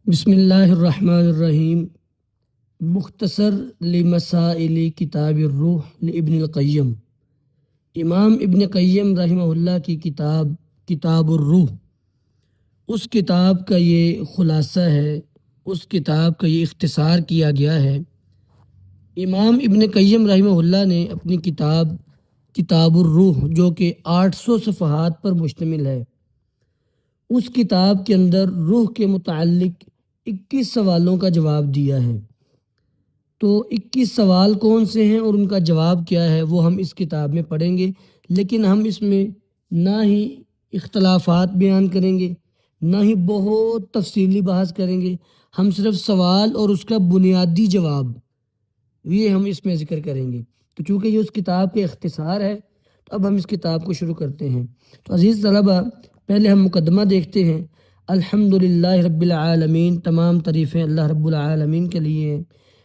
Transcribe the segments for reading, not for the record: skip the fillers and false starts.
بسم اللہ الرحمن الرحیم۔ مختصر لمسائل کتاب الروح لابن القیم۔ امام ابن قیم رحمہ اللہ کی کتاب کتاب الروح، اس کتاب کا یہ خلاصہ ہے، اس کتاب کا یہ اختصار کیا گیا ہے۔ امام ابن قیم رحمہ اللہ نے اپنی کتاب کتاب الروح، جو کہ 800 صفحات پر مشتمل ہے، اس کتاب کے اندر روح کے متعلق 21 سوالوں کا جواب دیا ہے۔ تو 21 سوال کون سے ہیں اور ان کا جواب کیا ہے وہ ہم اس کتاب میں پڑھیں گے، لیکن ہم اس میں نہ ہی اختلافات بیان کریں گے، نہ ہی بہت تفصیلی بحث کریں گے۔ ہم صرف سوال اور اس کا بنیادی جواب یہ ہم اس میں ذکر کریں گے۔ تو چونکہ یہ اس کتاب کے اختصار ہے، تو اب ہم اس کتاب کو شروع کرتے ہیں۔ تو عزیز طلبہ، پہلے ہم مقدمہ دیکھتے ہیں۔ الحمدللہ رب العالمین، تمام تعریفیں اللہ رب العالمین کے لیے ہیں۔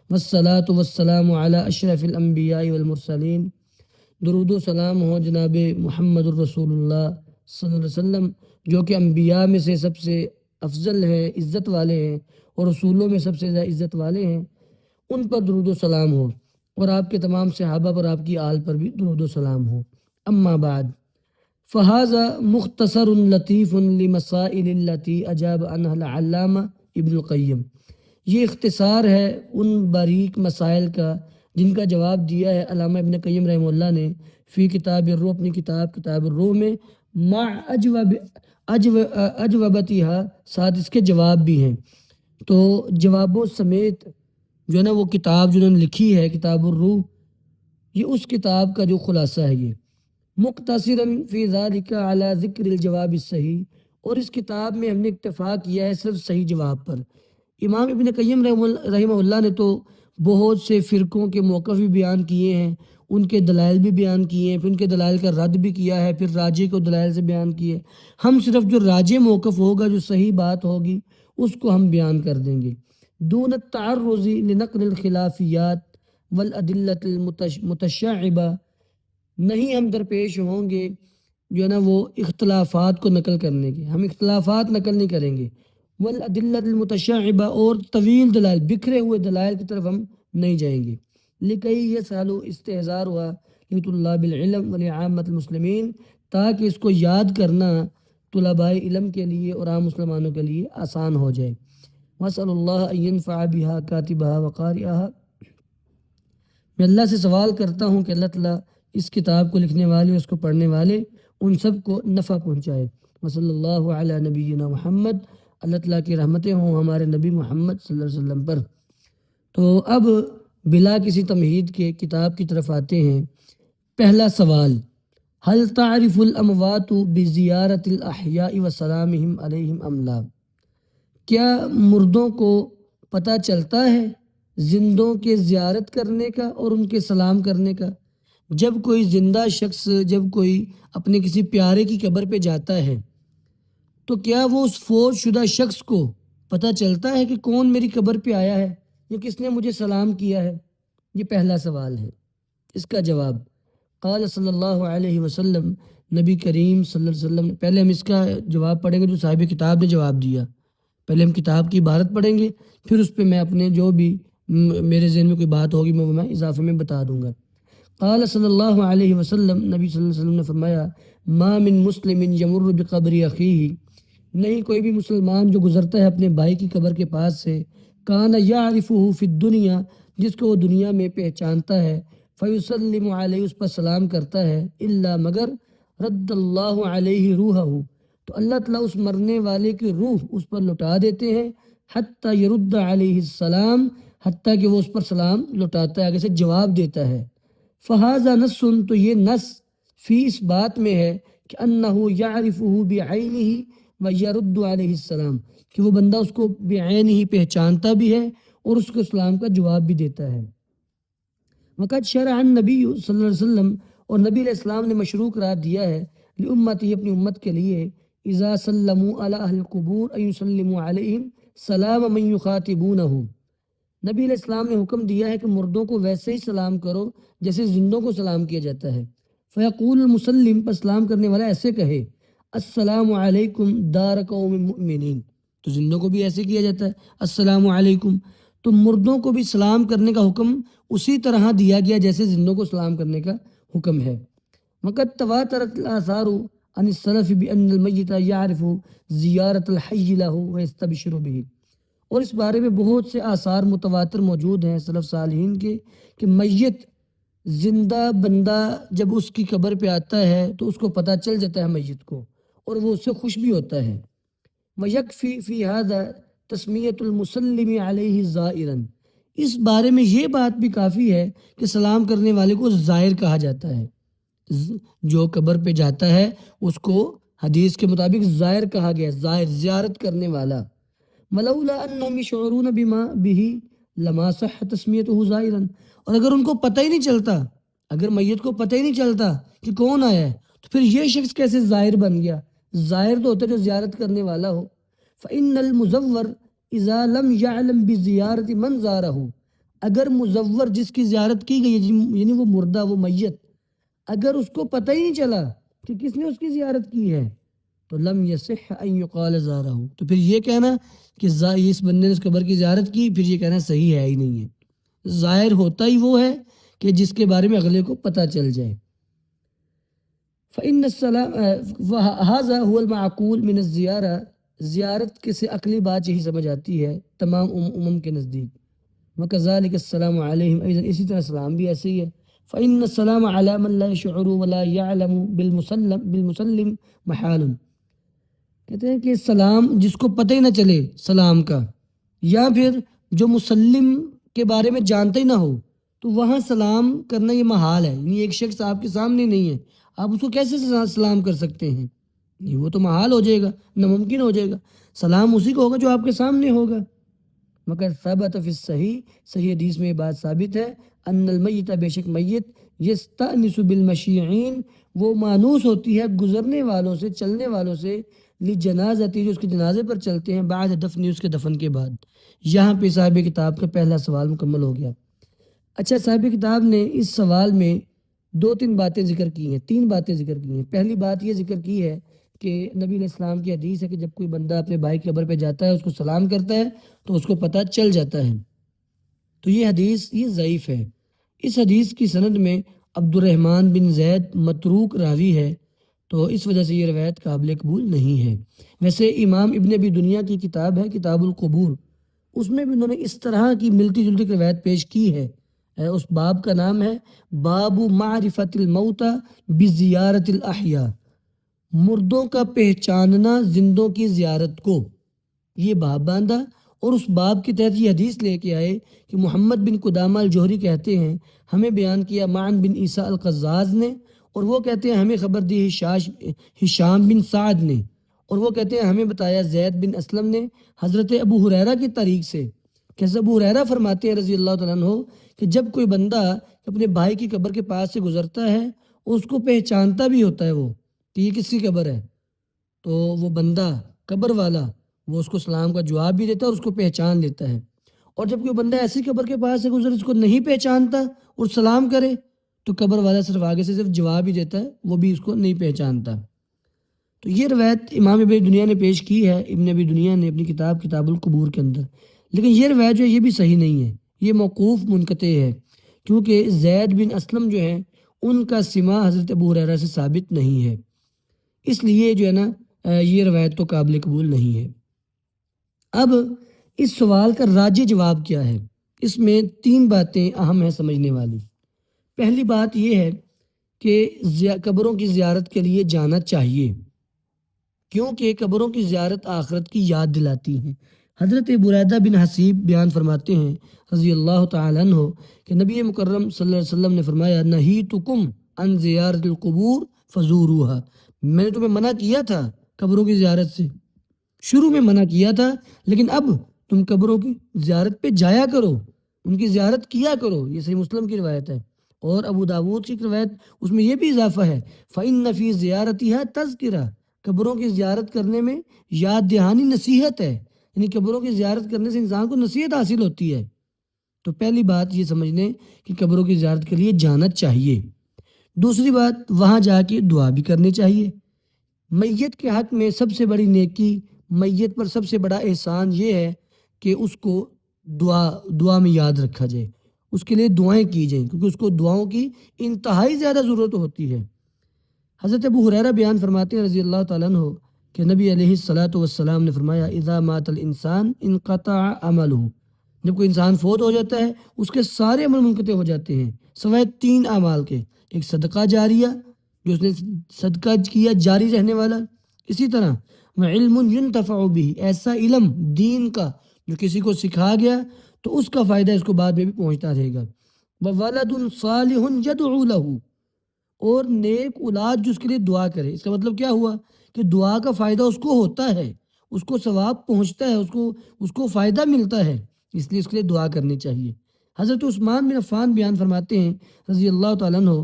والصلاة والسلام علی اشرف الانبیاء والمرسلین، درود و سلام ہو جناب محمد الرسول اللہ صلی اللہ علیہ وسلم، جو کہ انبیاء میں سے سب سے افضل ہیں، عزت والے ہیں، اور رسولوں میں سب سے زیادہ عزت والے ہیں۔ ان پر درود و سلام ہو، اور آپ کے تمام صحابہ پر، آپ کی آل پر بھی درود و سلام ہو۔ اما بعد، فہذا مختصر لطیف لمسائل التی اجاب عنہ العلامہ ابن القیم۔ یہ اختصار ہے ان باریک مسائل کا جن کا جواب دیا ہے علامہ ابن قیم رحمہ اللہ نے فی کتاب الروح، اپنی کتاب الروح میں، مع اجوبتہا، ساتھ اس کے جواب بھی ہیں۔ تو جوابوں سمیت جو ہے نا وہ کتاب جنہوں نے لکھی ہے کتاب الروح، یہ اس کتاب کا جو خلاصہ ہے، یہ مختصراً فی ذالک علی ذکر الجواب الصحیح، اور اس کتاب میں ہم نے اکتفا کیا ہے صرف صحیح جواب پر۔ امام ابن قیم رحمہ اللہ نے تو بہت سے فرقوں کے موقف بھی بیان کیے ہیں، ان کے دلائل بھی بیان کیے ہیں، پھر ان کے دلائل کا رد بھی کیا ہے، پھر راجح کو دلائل سے بیان کیے۔ ہم صرف جو راجح موقف ہوگا، جو صحیح بات ہوگی، اس کو ہم بیان کر دیں گے، دون التعرض لنقل الخلافیات والادلۃ المتشعبہ۔ نہیں ہم درپیش ہوں گے جو ہے نا وہ اختلافات کو نقل کرنے کے، ہم اختلافات نقل نہیں کریں گے، والادلۃ المتشعبہ، اور طویل دلائل، بکھرے ہوئے دلائل کی طرف ہم نہیں جائیں گے۔ لکی یسہل استحضار ہوا لطلاب العلم ولعامۃ المسلمین، تاکہ اس کو یاد کرنا طلباء علم کے لیے اور عام مسلمانوں کے لیے آسان ہو جائے۔ واسأل اللہ ان ينفع بها کاتبها وقارئها، میں اللہ سے سوال کرتا ہوں کہ اللہ تعالیٰ اس کتاب کو لکھنے والے، اس کو پڑھنے والے، ان سب کو نفع پہنچائے۔ وصلی اللہ علی نبینا محمد، اللہ تعالیٰ کی رحمتیں ہوں ہمارے نبی محمد صلی اللہ علیہ وسلم پر۔ تو اب بلا کسی تمہید کے کتاب کی طرف آتے ہیں۔ پہلا سوال، هل تعرف الاموات بزیارت الاحیاء وسلامہم علیہم ام لا؟ کیا مردوں کو پتہ چلتا ہے زندوں کے زیارت کرنے کا اور ان کے سلام کرنے کا؟ جب کوئی زندہ شخص، جب کوئی اپنے کسی پیارے کی قبر پہ جاتا ہے، تو کیا وہ اس فوت شدہ شخص کو پتہ چلتا ہے کہ کون میری قبر پہ آیا ہے یا کس نے مجھے سلام کیا ہے؟ یہ پہلا سوال ہے۔ اس کا جواب، قال صلی اللہ علیہ وسلم، نبی کریم صلی اللہ علیہ وسلم، پہلے ہم اس کا جواب پڑھیں گے جو صاحب کتاب نے جواب دیا، پہلے ہم کتاب کی عبارت پڑھیں گے، پھر اس پہ میں اپنے جو بھی میرے ذہن میں کوئی بات ہوگی میں اضافے میں بتا دوں گا۔ قال صلی اللہ علیہ وسلم، نبی صلی اللہ علیہ وسلم نے فرمایا، ما من مسلم یمر بقبر اخیہ، نہیں کوئی بھی مسلمان جو گزرتا ہے اپنے بھائی کی قبر کے پاس سے، کان یعرفہ فی الدنیا، جس کو وہ دنیا میں پہچانتا ہے، فیسلم علیہ، اس پر سلام کرتا ہے، الا مگر رد اللہ علیہ روحہ، تو اللہ تعالیٰ اس مرنے والے کی روح اس پر لوٹا دیتے ہیں، حتی یرد علیہ السلام، حتیٰ کہ وہ اس پر سلام لوٹاتا ہے، آگے سے جواب دیتا ہے۔ فہذا نص، تو یہ نص فی اس بات میں ہے کہ انہ یعرفہ بعینہ و یرد علیہ السلام، کہ وہ بندہ اس کو بعین ہی پہچانتا بھی ہے اور اس کو اسلام کا جواب بھی دیتا ہے۔ وقد شرع النبی صلی اللہ علیہ وسلم، اور نبی علیہ السلام نے مشروع قرار دیا ہے، لامتی، اپنی امت کے لیے، اذا سلموا علی اہل القبور ان یسلموا علیہم سلام من یخاطبونہ، نبی علیہ السلام نے حکم دیا ہے کہ مردوں کو ویسے ہی سلام کرو جیسے زندوں کو سلام کیا جاتا ہے۔ فیقول المسلم، پر سلام کرنے والا ایسے کہے، السلام علیکم دار قوم مؤمنین، تو زندوں کو بھی ایسے کیا جاتا ہے السلام علیکم، تو مردوں کو بھی سلام کرنے کا حکم اسی طرح دیا گیا جیسے زندوں کو سلام کرنے کا حکم ہے۔ وقد تواترت الآثار عن السلف بأن الميت يعرف زیارت الحی له ويستبشر به، اور اس بارے میں بہت سے آثار متواتر موجود ہیں سلف صالحین کے کہ میت زندہ بندہ جب اس کی قبر پہ آتا ہے تو اس کو پتہ چل جاتا ہے میت کو، اور وہ اس سے خوش بھی ہوتا ہے۔ وَيَكْفِي فِي هَذَا تَسْمِيَةُ الْمُسَلِّمِ عَلَيْهِ زَائِرًا، اس بارے میں یہ بات بھی کافی ہے کہ سلام کرنے والے کو زائر کہا جاتا ہے۔ جو قبر پہ جاتا ہے اس کو حدیث کے مطابق زائر کہا گیا، زائر زیارت کرنے والا۔ ملولا انہم یشعرون بما به لما صح تسمیتہ زائرا، اور اگر ان کو پتہ ہی نہیں چلتا، اگر میت کو پتہ ہی نہیں چلتا کہ کون آیا ہے، تو پھر یہ شخص کیسے زائر بن گیا؟ زائر تو ہوتا ہے جو زیارت کرنے والا ہو۔ فإن المزور اذا لم يعلم بزیارت من زارہ، اگر مزور جس کی زیارت کی گئی ہے یعنی وہ مردہ وہ میت، اگر اس کو پتہ ہی نہیں چلا کہ کس نے اس کی زیارت کی ہے تو لم یصح ان یقال زارہ، تو پھر یہ کہنا کہ اس بندے نے اس قبر کی زیارت کی، پھر یہ کہنا صحیح ہے ہی نہیں ہے۔ ظاہر ہوتا ہی وہ ہے کہ جس کے بارے میں اگلے کو پتہ چل جائے۔ فإن السلام هذا هو المعقول من الزیارہ، زیارت کے سے عقلی بات یہی سمجھ آتی ہے تمام امم کے نزدیک۔ وکذالک السلام علیہم، اسی طرح سلام بھی ایسے ہی ہے۔ فإن السلام علی من لا يشعر ولا يعلم بالمسلم محال، کہتے ہیں کہ سلام جس کو پتہ ہی نہ چلے سلام کا، یا پھر جو مسلم کے بارے میں جانتا ہی نہ ہو، تو وہاں سلام کرنا یہ محال ہے، یعنی ایک شخص آپ کے سامنے نہیں ہے، آپ اس کو کیسے سلام کر سکتے ہیں؟ نہیں، وہ تو محال ہو جائے گا، ناممکن ہو جائے گا۔ سلام اسی کو ہوگا جو آپ کے سامنے ہوگا۔ مگر ثبت فی الصحیح، صحیح حدیث میں یہ بات ثابت ہے، ان المیت، بے شک میت، یستأنس بالمشیعین، وہ مانوس ہوتی ہے گزرنے والوں سے، چلنے والوں سے، لجنازتی، جو اس کے جنازے پر چلتے ہیں، بعد دفن، اس کے دفن کے بعد۔ یہاں پہ صاحب کتاب کا پہلا سوال مکمل ہو گیا۔ اچھا، صاحب کتاب نے اس سوال میں دو تین باتیں ذکر کی ہیں، تین باتیں ذکر کی ہیں۔ پہلی بات یہ ذکر کی ہے کہ نبی علیہ السلام کی حدیث ہے کہ جب کوئی بندہ اپنے بھائی کی قبر پہ جاتا ہے، اس کو سلام کرتا ہے تو اس کو پتہ چل جاتا ہے۔ تو یہ حدیث یہ ضعیف ہے۔ اس حدیث کی سند میں عبد الرحمن بن زید متروک راوی ہے، تو اس وجہ سے یہ روایت قابل قبول نہیں ہے۔ ویسے امام ابن ابی دنیا کی کتاب ہے کتاب القبور، اس میں بھی انہوں نے اس طرح کی ملتی جلتی روایت پیش کی ہے۔ اس باب کا نام ہے باب معرفت الموتى بزیارت الاحیاء، مردوں کا پہچاننا زندوں کی زیارت کو، یہ باب باندھا، اور اس باب کے تحت یہ حدیث لے کے آئے کہ محمد بن قدامہ الجوہری کہتے ہیں ہمیں بیان کیا معن بن عیسیٰ القزاز نے، اور وہ کہتے ہیں ہمیں خبر دی ہشام بن سعد نے، اور وہ کہتے ہیں ہمیں بتایا زید بن اسلم نے حضرت ابو ہریرہ کی طریق سے، کہ ابو ہریرہ فرماتے ہیں رضی اللہ تعالیٰ عنہ کہ جب کوئی بندہ اپنے بھائی کی قبر کے پاس سے گزرتا ہے، اس کو پہچانتا بھی ہوتا ہے وہ کہ یہ کس کی قبر ہے، تو وہ بندہ قبر والا وہ اس کو سلام کا جواب بھی دیتا ہے اور اس کو پہچان لیتا ہے۔ اور جب کوئی بندہ ایسی قبر کے پاس سے گزر اس کو نہیں پہچانتا اور سلام کرے تو قبر والا صرف آگے سے صرف جواب ہی دیتا ہے، وہ بھی اس کو نہیں پہچانتا۔ تو یہ روایت امام ابن دنیا نے پیش کی ہے، ابن ابی دنیا نے اپنی کتاب کتاب القبور کے اندر، لیکن یہ روایت جو ہے یہ بھی صحیح نہیں ہے، یہ موقوف منقطع ہے، کیونکہ زید بن اسلم جو ہیں ان کا سماع حضرت ابو ہریرہ سے ثابت نہیں ہے، اس لیے جو ہے نا یہ روایت تو قابل قبول نہیں ہے۔ اب اس سوال کا راجح جواب کیا ہے؟ اس میں تین باتیں اہم ہیں سمجھنے والی۔ پہلی بات یہ ہے کہ قبروں کی زیارت کے لیے جانا چاہیے، کیونکہ قبروں کی زیارت آخرت کی یاد دلاتی ہیں۔ حضرت بریدہ بن حسیب بیان فرماتے ہیں رضی اللہ تعالیٰ عنہ کہ نبی مکرم صلی اللہ علیہ وسلم نے فرمایا نہیتکم عن زیارت القبور فزوروها، میں نے تمہیں منع کیا تھا قبروں کی زیارت سے، شروع میں منع کیا تھا، لیکن اب تم قبروں کی زیارت پہ جایا کرو، ان کی زیارت کیا کرو۔ یہ صحیح مسلم کی روایت ہے، اور ابو داود کی روایت اس میں یہ بھی اضافہ ہے فَإِنَّ فِي زِيَارَتِهَا تَذْكِرَةٌ، قبروں کی زیارت کرنے میں یاد دہانی نصیحت ہے، یعنی قبروں کی زیارت کرنے سے انسان کو نصیحت حاصل ہوتی ہے۔ تو پہلی بات یہ سمجھ لیں کہ قبروں کی زیارت کے لیے جانا چاہیے۔ دوسری بات، وہاں جا کے دعا بھی کرنی چاہیے۔ میت کے حق میں سب سے بڑی نیکی میت پر سب سے بڑا احسان یہ ہے کہ اس کو دعا میں یاد رکھا جائے، اس کے لیے دعائیں کی جائیں، کیونکہ اس کو دعاؤں کی انتہائی زیادہ ضرورت ہوتی ہے۔ حضرت ابو ہریرہ بیان فرماتے ہیں رضی اللہ تعالیٰ عنہ کہ نبی علیہ الصلاۃ والسلام نے فرمایا اذا مات الانسان انقطع عملہ، جب کوئی انسان فوت ہو جاتا ہے اس کے سارے عمل منقطع ہو جاتے ہیں سوائے 3 اعمال کے، ایک صدقہ جاریہ جو اس نے صدقہ کیا جاری رہنے والا، اسی طرح علم ينتفع به، ایسا علم دین کا جو کسی کو سکھا گیا تو اس کا فائدہ اس کو بعد میں بھی پہنچتا رہے گا، وولد صالح يدعو له، اور نیک اولاد جو اس کے لیے دعا کرے۔ اس کا مطلب کیا ہوا کہ دعا کا فائدہ اس کو ہوتا ہے، اس کو ثواب پہنچتا ہے، اس کو فائدہ ملتا ہے، اس لیے اس کے لیے دعا کرنی چاہیے۔ حضرت عثمان بن عفان بیان فرماتے ہیں رضی اللہ تعالیٰ عنہ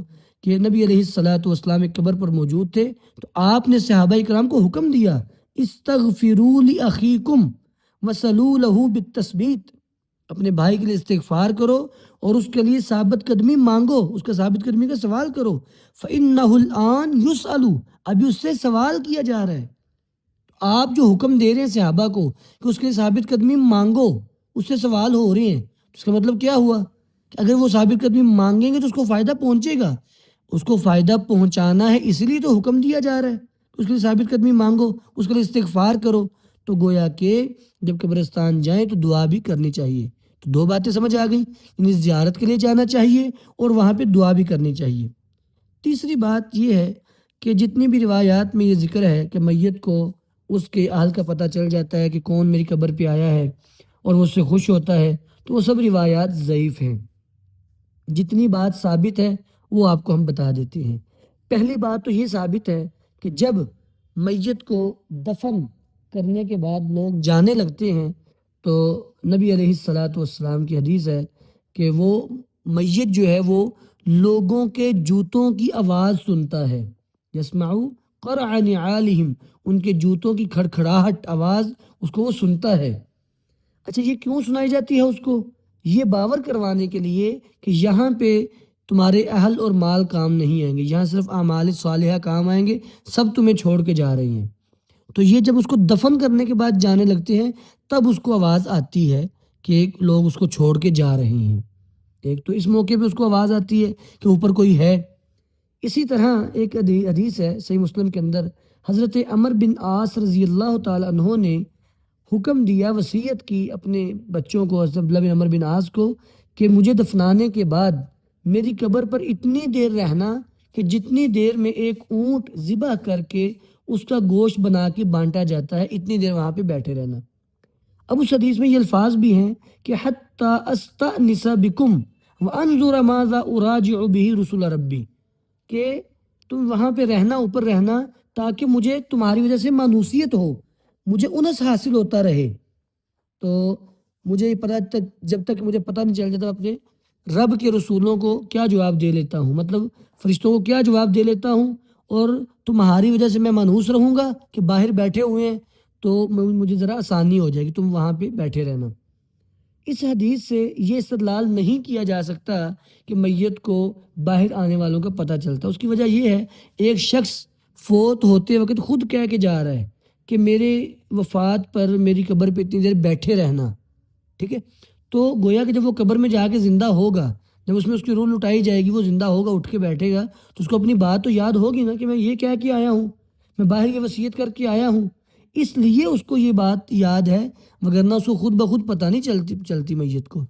کہ نبی علیہ الصلاۃ والسلام ایک قبر پر موجود تھے تو آپ نے صحابہ کرام کو حکم دیا استغفروا لاخیکم وصلوا له بالتثبیت، اپنے بھائی کے لیے استغفار کرو اور اس کے لیے ثابت قدمی مانگو، اس کا ثابت قدمی کا سوال کرو، فَإِنَّهُ الْآنْ يُسْأَلُ، ابھی اس سے سوال کیا جا رہا ہے۔ آپ جو حکم دے رہے ہیں صحابہ کو کہ اس کے لیے ثابت قدمی مانگو، اس سے سوال ہو رہے ہیں، اس کا مطلب کیا ہوا کہ اگر وہ ثابت قدمی مانگیں گے تو اس کو فائدہ پہنچے گا، اس کو فائدہ پہنچانا ہے اس لیے تو حکم دیا جا رہا ہے، اس کے لیے ثابت قدمی مانگو، اس کے لیے استغفار کرو۔ تو گویا کہ جب قبرستان جائیں تو دعا بھی کرنی چاہیے۔ تو 2 باتیں سمجھ آ گئیں، یعنی زیارت کے لیے جانا چاہیے اور وہاں پہ دعا بھی کرنی چاہیے۔ تیسری بات یہ ہے کہ جتنی بھی روایات میں یہ ذکر ہے کہ میت کو اس کے اہل کا پتہ چل جاتا ہے کہ کون میری قبر پہ آیا ہے اور وہ اس سے خوش ہوتا ہے، تو وہ سب روایات ضعیف ہیں۔ جتنی بات ثابت ہے وہ آپ کو ہم بتا دیتے ہیں۔ پہلی بات تو یہ ثابت ہے کہ جب میت کو دفن کرنے کے بعد لوگ جانے لگتے ہیں تو نبی علیہ الصلاۃ والسلام کی حدیث ہے کہ وہ میت جو ہے وہ لوگوں کے جوتوں کی آواز سنتا ہے، یسمعو قرع نعالہم، ان کے جوتوں کی کھڑکھڑاہٹ آواز اس کو وہ سنتا ہے۔ اچھا یہ کیوں سنائی جاتی ہے اس کو؟ یہ باور کروانے کے لیے کہ یہاں پہ تمہارے اہل اور مال کام نہیں آئیں گے، یہاں صرف اعمال صالحہ کام آئیں گے، سب تمہیں چھوڑ کے جا رہے ہیں۔ تو یہ جب اس کو دفن کرنے کے بعد جانے لگتے ہیں تب اس کو آواز آتی ہے کہ لوگ اس کو چھوڑ کے جا رہے ہیں، ایک تو اس موقع پہ اس کو آواز آتی ہے کہ اوپر کوئی ہے۔ اسی طرح ایک حدیث ہے صحیح مسلم کے اندر، حضرت عمر بن عاص رضی اللہ تعالیٰ عنہ نے حکم دیا، وصیت کی اپنے بچوں کو، حضرت عبداللہ بن عمر بن عاص کو، کہ مجھے دفنانے کے بعد میری قبر پر اتنی دیر رہنا کہ جتنی دیر میں ایک اونٹ ذبح کر کے اس کا گوشت بنا کے بانٹا جاتا ہے اتنی دیر وہاں پہ بیٹھے رہنا۔ اب اس حدیث میں یہ الفاظ بھی ہیں کہ حتی استأنس بکم وانظر ماذا اراجع به رسول ربی، کہ تم وہاں پہ رہنا، اوپر رہنا، تاکہ مجھے تمہاری وجہ سے مانوسیت ہو، مجھے انس حاصل ہوتا رہے۔ تو مجھے یہ پتہ، جب تک مجھے پتہ نہیں چل جاتا اپنے رب کے رسولوں کو کیا جواب دے لیتا ہوں، مطلب فرشتوں کو کیا جواب دے لیتا ہوں، اور تمہاری وجہ سے میں مانوس رہوں گا کہ باہر بیٹھے ہوئے ہیں تو مجھے ذرا آسانی ہو جائے گی، تم وہاں پہ بیٹھے رہنا۔ اس حدیث سے یہ استدلال نہیں کیا جا سکتا کہ میت کو باہر آنے والوں کا پتہ چلتا، اس کی وجہ یہ ہے ایک شخص فوت ہوتے وقت خود کہہ کے جا رہا ہے کہ میرے وفات پر میری قبر پہ اتنی دیر بیٹھے رہنا، ٹھیک ہے؟ تو گویا کہ جب وہ قبر میں جا کے زندہ ہوگا، جب اس میں اس کی روح لٹائی جائے گی، وہ زندہ ہوگا، اٹھ کے بیٹھے گا، تو اس کو اپنی بات تو یاد ہوگی نا کہ میں یہ کہہ کے آیا ہوں، میں باہر یہ وصیت کر کے آیا ہوں، اس لیے اس کو یہ بات یاد ہے، وگرنہ اس کو خود بخود پتہ نہیں چلتی میت کو۔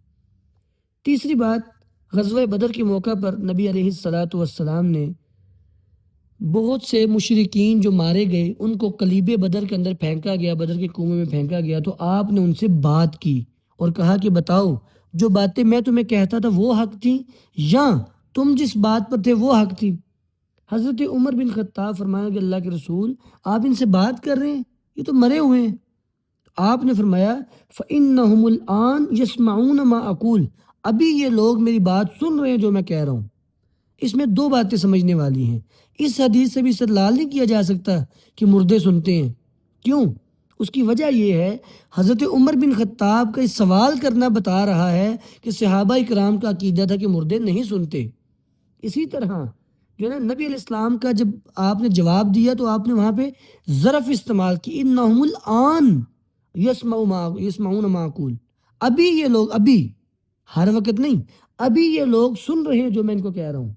تیسری بات، غزوہ بدر کے موقع پر نبی علیہ الصلاۃ والسلام نے بہت سے مشرکین جو مارے گئے ان کو قلیب بدر کے اندر پھینکا گیا، بدر کے کنویں میں پھینکا گیا، تو آپ نے ان سے بات کی اور کہا کہ بتاؤ جو باتیں میں تمہیں کہتا تھا وہ حق تھیں یا تم جس بات پر تھے وہ حق تھی؟ حضرت عمر بن خطاب فرمایا کہ اللہ کے رسول آپ ان سے بات کر رہے ہیں، یہ تو مرے ہوئے ہیں۔ آپ نے فرمایا فَإِنَّهُمُ الْآنَ يَسْمَعُونَ مَا أَقُولُ، ابھی یہ لوگ میری بات سن رہے ہیں جو میں کہہ رہا ہوں۔ اس میں 2 باتیں سمجھنے والی ہیں، اس حدیث سے بھی استدلال نہیں کیا جا سکتا کہ مردے سنتے ہیں، کیوں؟ اس کی وجہ یہ ہے حضرت عمر بن خطاب کا اس سوال کرنا بتا رہا ہے کہ صحابہ کرام کا عقیدہ تھا کہ مردے نہیں سنتے۔ اسی طرح جو ہے نا نبی علیہ السلام کا جب آپ نے جواب دیا تو آپ نے وہاں پہ ظرف استعمال کی، انہم الآن یسمعون ما اقول، ابھی یہ لوگ، ابھی، ہر وقت نہیں، ابھی یہ لوگ سن رہے ہیں جو میں ان کو کہہ رہا ہوں۔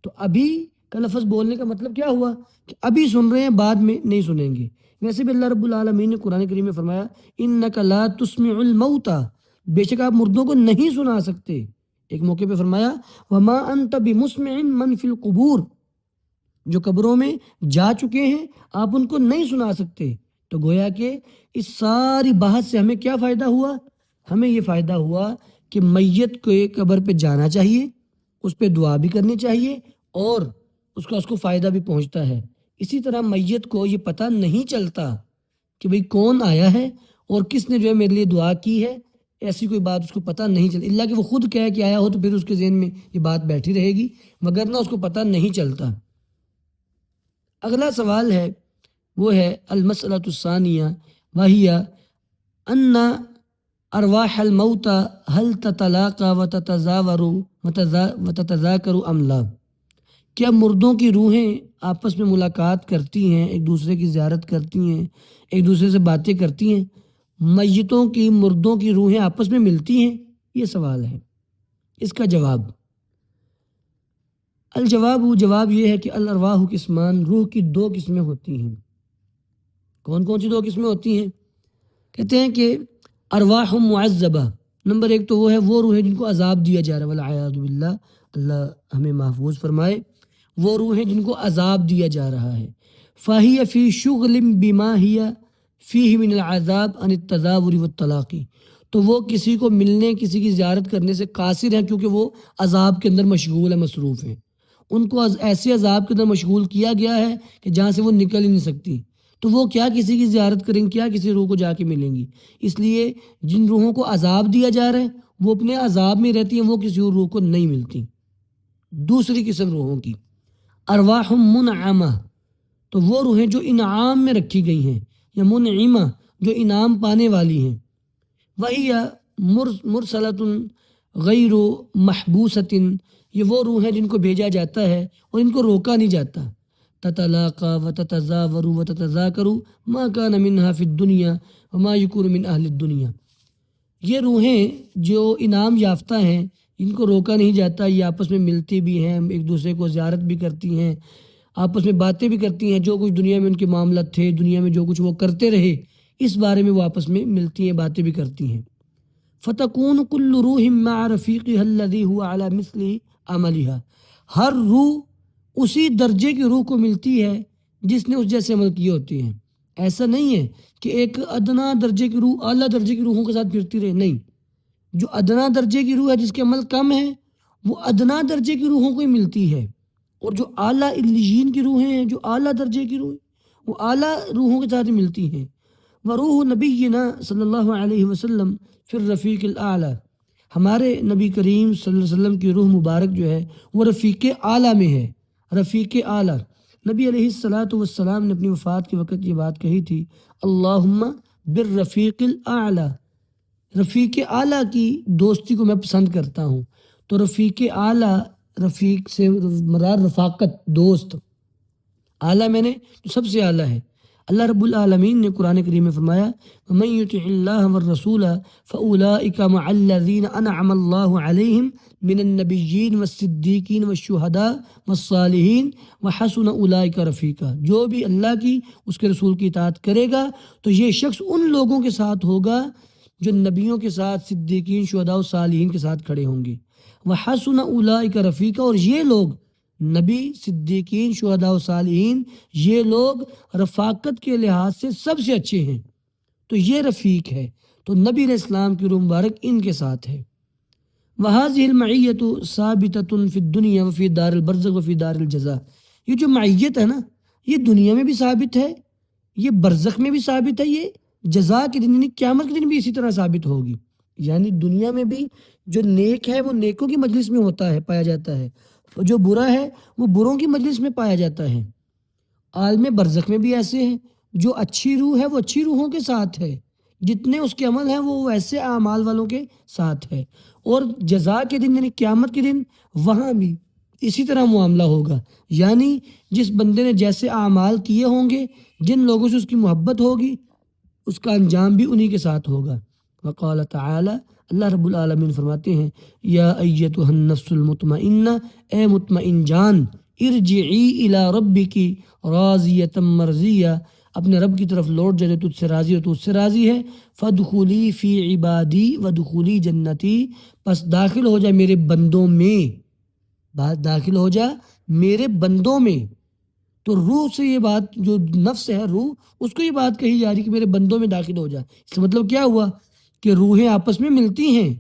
تو ابھی کا لفظ بولنے کا مطلب کیا ہوا کہ ابھی سن رہے ہیں، بعد میں نہیں سنیں گے۔ ویسے بھی اللہ رب العالمین نے قرآن کریم میں فرمایا انک لا تسمع الموتى، بے شک آپ مردوں کو نہیں سنا سکتے۔ ایک موقع پہ فرمایا وما انت بمسمع من فی القبور، جو قبروں میں جا چکے ہیں آپ ان کو نہیں سنا سکتے۔ تو گویا کہ اس ساری بحث سے ہمیں کیا فائدہ ہوا؟ ہمیں یہ فائدہ ہوا کہ میت کو قبر پہ جانا چاہیے، اس پہ دعا بھی کرنی چاہیے، اور اس کو فائدہ بھی پہنچتا ہے۔ اسی طرح میت کو یہ پتہ نہیں چلتا کہ بھئی کون آیا ہے اور کس نے جو ہے میرے لیے دعا کی ہے، ایسی کوئی بات اس کو پتہ نہیں چلتی، اللہ کہ وہ خود کہے کہ آیا ہو تو پھر اس کے ذہن میں یہ بات بیٹھی رہے گی، مگر نہ اس کو پتہ نہیں چلتا۔ اگلا سوال ہے وہ ہے المسئلۃ الثانیہ وہی ان ارواح الموتى هل تتلاقى وتتزاور وتتذاکر ام لا، کیا مردوں کی روحیں آپس میں ملاقات کرتی ہیں، ایک دوسرے کی زیارت کرتی ہیں، ایک دوسرے سے باتیں کرتی ہیں؟ میتوں کی، مردوں کی روحیں آپس میں ملتی ہیں؟ یہ سوال ہے۔ اس کا جواب جواب یہ ہے کہ الارواح قسمان، روح کی دو قسمیں ہوتی ہیں۔ کون کون سی دو قسمیں ہوتی ہیں؟ کہتے ہیں کہ ارواح معذبہ، نمبر ایک تو وہ ہے وہ روح ہے جن کو عذاب دیا جا رہا ہے، والعیاذ باللہ، اللہ ہمیں محفوظ فرمائے، وہ روح ہیں جن کو عذاب دیا جا رہا ہے۔ فَهِيَ فِي شُغْلٍ بِمَا هِيَ فِيهِ مِنَ الْعَذَابِ عَنِ التَّذَاوُرِ وَالتَّلَاقِ، تو وہ کسی کو ملنے، کسی کی زیارت کرنے سے قاصر ہیں، کیونکہ وہ عذاب کے اندر مشغول ہے، مصروف ہیں۔ ان کو ایسے عذاب کے اندر مشغول کیا گیا ہے کہ جہاں سے وہ نکل ہی نہیں سکتی، تو وہ کیا کسی کی زیارت کریں گی، کیا کسی روح کو جا کے ملیں گی؟ اس لیے جن روحوں کو عذاب دیا جا رہا ہے وہ اپنے عذاب میں رہتی ہیں، وہ کسی اور روح کو نہیں ملتی۔ دوسری قسم روحوں کی ارواح منعمہ، تو وہ روحیں جو انعام میں رکھی گئی ہیں، یا منعمہ جو انعام پانے والی ہیں۔ وہی مرسلۃ غیر محبوسۃ، یہ وہ روح ہیں جن کو بھیجا جاتا ہے اور ان کو روکا نہیں جاتا۔ تتلاقى وتتزاور وتتذاکر ما كان منها في الدنيا وما يكون من اہل الدنيا، یہ روحیں جو انعام یافتہ ہیں، ان کو روکا نہیں جاتا، یہ آپس میں ملتی بھی ہیں، ایک دوسرے کو زیارت بھی کرتی ہیں، آپس میں باتیں بھی کرتی ہیں، جو کچھ دنیا میں ان کے معاملات تھے، دنیا میں جو کچھ وہ کرتے رہے، اس بارے میں وہ آپس میں ملتی ہیں، باتیں بھی کرتی ہیں۔ فتكون كل روح مع رفيقها الذي هو على مثل عملها، ہر روح اسی درجے کی روح کو ملتی ہے جس نے اس جیسے عمل کیے ہوتے ہیں۔ ایسا نہیں ہے کہ ایک ادنا درجے کی روح اعلیٰ درجے کی روحوں کے ساتھ پھرتی رہے، نہیں، جو ادنا درجے کی روح ہے جس کے عمل کم ہے وہ ادنا درجے کی روحوں کو ہی ملتی ہے، اور جو اعلیٰ علیین کی روحیں ہیں، جو اعلیٰ درجے کی روح وہ اعلیٰ روحوں کے ساتھ ہی ملتی ہیں۔ وروح نبینا صلی اللہ علیہ وسلم فی الرفیق الاعلیٰ، ہمارے نبی کریم صلی اللہ علیہ وسلم کی روح مبارک جو ہے وہ رفیق اعلیٰ میں ہے، رفیق اعلیٰ۔ نبی علیہ السلام نے اپنی وفات کے وقت یہ بات کہی تھی، اللہم بالرفیق الاعلیٰ، رفیق اعلیٰ کی دوستی کو میں پسند کرتا ہوں۔ تو رفیق اعلیٰ، رفیق سے مراد رفاقت، دوست، اعلیٰ میں نے جو سب سے اعلیٰ ہے۔ اللہ رب العالمین نے قرآن کریم میں فرمایا وَمَن يُطِعِ اللَّهَ وَالرَّسُولَ فَأُولَٰئِكَ مَعَ الَّذِينَ أَنْعَمَ اللَّهُ عَلَيْهِمْ مِنَ النَّبِيِّينَ وَالصِّدِّيقِينَ وَالشُّهَدَاءِ وَالصَّالِحِينَ وَحَسُنَ أُولَٰئِكَ رَفِيقًا، جو بھی اللہ کی، اس کے رسول کی اطاعت کرے گا تو یہ شخص ان لوگوں کے ساتھ ہوگا جو نبیوں کے ساتھ، صدیقین، شہداء و صالحین کے ساتھ کھڑے ہوں گے۔ وَحَسُنَ أُولَٰئِكَ رَفِيقًا، اور یہ لوگ نبی، صدیقین، شہداء و صالحین، یہ لوگ رفاقت کے لحاظ سے سب سے اچھے ہیں۔ تو یہ رفیق ہے، تو نبی علیہ السلام کی روح مبارک ان کے ساتھ ہے۔ وَهَذِهِ الْمَعِيَّةُ ثَابِتَةٌ فِي الدُّنْيَا وَفِي دَارِ الْبَرْزَخِ وَفِي دَارِ الْجَزَاءِ، یہ جو معیت ہے نا، یہ دنیا میں بھی ثابت ہے، یہ برزخ میں بھی ثابت ہے، یہ جزا کے دن یعنی قیامت کے دن بھی اسی طرح ثابت ہوگی۔ یعنی دنیا میں بھی جو نیک ہے وہ نیکوں کی مجلس میں ہوتا ہے، پایا جاتا ہے، جو برا ہے وہ بروں کی مجلس میں پایا جاتا ہے۔ عالم برزخ میں بھی ایسے ہیں، جو اچھی روح ہے وہ اچھی روحوں کے ساتھ ہے، جتنے اس کے عمل ہیں وہ ویسے اعمال والوں کے ساتھ ہے، اور جزا کے دن یعنی قیامت کے دن وہاں بھی اسی طرح معاملہ ہوگا، یعنی جس بندے نے جیسے اعمال کیے ہوں گے، جن لوگوں سے اس کی محبت ہوگی، اس کا انجام بھی انہی کے ساتھ ہوگا۔ وقال تعالی، اللہ رب العالمین فرماتے ہیں، یا ایتها النفس المطمئنہ، اے مطمئن جان، ارجعی الی ربک راضیۃ مرضیہ، اپنے رب کی طرف لوٹ جا جو تجھ سے راضی ہو، تو اس سے راضی ہے۔ فادخلی فی عبادی وادخلی جنتی، پس داخل ہو جا میرے بندوں میں، داخل ہو جا میرے بندوں میں۔ تو روح سے یہ بات، جو نفس ہے روح، اس کو یہ بات کہی جا رہی کہ میرے بندوں میں داخل ہو جا۔ اس کا مطلب کیا ہوا کہ روحیں آپس میں ملتی ہیں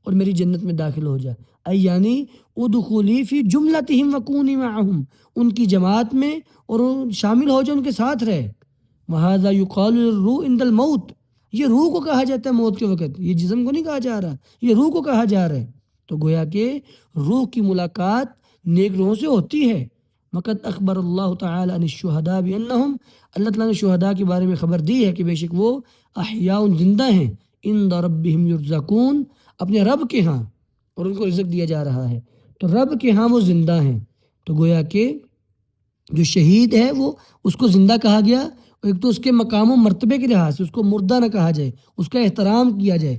اور میری جنت میں داخل ہو جا، یعنی ادخلی فی جملتہم وکونی معہم، ان کی جماعت میں اور شامل ہو جا، ان کے ساتھ رہے۔ وہذا یقال للروح عند الموت، یہ روح کو کہا جاتا ہے موت کے وقت، یہ جسم کو نہیں کہا جا رہا، یہ روح کو کہا جا رہا ہے۔ تو گویا کہ روح کی ملاقات نیک روحوں سے ہوتی ہے۔ وقد اخبر اللہ تعالی عن الشہداء بانہم، اللہ تعالیٰ نے شہداء کے بارے میں خبر دی ہے کہ بے شک وہ احیاء زندہ ہیں، عند ربہم یرزقون، اپنے رب کے ہاں، اور ان کو رزق دیا جا رہا ہے، تو رب کے ہاں وہ زندہ ہیں۔ تو گویا کہ جو شہید ہے وہ اس کو زندہ کہا گیا، ایک تو اس کے مقام و مرتبے کے لحاظ سے اس کو مردہ نہ کہا جائے، اس کا احترام کیا جائے۔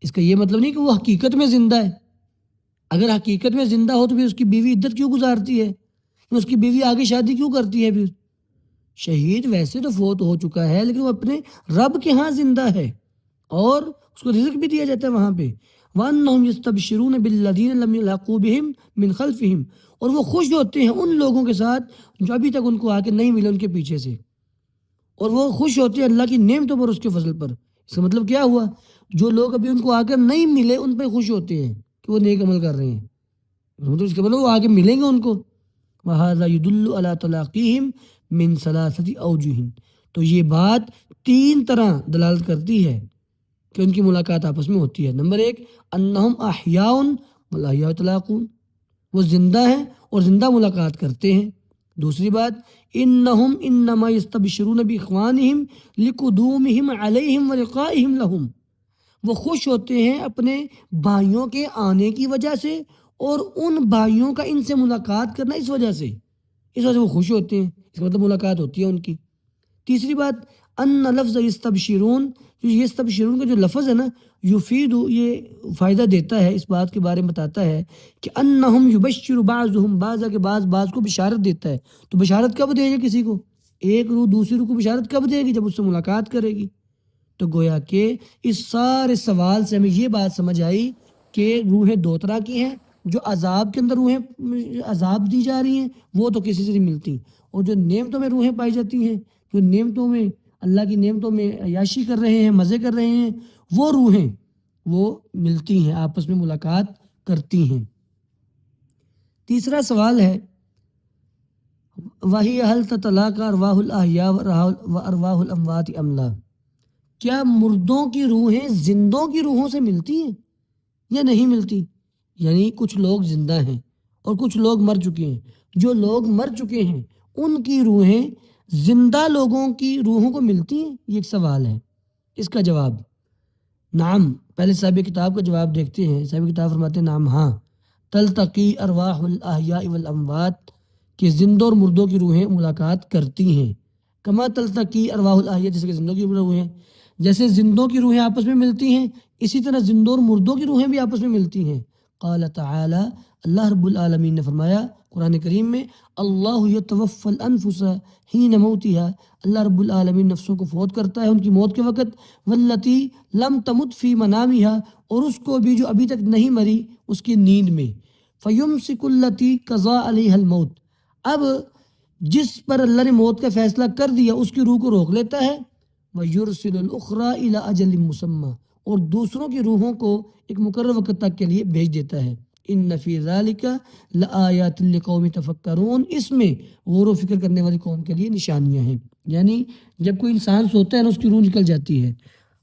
اس کا یہ مطلب نہیں کہ وہ حقیقت میں زندہ ہے، اگر حقیقت میں زندہ ہو تو پھر اس کی بیوی عدت کیوں گزارتی ہے، اس کی بیوی آگے شادی کیوں کرتی ہے؟ پھر شہید ویسے تو فوت ہو چکا ہے، لیکن وہ اپنے رب کے ہاں زندہ ہے اور اس کو رزق بھی دیا جاتا ہے وہاں پہ۔ وَأَنَّهُمْ يَسْتَبْشِرُونَ بِالَّذِينَ لَمْ يَلْحَقُوا بِهِمْ مِنْ خَلْفِهِمْ، اور وہ خوش ہوتے ہیں ان لوگوں کے ساتھ جو ابھی تک ان کو آ کے نہیں ملے ان کے پیچھے سے، اور وہ خوش ہوتے ہیں اللہ کی نعمتوں پر، اس کے فضل پر۔ اس کا مطلب کیا ہوا؟ جو لوگ ابھی ان کو آ کر نہیں ملے ان پہ خوش ہوتے ہیں کہ وہ نیک عمل کر رہے ہیں، تو اس کے مطلب وہ آگے ملیں گے ان کو۔ وَهَذَا يُدُلُّ عَلَىٰ تَلَاقِيهِمْ مِنْ ثَلَاثَةِ أَوْجُهٍ، تو یہ بات تین طرح دلالت کرتی ہے کہ ان کی ملاقات آپس میں ہوتی ہے۔ نمبر ایک، انہم احیاء والاحیاء یتلاقون، وہ زندہ ہیں اور زندہ ملاقات کرتے ہیں۔ دوسری بات، انہم انما یستبشرون باخوانہم لقدومہم علیہم ولقائہم لہم، وہ خوش ہوتے ہیں اپنے بھائیوں کے آنے کی وجہ سے اور ان بھائیوں کا ان سے ملاقات کرنا اس وجہ سے، اس وجہ سے وہ خوش ہوتے ہیں، اس کا مطلب ملاقات ہوتی ہے ان کی۔ تیسری بات، ان لفظ یستبشرون، یہ یستبشرون کا جو لفظ ہے نا، یفید، یہ فائدہ دیتا ہے، اس بات کے بارے میں بتاتا ہے کہ انہم یبشر بعضهم بعضا، کے بعض کو بشارت دیتا ہے۔ تو بشارت کب دے گا کسی کو؟ ایک روح دوسری روح کو بشارت کب دے گی؟ جب اس سے ملاقات کرے گی۔ تو گویا کہ اس سارے سوال سے ہمیں یہ بات سمجھ آئی کہ روحیں دو طرح کی ہیں، جو عذاب کے اندر روحیں عذاب دی جا رہی ہیں وہ تو کسی سے نہیں ملتی، اور جو نعمتوں میں روحیں پائی جاتی ہیں، جو نعمتوں میں اللہ کی نعمتوں میں عیاشی کر رہے ہیں، مزے کر رہے ہیں، وہ روحیں وہ ملتی ہیں، آپس میں ملاقات کرتی ہیں۔ تیسرا سوال ہے، وہی هل تتلاقى ارواح الاحیاء وارواح الاموات ام لا، کیا مردوں کی روحیں زندوں کی روحوں سے ملتی ہیں یا نہیں ملتی؟ یعنی کچھ لوگ زندہ ہیں اور کچھ لوگ مر چکے ہیں، جو لوگ مر چکے ہیں ان کی روحیں زندہ لوگوں کی روحوں کو ملتی ہیں؟ یہ ایک سوال ہے۔ اس کا جواب نعم، پہلے صاحب کتاب کا جواب دیکھتے ہیں۔ صاحب کتاب فرماتے ہیں نعم، ہاں، تلتقی ارواح الاحیاء والاموات، کہ زندوں اور مردوں کی روحیں ملاقات کرتی ہیں۔ کما تلتقی ارواح الاحیاء، جیسے کہ زندوں کی روحیں، جیسے زندوں کی روحیں آپس میں ملتی ہیں، اسی طرح زندوں اور مردوں کی روحیں بھی آپس میں ملتی ہیں۔ قال تعالی، اللہ رب العالمین نے فرمایا قرآن کریم میں، اللہ یتوفی الانفس حین موتها، اللہ رب العالمین نفسوں کو فوت کرتا ہے ان کی موت کے وقت، واللتی لم تمت فی منامها، اور اس کو بھی جو ابھی تک نہیں مری اس کی نیند میں، فیمسک التی قضا علیہا الموت، اب جس پر اللہ نے موت کا فیصلہ کر دیا اس کی روح کو روک لیتا ہے، وَيُرْسِلُ الْأُخْرَى إِلَىٰ أَجَلٍ مُّسَمًّى، اور دوسروں کی روحوں کو ایک مقرر وقت تک کے لیے بھیج دیتا ہے۔ إِنَّ فِي ذَلِكَ لَآيَاتٍ لِقَوْمٍ يَتَفَكَّرُونَ، اس میں غور و فکر کرنے والی قوم کے لیے نشانیاں ہیں۔ یعنی جب کوئی انسان سوتا ہے نا، اس کی روح نکل جاتی ہے،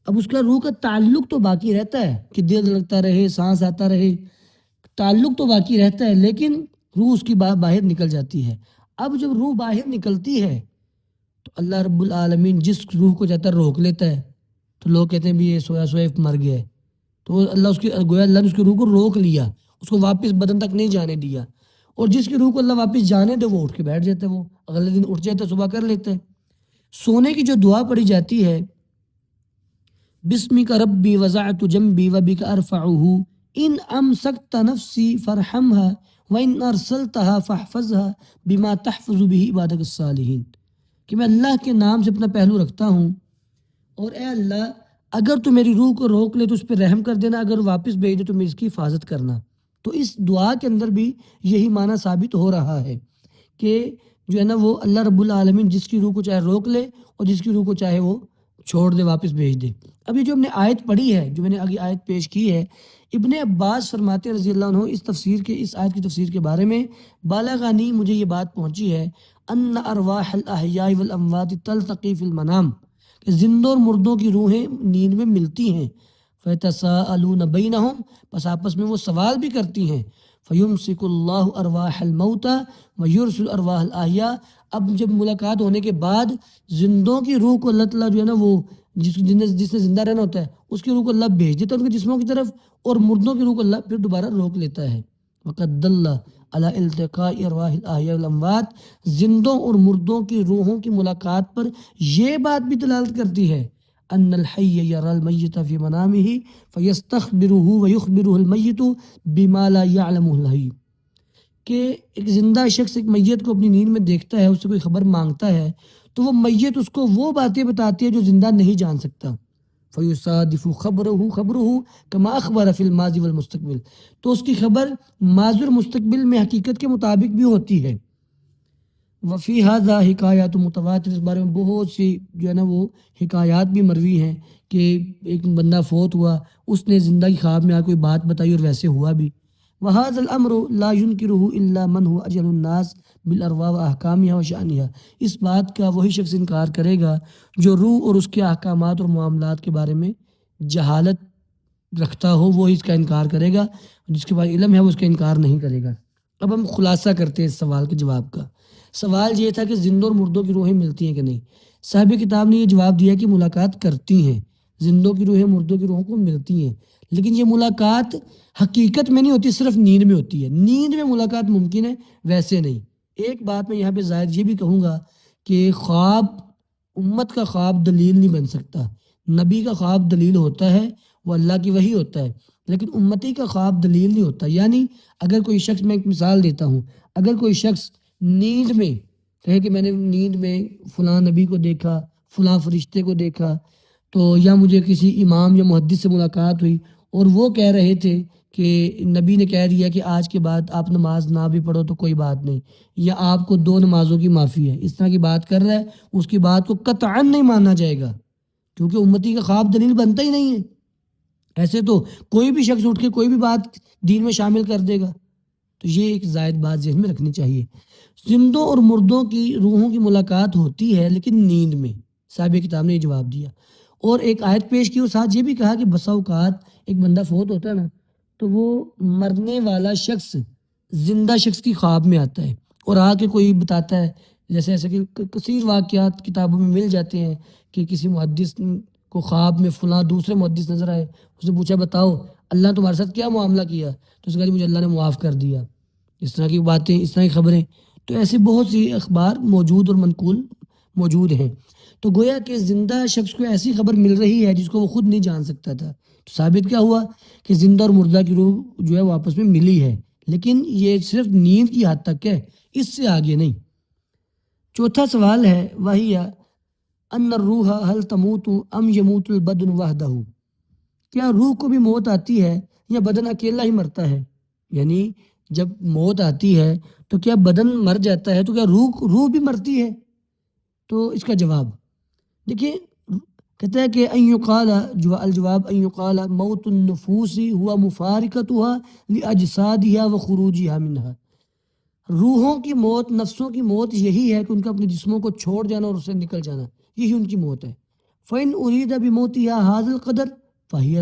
اب اس کا روح کا تعلق تو باقی رہتا ہے کہ دل دھڑکتا رہے، سانس آتا رہے، تعلق تو باقی رہتا ہے، لیکن روح اس کی باہر نکل جاتی ہے۔ اب جب روح باہر نکلتی ہے تو اللہ رب العالمین جس روح کو جاتا روک لیتا ہے، تو لوگ کہتے ہیں بھی یہ سویا سویا مر گیا ہے، تو اللہ اس کی گویا اللہ نے اس کی روح کو روک لیا، اس کو واپس بدن تک نہیں جانے دیا، اور جس کی روح کو اللہ واپس جانے دے وہ اٹھ کے بیٹھ جاتا ہے، وہ اگلے دن اٹھ جاتا ہے، صبح کر لیتا ہے۔ سونے کی جو دعا پڑھی جاتی ہے، بسمک ربی وضعت جنبی وبک ارفعہ ان امسکت نفسی فرحمها وان ارسلتها فاحفظها بما تحفظ به عبادك الصالحین، کہ میں اللہ کے نام سے اپنا پہلو رکھتا ہوں، اور اے اللہ اگر تو میری روح کو روک لے تو اس پہ رحم کر دینا، اگر واپس بھیج دے تو میری اس کی حفاظت کرنا۔ تو اس دعا کے اندر بھی یہی معنی ثابت ہو رہا ہے کہ جو ہے نا وہ اللہ رب العالمین جس کی روح کو چاہے روک لے اور جس کی روح کو چاہے وہ چھوڑ دے، واپس بھیج دے۔ اب یہ جو ہم نے آیت پڑھی ہے، جو میں نے آگے آیت پیش کی ہے، ابن عباس فرماتے ہیں رضی اللہ عنہ اس آیت کی تفسیر کے بارے میں، بالغانی مجھے یہ بات پہنچی ہے، ان ارواح الاحیاء والاموات تلتقی فی المنام، کہ زندوں اور مردوں کی روحیں نیند میں ملتی ہیں، فَيَتَسَاءَلُونَ بَيْنَهُمْ، پس آپس میں وہ سوال بھی کرتی ہیں، فَيُمْسِكُ اللَّهُ أَرْوَاحَ الْمَوْتَى وَيُرْسِلُ أَرْوَاحَ الْأَحْيَاء۔ اب جب ملاقات ہونے کے بعد زندوں کی روح کو اللہ تعالیٰ جو ہے نا وہ جس نے زندہ رہنا ہوتا ہے اس کی روح کو اللہ بھیج دیتا ہے ان کے جسموں کی طرف، اور مردوں کی روح کو اللہ پھر دوبارہ روک لیتا ہے۔ وَقَدْ دَلَّ عَلَى الْتِقَاءِ أَرْوَاحِ الْأَحْيَاءِ وَالْأَمْوَاتِ، زندوں اور مردوں کی روحوں کی ملاقات پر یہ بات بھی دلالت کرتی ہے، ان الحی یری المیت فی منامہ فیستخبرہ ویخبرہ المیت بما لا یعلمہ الحی، کہ ایک زندہ شخص ایک میت کو اپنی نیند میں دیکھتا ہے، اس سے کوئی خبر مانگتا ہے تو وہ میت اس کو وہ باتیں بتاتی ہے جو زندہ نہیں جان سکتا، فیصادف خبرہ کما اخبر فی الماضی والمستقبل، تو اس کی خبر ماضی اور مستقبل میں حقیقت کے مطابق بھی ہوتی ہے۔ وفی ھذا حکایات متواتر، اس بارے میں بہت سی جو ہے نا وہ حکایات بھی مروی ہیں کہ ایک بندہ فوت ہوا، اس نے زندہ کی خواب میں آ کوئی بات بتائی اور ویسے ہوا بھی۔ وَهَذَا الْأَمْرُ لَا يُنْكِرُهُ إِلَّا مَنْ هُوَ أَجْهَلُ النَّاسِ بِالْأَرْوَاحِ وَأَحْكَامِهَا وَشَأْنِهَا، اس بات کا وہی شخص انکار کرے گا جو روح اور اس کے احکامات اور معاملات کے بارے میں جہالت رکھتا ہو، وہی اس کا انکار کرے گا، جس کے پاس علم ہے وہ اس کا انکار نہیں کرے گا۔ اب ہم خلاصہ کرتے ہیں اس سوال کے جواب کا۔ سوال یہ تھا کہ زندوں اور مردوں کی روحیں ملتی ہیں کہ نہیں؟ صاحب کتاب نے یہ جواب دیا کہ ملاقات کرتی ہیں، زندوں کی روحیں مردوں کی روحوں کو ملتی ہیں، لیکن یہ ملاقات حقیقت میں نہیں ہوتی، صرف نیند میں ہوتی ہے۔ نیند میں ملاقات ممکن ہے، ویسے نہیں۔ ایک بات میں یہاں پہ زائد یہ بھی کہوں گا کہ خواب، امت کا خواب دلیل نہیں بن سکتا، نبی کا خواب دلیل ہوتا ہے، وہ اللہ کی وحی ہوتا ہے، لیکن امتی کا خواب دلیل نہیں ہوتا۔ یعنی اگر کوئی شخص، میں ایک مثال دیتا ہوں، اگر کوئی شخص نیند میں کہے کہ میں نے نیند میں فلاں نبی کو دیکھا، فلاں فرشتے کو دیکھا، تو یا مجھے کسی امام یا محدث سے ملاقات ہوئی اور وہ کہہ رہے تھے کہ نبی نے کہہ دیا کہ آج کے بعد آپ نماز نہ بھی پڑھو تو کوئی بات نہیں، یا آپ کو 2 نمازوں کی معافی ہے، اس طرح کی بات کر رہا ہے، اس کی بات کو قطعاً نہیں مانا جائے گا، کیونکہ امتی کا خواب دلیل بنتا ہی نہیں ہے۔ ایسے تو کوئی بھی شخص اٹھ کے کوئی بھی بات دین میں شامل کر دے گا، تو یہ ایک زائد بات ذہن میں رکھنی چاہیے۔ زندوں اور مردوں کی روحوں کی ملاقات ہوتی ہے لیکن نیند میں، صاحب کتاب نے یہ جواب دیا۔ اور ایک آیت پیش کی اور ساتھ یہ بھی کہا کہ بسا اوقات ایک بندہ فوت ہوتا ہے نا تو وہ مرنے والا شخص زندہ شخص کی خواب میں آتا ہے اور آ کے کوئی بتاتا ہے، جیسے ایسے کہ کثیر واقعات کتابوں میں مل جاتے ہیں کہ کسی محدث کو خواب میں فلاں دوسرے محدث نظر آئے، اس نے پوچھا بتاؤ اللہ نے تمہارے ساتھ کیا معاملہ کیا، تو اس نے کہا مجھے اللہ نے معاف کر دیا، اس طرح کی باتیں، اس طرح کی خبریں۔ تو ایسے بہت سی اخبار موجود اور منقول موجود ہیں۔ تو گویا کہ زندہ شخص کو ایسی خبر مل رہی ہے جس کو وہ خود نہیں جان سکتا تھا، تو ثابت کیا ہوا کہ زندہ اور مردہ کی روح جو ہے وہ آپس میں ملی ہے، لیکن یہ صرف نیند کی حد تک ہے، اس سے آگے نہیں۔ چوتھا سوال ہے، وہی ان الروح هل تموت ام یموت البدن وحدہ، کیا روح کو بھی موت آتی ہے یا بدن اکیلا ہی مرتا ہے؟ یعنی جب موت آتی ہے تو کیا بدن مر جاتا ہے، تو کیا روح بھی مرتی ہے؟ تو اس کا جواب دیکھیے، کہتا ہے کہ ان یقال، الجواب ان یقال موت النفوس ہوا مفارقتها لاجسادها وخروجها منها، روحوں کی موت، نفسوں کی موت یہی ہے کہ ان کا اپنے جسموں کو چھوڑ جانا اور اسے نکل جانا، یہی ان کی موت ہے۔ فإن أريد بموتها هذا القدر فهي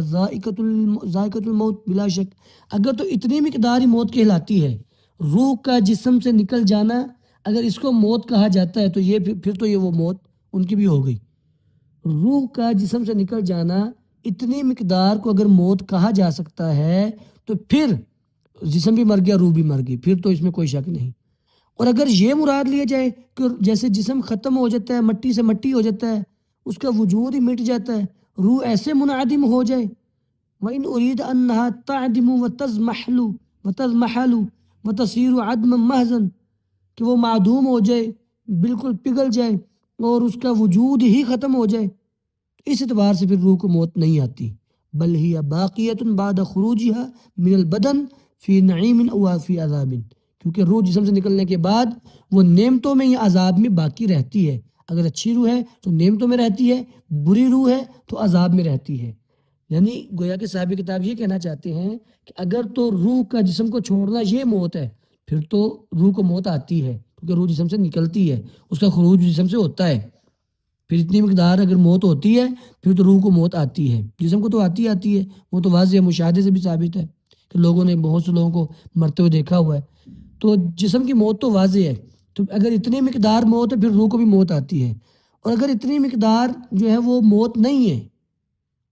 ذائقۃ الموت، بلا شک اگر تو اتنی مقدار ہی موت کہلاتی ہے، روح کا جسم سے نکل جانا اگر اس کو موت کہا جاتا ہے تو یہ پھر تو یہ وہ موت ان کی بھی ہو گئی۔ روح کا جسم سے نکل جانا، اتنی مقدار کو اگر موت کہا جا سکتا ہے تو پھر جسم بھی مر گیا روح بھی مر گئی، پھر تو اس میں کوئی شک نہیں۔ اور اگر یہ مراد لیا جائے کہ جیسے جسم ختم ہو جاتا ہے، مٹی سے مٹی ہو جاتا ہے، اس کا وجود ہی مٹ جاتا ہے، روح ایسے منعدم ہو جائے، وَإِنْ أُرِيدَ أَنَّهَا تَعْدِمُ وَتَزْمَحْلُ وَتَزْمَحَلُ وَتَصِيرُ عَدْمًا مَحْضًا، کہ وہ معدوم ہو جائے، بالکل پگھل جائے اور اس کا وجود ہی ختم ہو جائے، اس اعتبار سے پھر روح کو موت نہیں آتی، بل ہی باقیت بعد خروجها من البدن فی نعیم او فی عذاب، کیونکہ روح جسم سے نکلنے کے بعد وہ نعمتوں میں یا عذاب میں باقی رہتی ہے۔ اگر اچھی روح ہے تو نعمتوں میں رہتی ہے، بری روح ہے تو عذاب میں رہتی ہے۔ یعنی گویا کہ صاحب کتاب یہ کہنا چاہتے ہیں کہ اگر تو روح کا جسم کو چھوڑنا یہ موت ہے، پھر تو روح کو موت آتی ہے، کیونکہ روح جسم سے نکلتی ہے، اس کا خروج جسم سے ہوتا ہے، پھر اتنی مقدار اگر موت ہوتی ہے پھر تو روح کو موت آتی ہے، جسم کو تو آتی ہے، وہ تو واضح ہے، مشاہدے سے بھی ثابت ہے کہ لوگوں نے بہت سے لوگوں کو مرتے ہوئے دیکھا ہوا ہے، تو جسم کی موت تو واضح ہے، تو اگر اتنی مقدار موت ہے پھر روح کو بھی موت آتی ہے، اور اگر اتنی مقدار جو ہے وہ موت نہیں ہے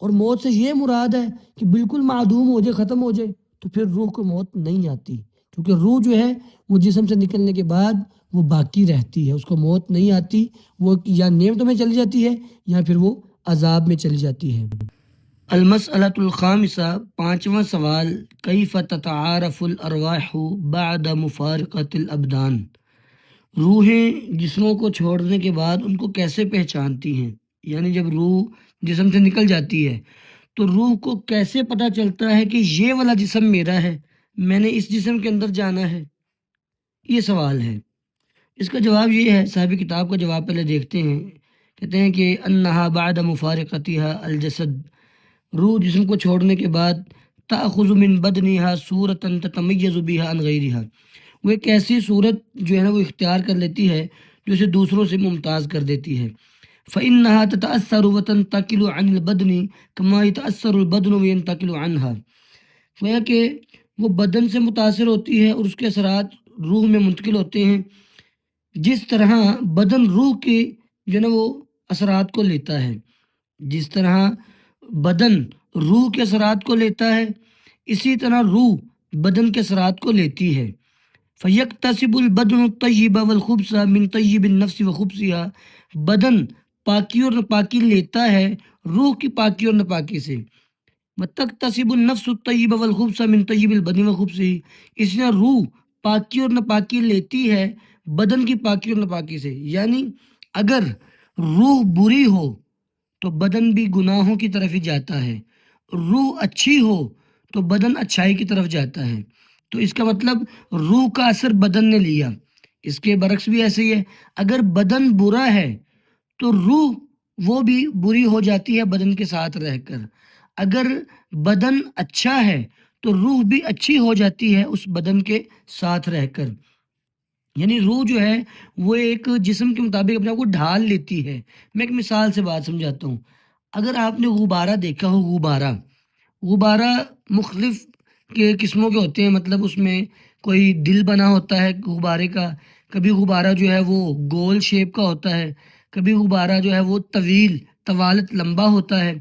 اور موت سے یہ مراد ہے کہ بالکل معدوم ہو جائے، ختم ہو جائے، تو پھر روح کو موت نہیں آتی، کیونکہ روح جو ہے وہ جسم سے نکلنے کے بعد وہ باقی رہتی ہے، اس کو موت نہیں آتی، وہ یا نعمتوں میں چلی جاتی ہے یا پھر وہ عذاب میں چلی جاتی ہے۔ المسألۃ الخامسہ، پانچواں سوال، کیف تتعارف الارواح بعد مفارقۃ الابدان، روحیں جسموں کو چھوڑنے کے بعد ان کو کیسے پہچانتی ہیں؟ یعنی جب روح جسم سے نکل جاتی ہے تو روح کو کیسے پتہ چلتا ہے کہ یہ والا جسم میرا ہے، میں نے اس جسم کے اندر جانا ہے؟ یہ سوال ہے۔ اس کا جواب یہ ہے، صاحب کتاب کا جواب پہلے دیکھتے ہیں، کہتے ہیں کہ انہا بعد مفارقتها الجسد، روح جسم کو چھوڑنے کے بعد تأخذ من بدنها صورتا تتمیز بها عن غیرها، وہ ایک ایسی صورت جو ہے نا وہ اختیار کر لیتی ہے جو اسے دوسروں سے ممتاز کر دیتی ہے۔ فإنها تتأثر وتنتقل عن البدن كما يتأثر البدن وينتقل عنها، گویا کہ وہ بدن سے متاثر ہوتی ہے اور اس کے اثرات روح میں منتقل ہوتے ہیں، جس طرح بدن روح کے جو ہے نا وہ اثرات کو لیتا ہے، جس طرح بدن روح کے اثرات کو لیتا ہے اسی طرح روح بدن کے اثرات کو لیتی ہے۔ فَيَكْتَسِبُ الْبَدْنُ الطَّيِّبَ وَالْخُبْثَ مِنْ طَيِّبِ النَّفْسِ وَخُبْثِهَا، بدن پاکی اور ناپاکی لیتا ہے روح کی پاکی اور ناپاکی سے۔ وَتَكْتَسِبُ النَّفْسُ الطَّيِّبَ وَالْخُبْثَ مِنْ طَيِّبِ الْبَدْنِ وَخُبْثِهِ، اس لیے روح پاکی اور ناپاکی لیتی ہے بدن کی پاکی اور ناپاکی سے، یعنی اگر روح بری ہو تو بدن بھی گناہوں کی طرف ہی جاتا ہے، روح اچھی ہو تو بدن اچھائی کی طرف جاتا ہے، تو اس کا مطلب روح کا اثر بدن نے لیا۔ اس کے برعکس بھی ایسے ہی ہے، اگر بدن برا ہے تو روح وہ بھی بری ہو جاتی ہے بدن کے ساتھ رہ کر، اگر بدن اچھا ہے تو روح بھی اچھی ہو جاتی ہے اس بدن کے ساتھ رہ کر۔ یعنی روح جو ہے وہ ایک جسم کے مطابق اپنے آپ کو ڈھال لیتی ہے۔ میں ایک مثال سے بات سمجھاتا ہوں، اگر آپ نے غبارہ دیکھا ہو، غبارہ مختلف کے قسموں کے ہوتے ہیں، مطلب اس میں کوئی دل بنا ہوتا ہے غبارے کا، کبھی غبارہ جو ہے وہ گول شیپ کا ہوتا ہے، کبھی غبارہ جو ہے وہ طویل طوالت لمبا ہوتا ہے۔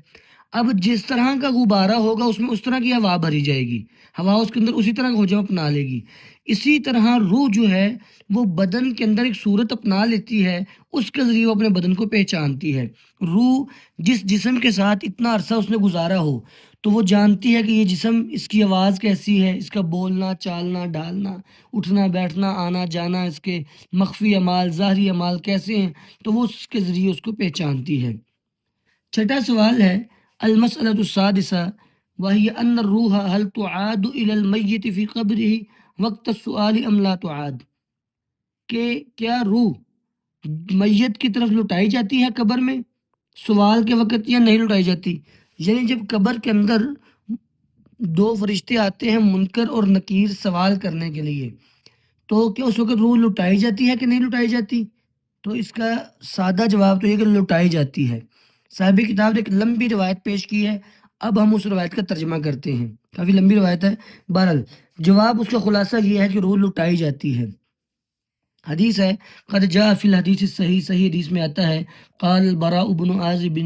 اب جس طرح کا غبارہ ہوگا اس میں اس طرح کی ہوا بھری جائے گی، ہوا اس کے اندر اسی طرح کا حجم اپنا لے گی، اسی طرح روح جو ہے وہ بدن کے اندر ایک صورت اپنا لیتی ہے، اس کے ذریعے وہ اپنے بدن کو پہچانتی ہے۔ روح جس جسم کے ساتھ اتنا عرصہ اس نے گزارا ہو تو وہ جانتی ہے کہ یہ جسم، اس کی آواز کیسی ہے، اس کا بولنا چالنا ڈالنا اٹھنا بیٹھنا آنا جانا، اس کے مخفی اعمال ظاہری اعمال کیسے ہیں، تو وہ اس کے ذریعے اس کو پہچانتی ہے۔ چھٹا سوال ہے، المسألۃ السادسہ وہی ان الروح هل تعاد الى المیت فی قبرہ وقت السؤال ام لا تعاد، کہ کیا روح میت کی طرف لٹائی جاتی ہے قبر میں سوال کے وقت یا نہیں لٹائی جاتی؟ یعنی جب قبر کے اندر دو فرشتے آتے ہیں منکر اور نکیر سوال کرنے کے لیے، تو کیا اس وقت روح لٹائی جاتی ہے کہ نہیں لٹائی جاتی؟ تو اس کا سادہ جواب تو یہ کہ لٹائی جاتی ہے۔ صاحب کتاب نے ایک لمبی روایت پیش کی ہے، اب ہم اس روایت کا ترجمہ کرتے ہیں، کافی لمبی روایت ہے، بہرحال جواب اس کا خلاصہ یہ ہے کہ روح لٹائی جاتی ہے۔ حدیث ہے، قد جاء فی الحدیث الصحیح، صحیح حدیث میں آتا ہے، قال البراء بن عازب،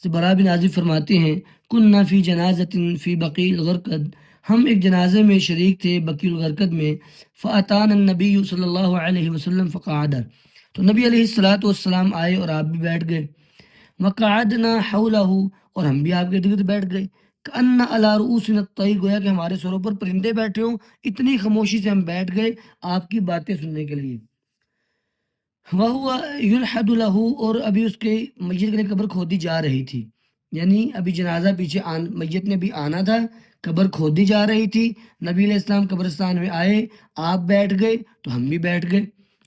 براء بن عازب فرماتے ہیں، کننا فی جنازۃ فی بقیع الغرقد، ہم ایک جنازے میں شریک تھے بقیع الغرقد میں، فاتان النبی صلی اللہ علیہ وسلم فقعد، تو نبی علیہ الصلوۃ والسلام آئے اور آپ بھی بیٹھ گئے، وقعدنا حولہ، اور ہم بھی آپ کے ارد گرد بیٹھ گئے، کأن علی رؤوسنا الطیر، گویا کہ ہمارے سروں پر پرندے بیٹھے ہوں، اتنی خاموشی سے ہم بیٹھ گئے آپ کی باتیں سننے کے لیے۔ وَهُوَ يُلْحَدُ لَهُ، اور ابھی اس کے میت کے لیے قبر کھودی جا رہی تھی، یعنی ابھی جنازہ پیچھے میت نے بھی آنا تھا، قبر کھودی جا رہی تھی، نبی علیہ السلام قبرستان میں آئے، آپ بیٹھ گئے تو ہم بھی بیٹھ گئے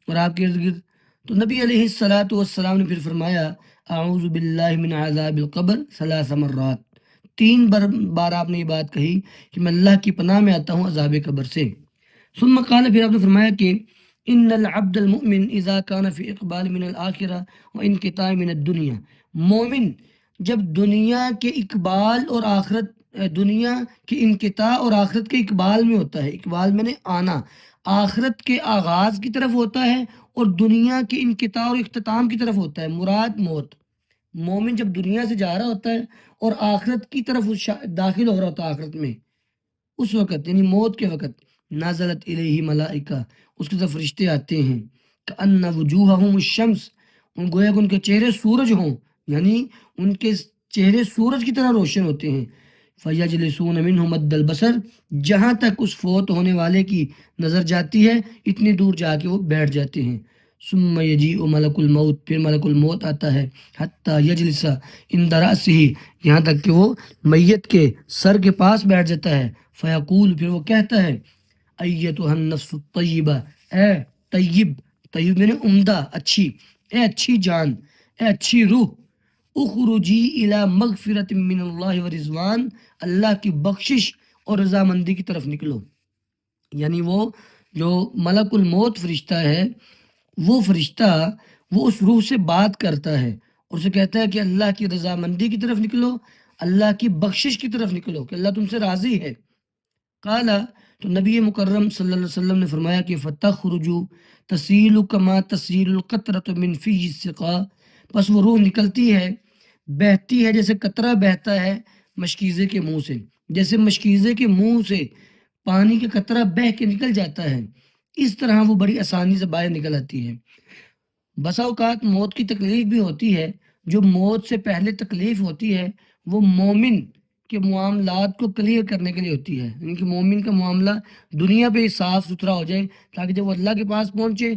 اور آپ کے ارد گرد۔ تو نبی علیہ الصلوۃ والسلام نے پھر فرمایا اعوذ باللہ من عذاب القبر 3 مرات، بار آپ نے یہ بات کہی کہ میں اللہ کی پناہ میں آتا ہوں عذاب قبر سے۔ ثم قال، پھر آپ نے فرمایا کہ ان العبد المؤمن اذا كان في اقبال من الاخرہ وانقطاع من الدنیا، مومن جب دنیا کے اقبال اور آخرت، دنیا کے انقطاع اور آخرت کے اقبال میں ہوتا ہے، اقبال میں نے آنا، آخرت کے آغاز کی طرف ہوتا ہے اور دنیا کے انقطاع اور اختتام کی طرف ہوتا ہے، مراد موت۔ مومن جب دنیا سے جا رہا ہوتا ہے اور آخرت کی طرف داخل ہو رہا ہوتا ہے، آخرت میں اس وقت یعنی موت کے وقت، نازلت الیہ ملائکہ، اس کی طرف فرشتے آتے ہیں، کأن وجوہہم الشمس، گویا کہ ان کے چہرے سورج ہوں، یعنی ان کے چہرے سورج کی طرح روشن ہوتے ہیں، فیجلسون منہ مد البصر، جہاں تک اس فوت ہونے والے کی نظر جاتی ہے اتنی دور جا کے وہ بیٹھ جاتے ہیں، ثم یجیء ملک الموت، پھر ملک الموت آتا ہے، حتی یجلس عند رأسہ، یہاں تک کہ وہ میت کے سر کے پاس بیٹھ جاتا ہے، فیقول، پھر وہ کہتا ہے ایتھا النفس الطیبہ، اے طیب، طیب میں نے عمدہ، اچھی، اے اچھی جان، اے اچھی روح، اخرجی الی مغفرت من اللہ و رضوان، اللہ کی بخشش اور رضامندی کی طرف نکلو، یعنی وہ جو ملک الموت فرشتہ ہے، وہ فرشتہ وہ اس روح سے بات کرتا ہے اور اسے کہتا ہے کہ اللہ کی رضامندی کی طرف نکلو، اللہ کی بخشش کی طرف نکلو کہ اللہ تم سے راضی ہے۔ قالا، تو نبی مکرم صلی اللہ علیہ وسلم نے فرمایا کہ فتخرج تسیل کما تسیل القطرۃ من فی السقا، پس وہ روح نکلتی ہے، بہتی ہے جیسے قطرہ بہتا ہے مشکیزے کے منہ سے، جیسے مشکیزے کے منہ سے پانی کا قطرہ بہہ کے نکل جاتا ہے، اس طرح وہ بڑی آسانی سے باہر نکل آتی ہے۔ بسا اوقات موت کی تکلیف بھی ہوتی ہے، جو موت سے پہلے تکلیف ہوتی ہے وہ مومن کے معاملات کو کلیئر کرنے کے لیے ہوتی ہے، یعنی کہ مومن کا معاملہ دنیا پہ صاف ستھرا ہو جائے، تاکہ جب وہ اللہ کے پاس پہنچے،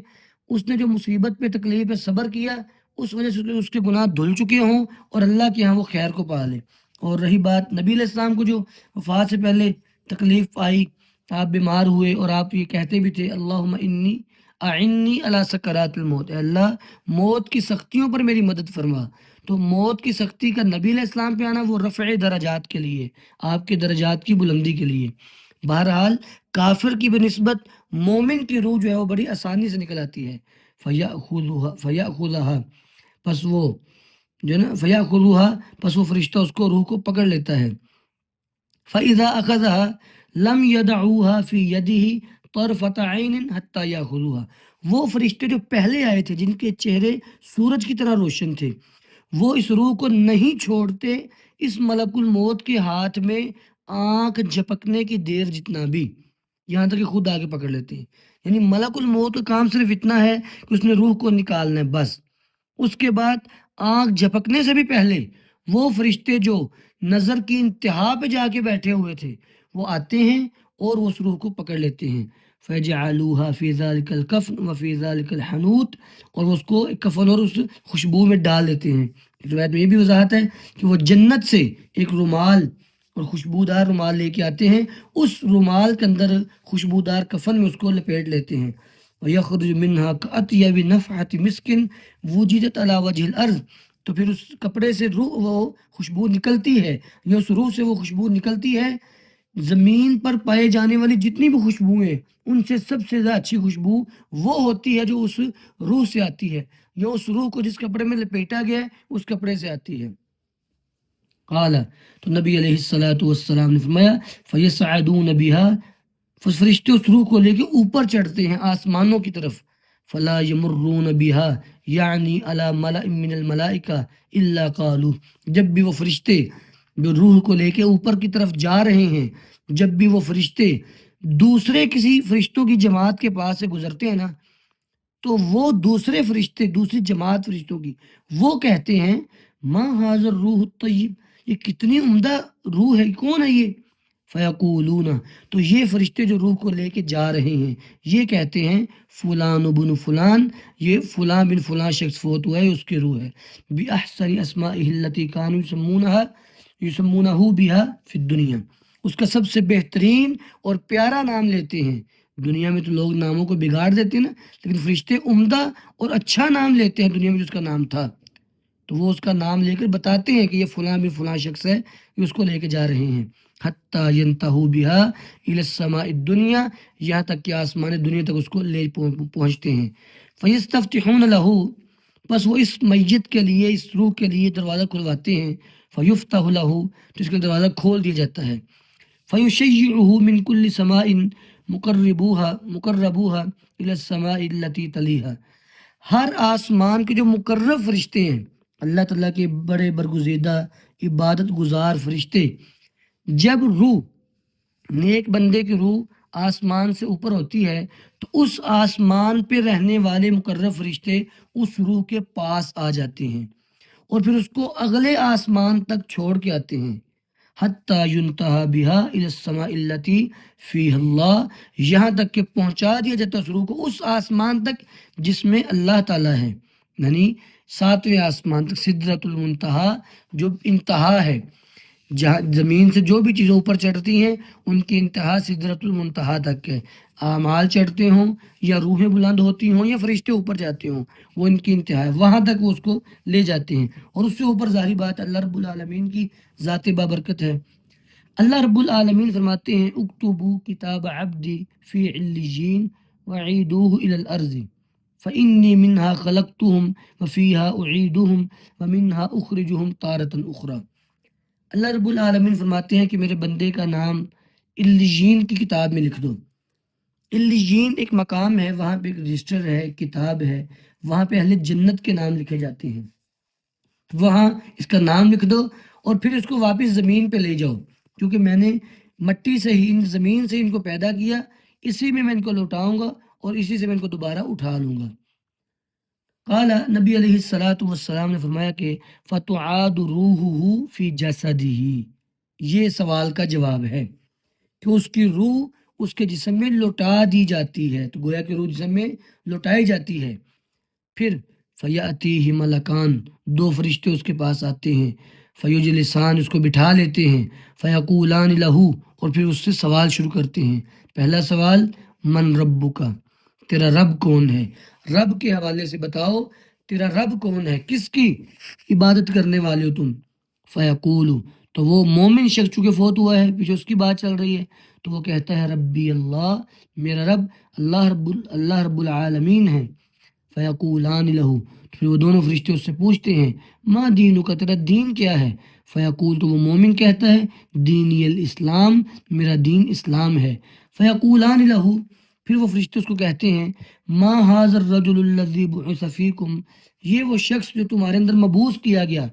اس نے جو مصیبت پہ تکلیف پہ صبر کیا، اس وجہ سے اس کے گناہ دھل چکے ہوں اور اللہ کے ہاں وہ خیر کو پا لے۔ اور رہی بات نبی علیہ السلام کو جو وفات سے پہلے تکلیف آئی، آپ بیمار ہوئے اور آپ یہ کہتے بھی تھے اللہم انی اعنی علی سکرات الموت، اے اللہ موت کی سختیوں پر میری مدد فرما، تو موت کی سختی کا نبی علیہ السلام پہ آنا وہ رفع درجات کے لیے، آپ کے درجات کی بلندی کے لیے۔ بہرحال کافر کی بنسبت مومن کی روح جو ہے وہ بڑی آسانی سے نکل آتی ہے، فیاخذها، پس وہ جو ہے نا فیاخذها، پس وہ فرشتہ اس کو روح کو پکڑ لیتا ہے، فاذا اخذها لم يدعوها في يده طرفة عین حتى ياخذوها، وہ فرشتے جو پہلے آئے تھے جن کے چہرے سورج کی طرح روشن تھے، وہ اس روح کو نہیں چھوڑتے اس ملک الموت کے ہاتھ میں آنکھ جھپکنے کی دیر جتنا بھی، یہاں تک کہ خود آگے پکڑ لیتے ہیں، یعنی ملک الموت کا کام صرف اتنا ہے کہ اس نے روح کو نکالنا ہے بس، اس کے بعد آنکھ جھپکنے سے بھی پہلے وہ فرشتے جو نظر کی انتہا پہ جا کے بیٹھے ہوئے تھے وہ آتے ہیں اور اس روح کو پکڑ لیتے ہیں، فَيَجْعَلُوهَا فِي ذَلِكَ الْكَفْنِ وَفِي ذَلِكَ الْحَنُوتِ، اور وہ اس کو ایک کفن اور اس خوشبو میں ڈال دیتے ہیں۔ روایت میں یہ بھی وضاحت ہے کہ وہ جنت سے ایک رومال اور خوشبودار رومال لے کے آتے ہیں، اس رومال کے اندر خوشبودار کفن میں اس کو لپیٹ لیتے ہیں، وَيَخْرُجُ مِنْهَا كَأَطْيَبِ نَفْحَةِ مِسْكٍ وُجِدَتْ عَلَى وَجْهِ الْأَرْضِ، تو پھر اس کپڑے سے روح وہ خوشبو نکلتی ہے، یا اس روح سے وہ خوشبو نکلتی ہے، زمین پر پائے جانے والی جتنی بھی خوشبوئیں ان سے سب سے زیادہ اچھی خوشبو وہ ہوتی ہے جو اس روح سے آتی ہے، یا اس روح کو جس کپڑے میں لپیٹا گیا ہے اس کپڑے سے آتی ہے۔ قال، تو نبی علیہ الصلوۃ والسلام نے فرمایا فیصعدون بها، فرشتے اس روح کو لے کے اوپر چڑھتے ہیں آسمانوں کی طرف، فلا یمرون بها یعنی علی ملأ من الملائکہ الا قالوا، جب بھی وہ فرشتے جو روح کو لے کے اوپر کی طرف جا رہے ہیں جب بھی وہ فرشتے دوسرے کسی فرشتوں کی جماعت کے پاس سے گزرتے ہیں نا، تو وہ دوسرے فرشتے، دوسری جماعت فرشتوں کی، وہ کہتے ہیں ما حاضر روح الطیب، یہ کتنی عمدہ روح ہے، کون ہے یہ؟ فیقولون، تو یہ فرشتے جو روح کو لے کے جا رہے ہیں یہ کہتے ہیں فلان بن فلان، یہ فلاں بن فلاں شخص فوت ہوا ہے، اس کی روح ہے، بِأَحْسَنِ أَسْمَائِهِ الَّتِي كَانُوا يسمونہ بها فی الدنیا، اس کا سب سے بہترین اور پیارا نام لیتے ہیں۔ دنیا میں تو لوگ ناموں کو بگاڑ دیتے ہیں نا، لیکن فرشتے عمدہ اور اچھا نام لیتے ہیں دنیا میں جو اس کا نام تھا، تو وہ اس کا نام لے کر بتاتے ہیں کہ یہ فلاں بھی فلاں شخص ہے، یہ اس کو لے کے جا رہے ہیں۔ حتیٰ ینتہوا بہا الی السماء الدنیا، یہاں تک کہ آسمان دنیا تک اس کو لے پہنچتے ہیں۔ فیستفتحون لہ، بس وہ اس میت کے لیے، اس روح کے لیے دروازہ کھلواتے ہیں، فیفتح لہ، تو اس کا دروازہ کھول دیا جاتا ہے، فیشیعہ من کل سماء مقربوها الی السماء التي تلیہا، ہر آسمان کے جو مقرب فرشتے ہیں، اللہ تعالیٰ کے بڑے برگزیدہ عبادت گزار فرشتے، جب روح، نیک بندے کی روح آسمان سے اوپر ہوتی ہے تو اس آسمان پہ رہنے والے مقرب فرشتے اس روح کے پاس آ جاتے ہیں اور پھر اس کو اگلے آسمان تک چھوڑ کے آتے ہیں، حتیٰ ینتہا بہا الی السماء التي فیہا اللہ، یہاں تک کہ پہنچا دیا جاتا ہے اس روح کو اس آسمان تک جس میں اللہ تعالیٰ ہے، یعنی ساتویں آسمان تک، سدرۃ المنتہا جو انتہا ہے، جہاں زمین سے جو بھی چیزیں اوپر چڑھتی ہیں ان کی انتہا سدرۃ المنتہا تک ہے، اعمال چڑھتے ہوں یا روحیں بلند ہوتی ہوں یا فرشتے اوپر جاتے ہوں، وہ ان کی انتہا ہے، وہاں تک وہ اس کو لے جاتے ہیں، اور اس سے اوپر ظاہری بات اللہ رب العالمین کی ذات بابرکت ہے۔ اللہ رب العالمین فرماتے ہیں اکتبوا کتاب عبدی فی علیین وعیدوہ الی الارض فإنی منہا خلقتہم وفیہا اعیدہم ومنہا اخرجہم تارۃ اخری۔ اللہ رب العالمین فرماتے ہیں کہ میرے بندے کا نام علیین کی کتاب میں لکھ دو۔ علیین ایک مقام ہے، وہاں پہ ایک رجسٹر ہے، کتاب ہے، وہاں پہ اہل جنت کے نام لکھے جاتے ہیں، وہاں اس کا نام لکھ دو اور پھر اس کو واپس زمین پہ لے جاؤ، کیونکہ میں نے مٹی سے ہی، زمین سے ان کو پیدا کیا، اسی میں ان کو لوٹاؤں گا اور اسی سے میں ان کو دوبارہ اٹھا لوں گا۔ قال، نبی علیہ السلام نے فرمایا کہ فتعاد روحہ فی جسدہ، یہ سوال کا جواب ہے کہ اس کی روح اس کے جسم میں لوٹا دی جاتی ہے، تو گویا کہ روح جسم میں لوٹائی جاتی ہے، پھر فیاتیہ ملکان، دو فرشتے اس کے پاس آتے ہیں، فیجلسان، اس کو بٹھا لیتے ہیں، فیقولان لہو، اور پھر اس سے سوال شروع کرتے ہیں۔ پہلا سوال من ربک، تیرا رب کون ہے؟ رب کے حوالے سے بتاؤ تیرا رب کون ہے، کس کی عبادت کرنے والے ہو تم؟ فیقول، تو وہ مومن شخص چونکہ فوت ہوا ہے، پیچھے اس کی بات چل رہی ہے، تو وہ کہتا ہے ربی اللہ، میرا رب اللہ رب العالمین ہے۔ فیقولان لہو، پھر وہ دونوں فرشتے اس سے پوچھتے ہیں ما دینک، تیرا دین کیا ہے؟ فیقول، تو وہ مومن کہتا ہے دینی الاسلام، میرا دین اسلام ہے۔ فیقولان لہو، پھر وہ فرشتے اس کو کہتے ہیں ما ھذا الرجل الذی بعث فیکم، یہ وہ شخص جو تمہارے اندر مبعوث کیا گیا،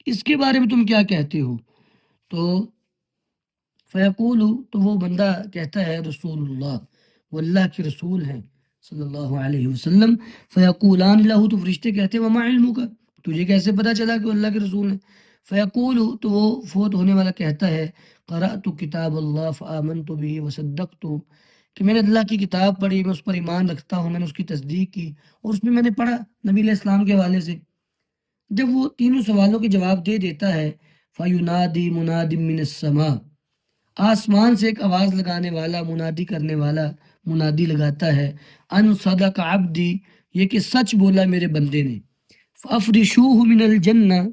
اس کے بارے میں تم کیا کہتے ہو؟ تو فیقول، تو وہ بندہ کہتا ہے رسول اللہ، وہ اللہ کے رسول ہیں صلی اللہ علیہ وسلم۔ فیقولان لہو، تو فرشتے کہتے ہیں وما علمک، تجھے کیسے پتہ چلا کہ وہ اللہ کے رسول ہیں؟ فیقول، تو وہ فوت ہونے والا کہتا ہے قرأت کتاب اللہ فآمنت به وصدقت، کہ میں نے اللہ کی کتاب پڑھی، میں اس پر ایمان رکھتا ہوں، میں نے اس کی تصدیق کی، اور اس میں نے پڑھا نبی علیہ السلام کے حوالے سے۔ جب وہ تینوں سوالوں کے جواب دے دیتا ہے فَيُنَادِي مُنَادٍ مِّنَ السَّمَاءِ، آسمان سے ایک آواز لگانے والا، منادی کرنے والا منادی لگاتا ہے ان صدق عبدی، یہ کہ سچ بولا میرے بندے نے، فَأَفْرِشُوهُ مِنَ الْجَنَّةِ،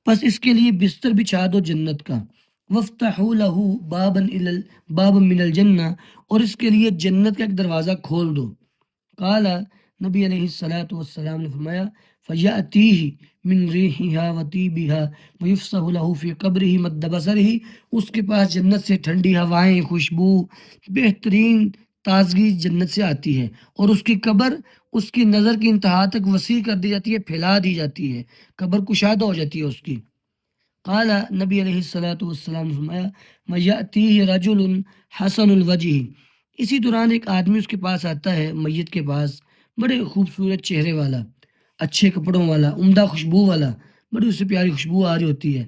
پس اس کے لیے بستر بچھا دو جنت کا، وَافْتَحُوا لَهُ بابا من الجنہ، اور اس کے لیے جنت کا ایک دروازہ کھول دو۔ قال، نبی علیہ السلام نے فرمایا فَيَأْتِيهِ مِن رِيحِهَا وَطِيبِهَا وَيُفْسَحُ لَهُ فِي قَبْرِهِ مَدَّ بَصَرِهِ، اس کے پاس جنت سے ٹھنڈی ہوائیں، خوشبو، بہترین تازگی جنت سے آتی ہے، اور اس کی قبر اس کی نظر کی انتہا تک وسیع کر دی جاتی ہے، پھیلا دی جاتی ہے، قبر کشادہ ہو جاتی ہے اس کی۔ قال نبی علیہ الصلوۃ والسلام نے فرمایا میاتیہ رجل حسن الوجہ، اسی دوران ایک آدمی اس کے پاس آتا ہے، میت کے پاس، بڑے خوبصورت چہرے والا، اچھے کپڑوں والا، عمدہ خوشبو والا، بڑی اس سے پیاری خوشبو آ رہی ہوتی ہے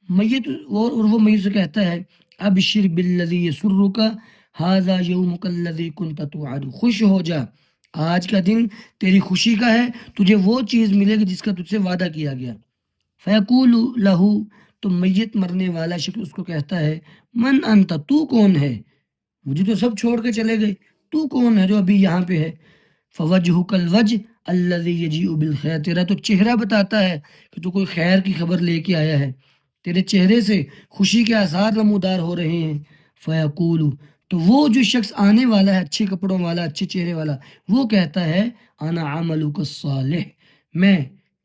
میت، اور وہ میت سے کہتا ہے ابشر بالذی یسرک ھذا یومک الذی کنت توعد، خوش ہو جا، آج کا دن تیری خوشی کا ہے، تجھے وہ چیز ملے گی جس کا تجھ سے وعدہ کیا گیا۔ فیقول لہو، تو میت مرنے والا شخص اس کو کہتا ہے من انت، تو کون ہے، مجھے تو سب چھوڑ کے چلے گئے، تو کون ہے جو ابھی یہاں پہ ہے؟ فوجہک الوجہ الذی یجیء بالخیر، تیرا تو چہرہ بتاتا ہے کہ تو کوئی خیر کی خبر لے کے آیا ہے، تیرے چہرے سے خوشی کے آثار نمودار ہو رہے ہیں۔ فیقول، تو وہ جو شخص آنے والا ہے اچھے کپڑوں والا، اچھے چہرے والا، وہ کہتا ہے انا عملک الصالح، میں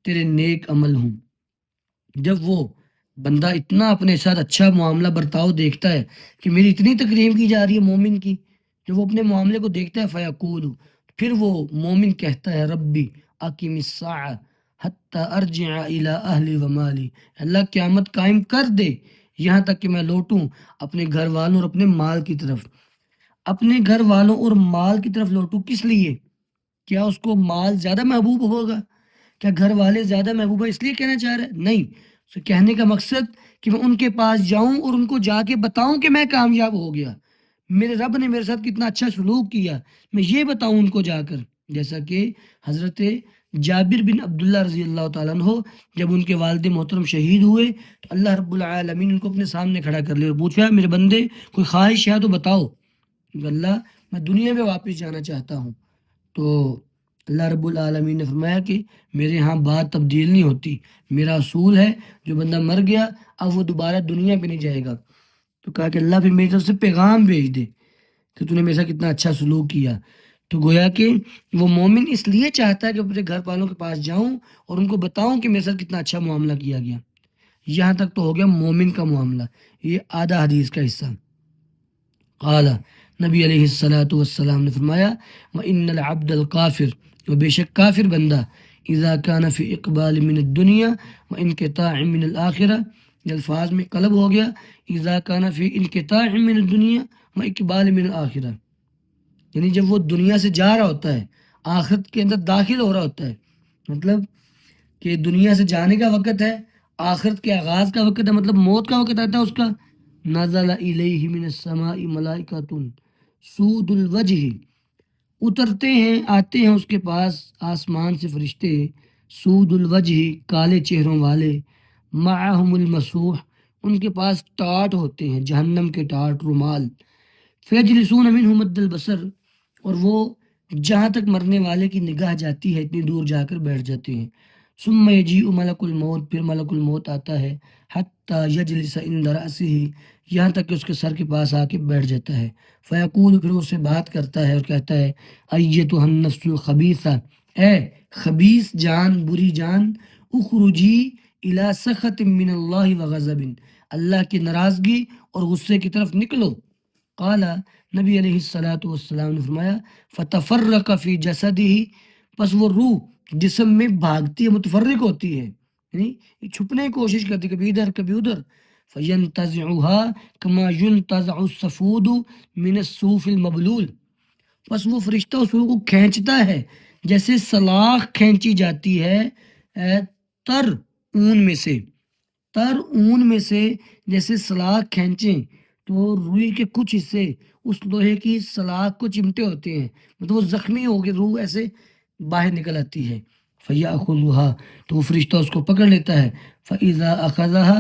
تیرے نیک عمل ہوں۔ جب وہ بندہ اتنا اپنے ساتھ اچھا معاملہ برتاؤ دیکھتا ہے کہ میری اتنی تکریم کی جا رہی ہے مومن کی، جب وہ اپنے معاملے کو دیکھتا ہے فیقول، پھر وہ مومن کہتا ہے ربی اقم الساعہ حتی ارجع الی اہلی و مالی، اللہ قیامت قائم کر دے یہاں تک کہ میں لوٹوں اپنے گھر والوں اور اپنے مال کی طرف، اپنے گھر والوں اور مال کی طرف لوٹوں، کس لیے؟ کیا اس کو مال زیادہ محبوب ہوگا؟ کیا گھر والے زیادہ محبوب ہے اس لیے کہنا چاہ رہا ہے؟ نہیں، اسے کہنے کا مقصد کہ میں ان کے پاس جاؤں اور ان کو جا کے بتاؤں کہ میں کامیاب ہو گیا، میرے رب نے میرے ساتھ کتنا اچھا سلوک کیا، میں یہ بتاؤں ان کو جا کر۔ جیسا کہ حضرت جابر بن عبداللہ رضی اللہ تعالیٰ عنہ، جب ان کے والد محترم شہید ہوئے تو اللہ رب العالمین ان کو اپنے سامنے کھڑا کر لیا اور پوچھا میرے بندے کوئی خواہش ہے تو بتاؤ، کہ اللہ میں دنیا میں واپس جانا چاہتا ہوں۔ تو اللہ رب العالمین نے فرمایا کہ میرے ہاں بات تبدیل نہیں ہوتی، میرا اصول ہے جو بندہ مر گیا اب وہ دوبارہ دنیا پہ نہیں جائے گا۔ تو کہا کہ اللہ پھر میری طرف سے پیغام بھیج دے کہ تو نے میرے ساتھ کتنا اچھا سلوک کیا۔ تو گویا کہ وہ مومن اس لیے چاہتا ہے کہ اپنے گھر والوں کے پاس جاؤں اور ان کو بتاؤں کہ میرے ساتھ کتنا اچھا معاملہ کیا گیا۔ یہاں تک تو ہو گیا مومن کا معاملہ، یہ آدھا حدیث کا حصہ۔ قال، نبی علیہ الصلاۃ والسلام نے فرمایا وَإِنَّ الْعَبْدَ الْكَافِرَ، و بے شک کافر بندہ، اذا كان فی اقبال من الدنیا وانقطاع من الآخرہ، یہ الفاظ میں قلب ہو گیا اذا كان فی انقطاع من الدنیا واقبال من الآخرہ، یعنی جب وہ دنیا سے جا رہا ہوتا ہے آخرت کے اندر داخل ہو رہا ہوتا ہے، مطلب کہ دنیا سے جانے کا وقت ہے، آخرت کے آغاز کا وقت ہے، مطلب موت کا وقت آتا ہے اس کا، نزل الیہ من السماء ملائکۃ سود الوجہ، اترتے ہیں آتے ہیں اس کے پاس آسمان سے فرشتے، سود الوجہ، کالے چہروں والے، معہم المسوح، ان کے پاس ٹاٹ ہوتے ہیں، جہنم کے ٹاٹ، رومال، فیجلسون منہ مد البصر، اور وہ جہاں تک مرنے والے کی نگاہ جاتی ہے اتنی دور جا کر بیٹھ جاتے ہیں۔ ثم یجیء ملک الموت، پھر ملک الموت آتا ہے، حتی یجلس عند رأسہ، یہاں تک کہ اس کے سر کے پاس آ کے بیٹھ جاتا ہے۔ فیقول، پھر اس سے بات کرتا ہے اور کہتا ہے ایتھا النفس الخبیثہ، اے خبیث جان، بری جان، اخرجی الی سخط من اللہ وغضب، اللہ کی ناراضگی اور غصے کی طرف نکلو۔ قال، نبی علیہ الصلاۃ والسلام نے فرمایا فتفرق فی جسدہ، پس وہ روح جسم میں بھاگتی ہے، متفرق ہوتی ہے، یعنی یہ چھپنے کی کوشش کرتی ہے، کبھی ادھر کبھی ادھر، فینتزعها کما ینتزع السفود من الصوف المبلول، بس وہ فرشتہ اس روح کو کھینچتا ہے جیسے سلاخ کھینچی جاتی ہے تر اون میں سے، تر اون میں سے جیسے سلاخ کھینچیں تو روئی کے کچھ حصے اس لوہے کی سلاخ کو چمٹے ہوتے ہیں، مطلب وہ زخمی ہو کے روح ایسے باہر نکل آتی ہے۔ فَيَأْخُذُهَا، تو وہ فرشتہ اس کو پکڑ لیتا ہے، فَإِذَا أَخَذَهَا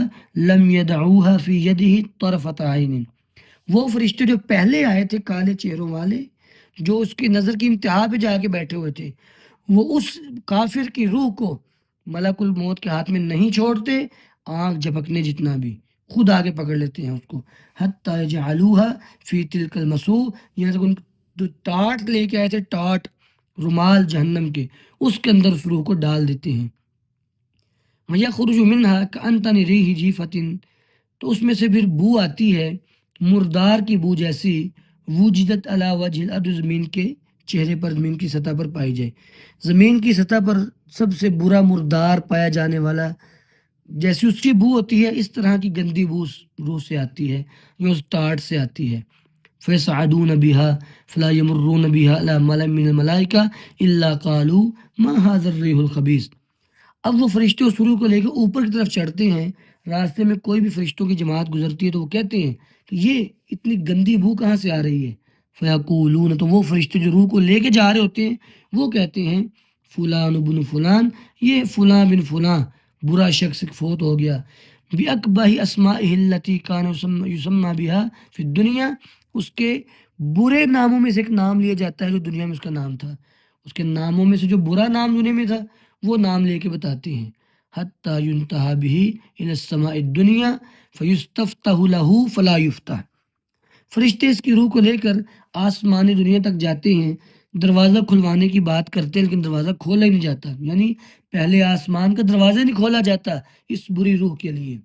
لَمْ يَدَعُوهَا فِي يَدِهِ طَرْفَةَ عَيْنٍ، وہ فرشتے جو پہلے آئے تھے کالے چہروں والے، جو اس کی نظر کی انتہا پہ جا کے بیٹھے ہوئے تھے، وہ اس کافر کی روح کو ملک الموت کے ہاتھ میں نہیں چھوڑتے، آنکھ جھپکنے جتنا بھی، خود آگے پکڑ لیتے ہیں اس کو، حتی یجعلوها فی تلک المسوح، یہاں تک ان جو ٹاٹ لے کے آئے تھے، ٹاٹ رومال جہنم کے، اس کے اندر اس روح کو ڈال دیتے ہیں۔ وَيَخْرُجُ مِنْهَا كَأَنْتَنِ رِيحِ جِيفَةٍ، تو اس میں سے پھر بو آتی ہے مردار کی بو جیسی، وجدت علی وجہ الارض، زمین کے چہرے پر، زمین کی سطح پر پائی جائے، زمین کی سطح پر سب سے برا مردار پایا جانے والا جیسی اس کی بو ہوتی ہے اس طرح کی گندی بو روح سے آتی ہے، جو اس ٹاٹ سے آتی ہے۔ فَيَصْعَدُونَ بِهَا فَلَا يَمُرُّونَ بِهَا عَلَىٰ مَلَإٍ مِّنَ الْمَلَائِكَةِ إِلَّا قَالُوا مَا هَٰذَا الرِّيحُ الْخَبِيثُ۔ اب وہ فرشتے اس روح کو لے کے اوپر کی طرف چڑھتے ہیں، راستے میں کوئی بھی فرشتوں کی جماعت گزرتی ہے تو وہ کہتے ہیں کہ یہ اتنی گندی بو کہاں سے آ رہی ہے؟ فَيَقُولُونَ، تو وہ فرشتے جو روح کو لے کے جا رہے ہوتے ہیں وہ کہتے ہیں فلان بن فلان، یہ فلاں بن فلاں برا شخص فوت ہو گیا، بِأَقْبَحِ أَسْمَائِهِ الَّتِي كَانَ يُسَمَّىٰ بِهَا فِي الدُّنْيَا، اس کے برے ناموں میں سے ایک نام لیا جاتا ہے جو دنیا میں اس کا نام تھا، اس کے ناموں میں سے جو برا نام دنیا میں تھا وہ نام لے کے بتاتے ہیں۔ حتیٰ ينتہى به إلى السماء الدنيا فيستفتح له فلا يفتح، فرشتے اس کی روح کو لے کر آسمانی دنیا تک جاتے ہیں، دروازہ کھلوانے کی بات کرتے ہیں لیکن دروازہ کھولا ہی نہیں جاتا، یعنی پہلے آسمان کا دروازہ نہیں کھولا جاتا اس بری روح کے لیے۔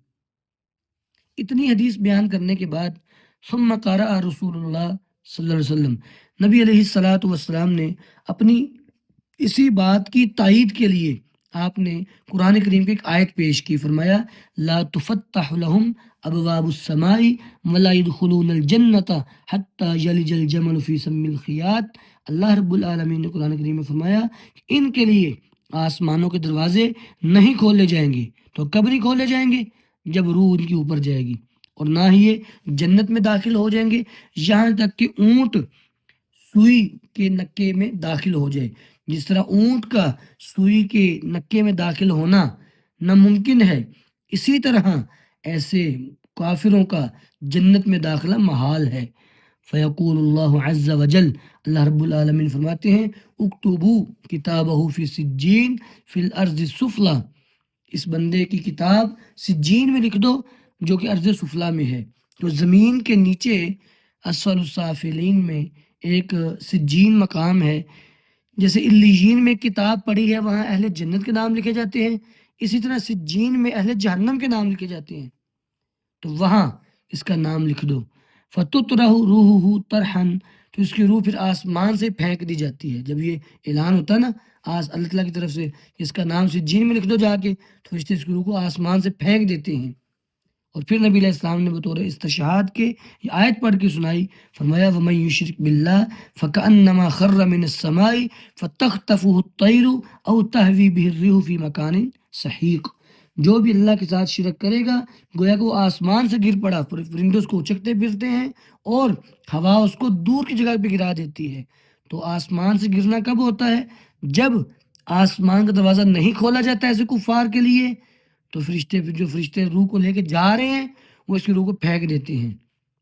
اتنی حدیث بیان کرنے کے بعد ثم قرأ رسول اللہ صلی اللہ علیہ وسلم، نبی علیہ الصلاۃ والسلام نے اپنی اسی بات کی تائید کے لیے آپ نے قرآن کریم کی ایک آیت پیش کی، فرمایا لا تفتح لهم ابواب السماء ولا يدخلون الجنة حتى يلج الجمل في سم الخیاط۔ اللہ رب العالمین نے قرآن کریم میں فرمایا کہ ان کے لیے آسمانوں کے دروازے نہیں کھولے جائیں گے، تو کب نہیں کھولے جائیں گے؟ جب روح ان کی اوپر جائے گی، اور نہ ہی یہ جنت میں داخل ہو جائیں گے یہاں تک کہ اونٹ سوئی کے نکے میں داخل ہو جائے۔ جس طرح اونٹ کا سوئی کے نکے میں داخل ہونا ناممکن ہے، اسی طرح ایسے کافروں کا جنت میں داخلہ محال ہے۔ فیقول اللہ عز وجل، اللہ رب العالمین فرماتے ہیں اکتبو کتابہ فی سجین فی الارض السفلی، اس بندے کی کتاب سجین میں لکھ دو جو کہ ارض سفلا میں ہے، تو زمین کے نیچے اسفل السافلین میں ایک سجین مقام ہے۔ جیسے علیین میں کتاب پڑھی ہے وہاں اہل جنت کے نام لکھے جاتے ہیں، اسی طرح سجین میں اہل جہنم کے نام لکھے جاتے ہیں، تو وہاں اس کا نام لکھ دو۔ فَتُطْرَحُ رُوحُهُ طَرْحًا، تو اس کی روح پھر آسمان سے پھینک دی جاتی ہے۔ جب یہ اعلان ہوتا ہے نا اللہ تعالیٰ کی طرف سے اس کا نام سجین میں لکھ دو جا کے، تو فرشتے اس کی روح کو آسمان سے پھینک دیتے ہیں۔ اور پھر نبی علیہ السلام نے بطور استشہاد کے یہ آیت پڑھ کے سنائی، فرمایا وَمَن يُشْرِكْ بِاللَّهِ فَكَأَنَّمَا خَرَّ مِنَ السَّمَاءِ فَتَخْطَفُهُ الطَّيْرُ أَوْ تَهْوِي بِهِ الرِّيحُ فِي مَكَانٍ سَحِيقٍ، جو بھی اللہ کے ساتھ شرک کرے گا گویا کہ وہ آسمان سے گر پڑا، پرندے اس کو اچکتے پھرتے ہیں اور ہوا اس کو دور کی جگہ پہ گرا دیتی ہے۔ تو آسمان سے گرنا کب ہوتا ہے؟ جب آسمان کا دروازہ نہیں کھولا جاتا ہے ایسے کفار کے لیے، تو جو فرشتے روح کو لے کے جا رہے ہیں وہ اس کی روح کو پھینک دیتے ہیں۔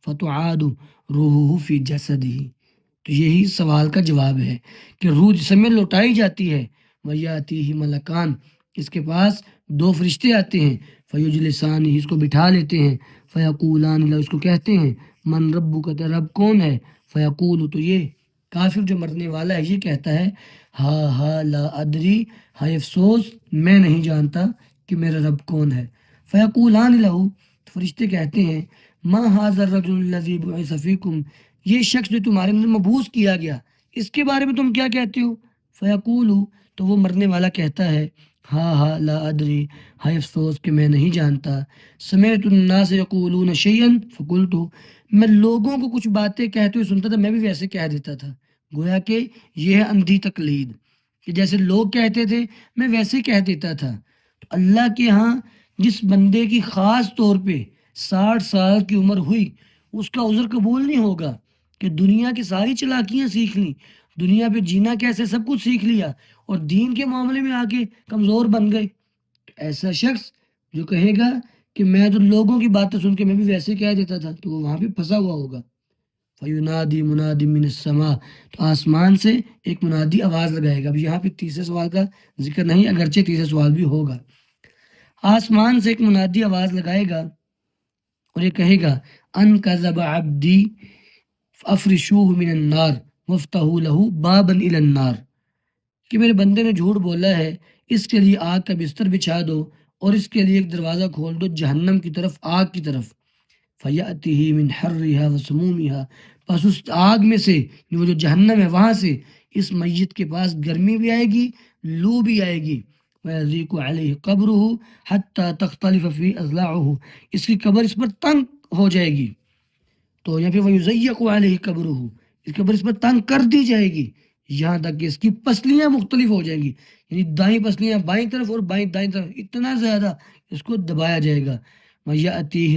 فَتُعَادُ رُوحُهُ فِي جَسَدِهِ، تو یہی سوال کا جواب ہے کہ روح جسم میں لوٹائی جاتی ہے۔ وَيَأْتِيهِ مَلَكَانِ، اس کے پاس دو فرشتے آتے ہیں، فَيُجْلِسَانِهِ، اس کو بٹھا لیتے ہیں، فَيَقُولَانِ لَهُ، اس کو کہتے ہیں مَن رَبُّكَ، تیرا رب کون ہے؟ فَيَقُولُ، تو یہ کافر جو مرنے والا ہے یہ کہتا ہے ہا لا ادری، ہائے افسوس میں نہیں جانتا کہ میرا رب کون ہے۔ فیقولان لہ، فرشتے کہتے ہیں ما ھذا الرجل الذی بعث فیکم، یہ شخص جو تمہارے اندر مبعوث کیا گیا اس کے بارے میں تم کیا کہتے ہو؟ فیقول، تو وہ مرنے والا کہتا ہے ہا لا ادری، ہائے افسوس کہ میں نہیں جانتا۔ سمعت الناس یقولون شیئا فقلت، میں لوگوں کو کچھ باتیں کہتے ہوئے سنتا تھا میں بھی ویسے کہہ دیتا تھا۔ گویا کہ یہ ہے اندھی تقلید، کہ جیسے لوگ کہتے تھے میں ویسے ہی کہہ دیتا تھا۔ تو اللہ کے ہاں جس بندے کی خاص طور پہ 60 سال کی عمر ہوئی اس کا عذر قبول نہیں ہوگا کہ دنیا کی ساری چلاکیاں سیکھ لیں، دنیا پہ جینا کیسے سب کچھ سیکھ لیا اور دین کے معاملے میں آ کے کمزور بن گئے۔ تو ایسا شخص جو کہے گا کہ میں تو لوگوں کی باتیں سن کے میں بھی ویسے کہہ دیتا تھا، تو وہ وہاں پہ پھنسا ہوا ہوگا۔ فَيُنَادِي مُنَادٍ مِّنَ السَّمَاءِ، تو آسمان سے ایک منادی آواز لگائے گا۔ اب یہاں پہ تیسرے سوال کا ذکر نہیں، اگرچہ تیسرا سوال بھی ہوگا۔ آسمان سے ایک منادی آواز لگائے گا اور یہ کہے گا ان کذب عبدی افرشوہ من النار وفتحوا لہ بابا الی النار، کہ میرے بندے نے جھوٹ بولا ہے، اس کے لیے آگ کا بستر بچھا دو اور اس کے لیے ایک دروازہ کھول دو جہنم کی طرف، آگ کی طرف۔ فیأتیہ من حرہا وسمومہا، پس اس آگ میں سے وہ جو جہنم ہے وہاں سے اس میت کے پاس گرمی بھی آئے گی، لو بھی آئے گی، وَيَضِيقُ عَلَيْهِ قَبْرُهُ حَتَّى تَخْتَلِفَ فِي أَضْلَاعُهُ، اس کی قبر اس پر تنگ ہو جائے گی. تو یا پھر وَيُضَيَّقُ عَلَيْهِ قَبْرُهُ، اس قبر اس پر تنگ کر دی جائے گی یہاں تک کہ اس کی پسلیاں مختلف ہو جائیں گی، یعنی دائیں پسلیاں بائیں طرف اور بائیں دائیں طرف اتنا زیادہ اس کو دبایا جائے گا. وَيَأْتِيهِ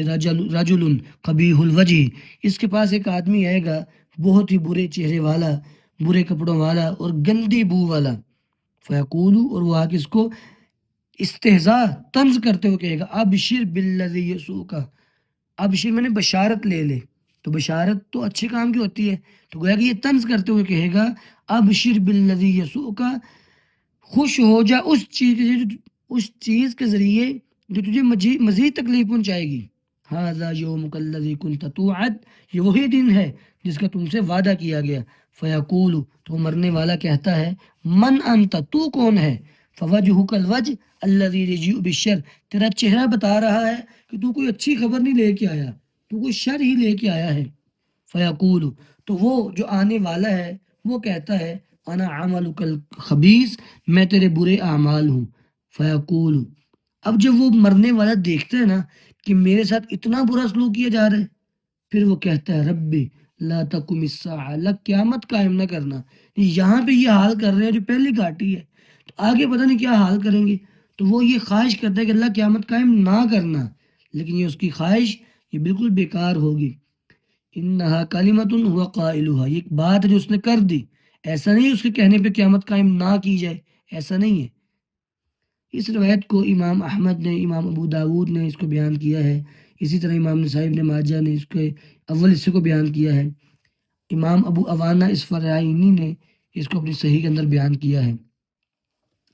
رَجُلٌ قَبِيحُ الْوَجْهِ، اس کے پاس ایک آدمی آئے گا بہت ہی برے چہرے والا، برے کپڑوں والا اور گندی بو والا. فَيَقُولُ، اور وہ آگے اس کو استہزاء طنز کرتے ہوئے کہے گا ابشر بالذی یسوءک، ابشر میں نے بشارت لے لے، تو بشارت تو اچھے کام کی ہوتی ہے، تو گویا کہ یہ طنز کرتے ہوئے کہے گا ابشر بالذی یسوءک، خوش ہو جا اس چیز کے ذریعے جو تجھے مزید تکلیف پہنچائے گی. ھذا یومک الذی کنت توعد، یہ وہی دن ہے جس کا تم سے وعدہ کیا گیا. فیقول، تو مرنے والا کہتا ہے من انت، تو کون ہے؟ فوجہک الوجہ الذی یجیء بالشر، تیرا چہرہ بتا رہا ہے کہ تو کوئی اچھی خبر نہیں لے کے آیا، تو کوئی شر ہی لے کے آیا ہے. فیقول، تو وہ جو آنے والا ہے وہ کہتا ہے انا عملک الخبیث، میں تیرے برے اعمال ہوں. فیقول، اب جب وہ مرنے والا دیکھتا ہے نا کہ میرے ساتھ اتنا برا سلوک کیا جا رہا ہے، پھر وہ کہتا ہے ربی لا تقم الساعہ، اللہ قیامت قائم نہ کرنا. یہاں پہ یہ حال کر رہے ہیں جو پہلی گھاٹی ہے، تو آگے پتہ نہیں کیا حال کریں گے. تو وہ یہ خواہش کرتا ہے کہ اللہ قیامت قائم نہ کرنا، لیکن یہ اس کی خواہش یہ بالکل بیکار ہوگی. انہا کلمۃ ہوا قائلها، یہ ایک بات ہے جو اس نے کر دی، ایسا نہیں اس کے کہنے پہ قیامت قائم نہ کی جائے، ایسا نہیں ہے. اس روایت کو امام احمد نے، امام ابو داود نے اس کو بیان کیا ہے، اسی طرح امام نسائی ابن ماجہ نے اس کے اول حصے کو بیان کیا ہے. امام ابو عوانہ اسفرائینی نے اس کو اپنی صحیح کے اندر بیان کیا ہے.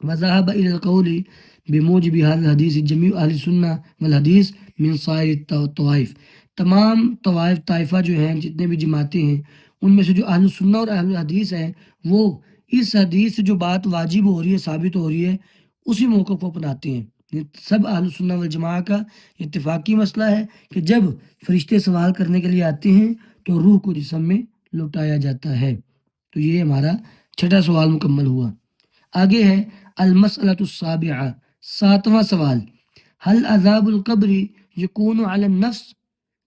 وذهب الى القول بموجب هذا الحدیث جمیع اہل سنہ والحدیث من سائر الطوائف، تمام طائفہ جو ہیں، جتنے بھی جماعتیں ہیں، ان میں سے جو اہل سنہ اور اہل حدیث ہیں وہ اس حدیث سے جو بات واجب ہو رہی ہے، ثابت ہو رہی ہے، اسی موقع کو اپناتے ہیں. سب اہل سنہ والجماعہ کا اتفاقی مسئلہ ہے کہ جب فرشتے سوال کرنے کے لیے آتے ہیں تو روح کو جسم میں لوٹایا جاتا ہے. تو یہ ہمارا چھٹا سوال مکمل ہوا. آگے ہے المسئلۃ السابعہ، ساتواں سوال، حل عذاب القبر یکون علی النفس،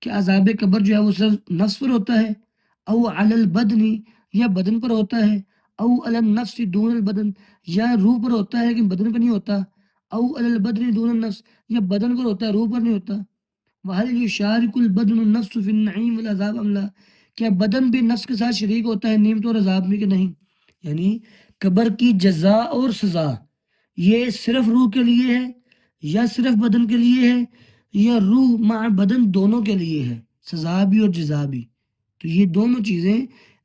کہ عذاب قبر جو ہے وہ صرف نفس پر ہوتا ہے، او علی البدن، یا بدن پر ہوتا ہے، او علی النفس دون البدن، یا روح پر ہوتا ہے لیکن بدن پر نہیں ہوتا، او علی البدن دون النفس، یا بدن پر ہوتا ہے روح پر نہیں ہوتا. وحل یشارک البدن النفس فی النعیم والعذاب ام لا، کیا بدن بھی نفس کے ساتھ شریک ہوتا ہے نعمت اور عذاب میں کہ نہیں. یعنی قبر کی جزا اور سزا یہ صرف روح کے لیے ہے یا صرف بدن کے لیے ہے، یا روح مع بدن دونوں کے لیے ہے، سزا بھی اور جزا بھی. تو یہ دونوں چیزیں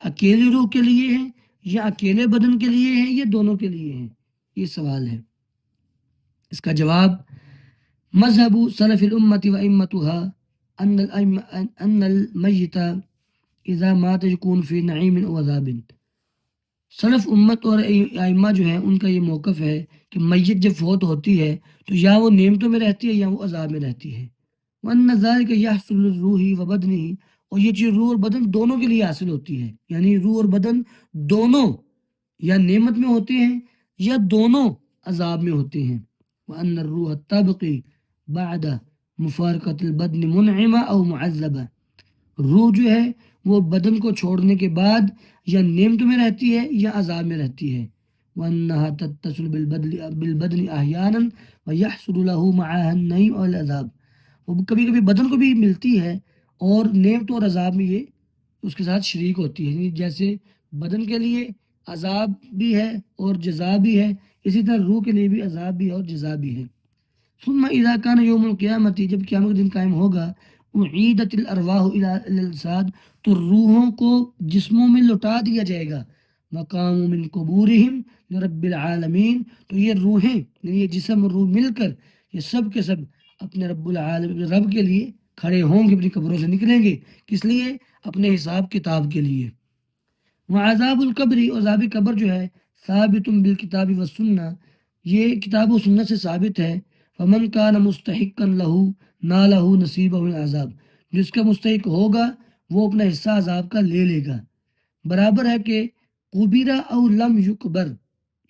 اکیلے روح کے لیے ہیں یا اکیلے بدن کے لیے ہیں یا دونوں کے لیے ہیں، یہ سوال ہے. اس کا جواب مذہب سلف الامت و ائمتها ان المیت اذا مات یکون فی نعیم و عذاب. سلف امت اور ائمہ جو ہیں ان کا یہ موقف ہے کہ میت جب فوت ہوتی ہے تو یا وہ نعمتوں میں رہتی ہے یا وہ عذاب میں رہتی ہے. وَأَنَّ ذَلِكَ يَحْصُلُ لِلرُّوحِ وَبَدْنِهِ، اور یہ چیز روح اور بدن دونوں کے لیے حاصل ہوتی ہے، یعنی روح اور بدن دونوں یا نعمت میں ہوتے ہیں یا دونوں عذاب میں ہوتے ہیں. وَأَنَّ الرُّوحَ تَبْقِي بَعْدَ مُفَارَقَةِ الْبَدْنِ مُنْعِمَةً أَوْ مُعَذَّبَةً، روح جو ہے وہ بدن کو چھوڑنے کے بعد یا نعمت میں رہتی ہے یا عذاب میں رہتی ہے. وَأَنَّهَا تَتَّصِلُ بِالْبَدْنِ أَحْيَانًا وَيَحْصُلُ لَهُ مَعَهَا النَّعِيمُ وَالْعَذَابُ، وہ کبھی کبھی بدن کو بھی ملتی ہے اور نعمت اور عذاب میں یہ اس کے ساتھ شریک ہوتی ہے. یعنی جیسے بدن کے لیے عذاب بھی ہے اور جزا بھی ہے، اسی طرح روح کے لیے بھی عذاب بھی ہے اور جزا بھی ہے. ثم اذا كان يوم القیامت، جب قیامت کا دن قائم ہوگا، اعیدت الارواح الى الاجساد، تو روحوں کو جسموں میں لوٹا دیا جائے گا. وقاموا من قبورہم لرب العالمین، تو یہ روحیں یعنی یہ جسم اور روح مل کر یہ سب کے سب اپنے رب العالمین رب کے لیے کھڑے ہوں گے، اپنی قبروں سے نکلیں گے. کس لیے؟ اپنے حساب کتاب کے لیے. وعذاب القبر، عذاب قبر جو ہے ثابت بالکتاب والسنہ، یہ کتاب و سنت سے ثابت ہے. فمن کان مستحقا لہو نالہ نصیبہ من العذاب، جس کا مستحق ہوگا وہ اپنا حصہ عذاب کا لے لے گا. برابر ہے کہ قبرہ او لم یقبر،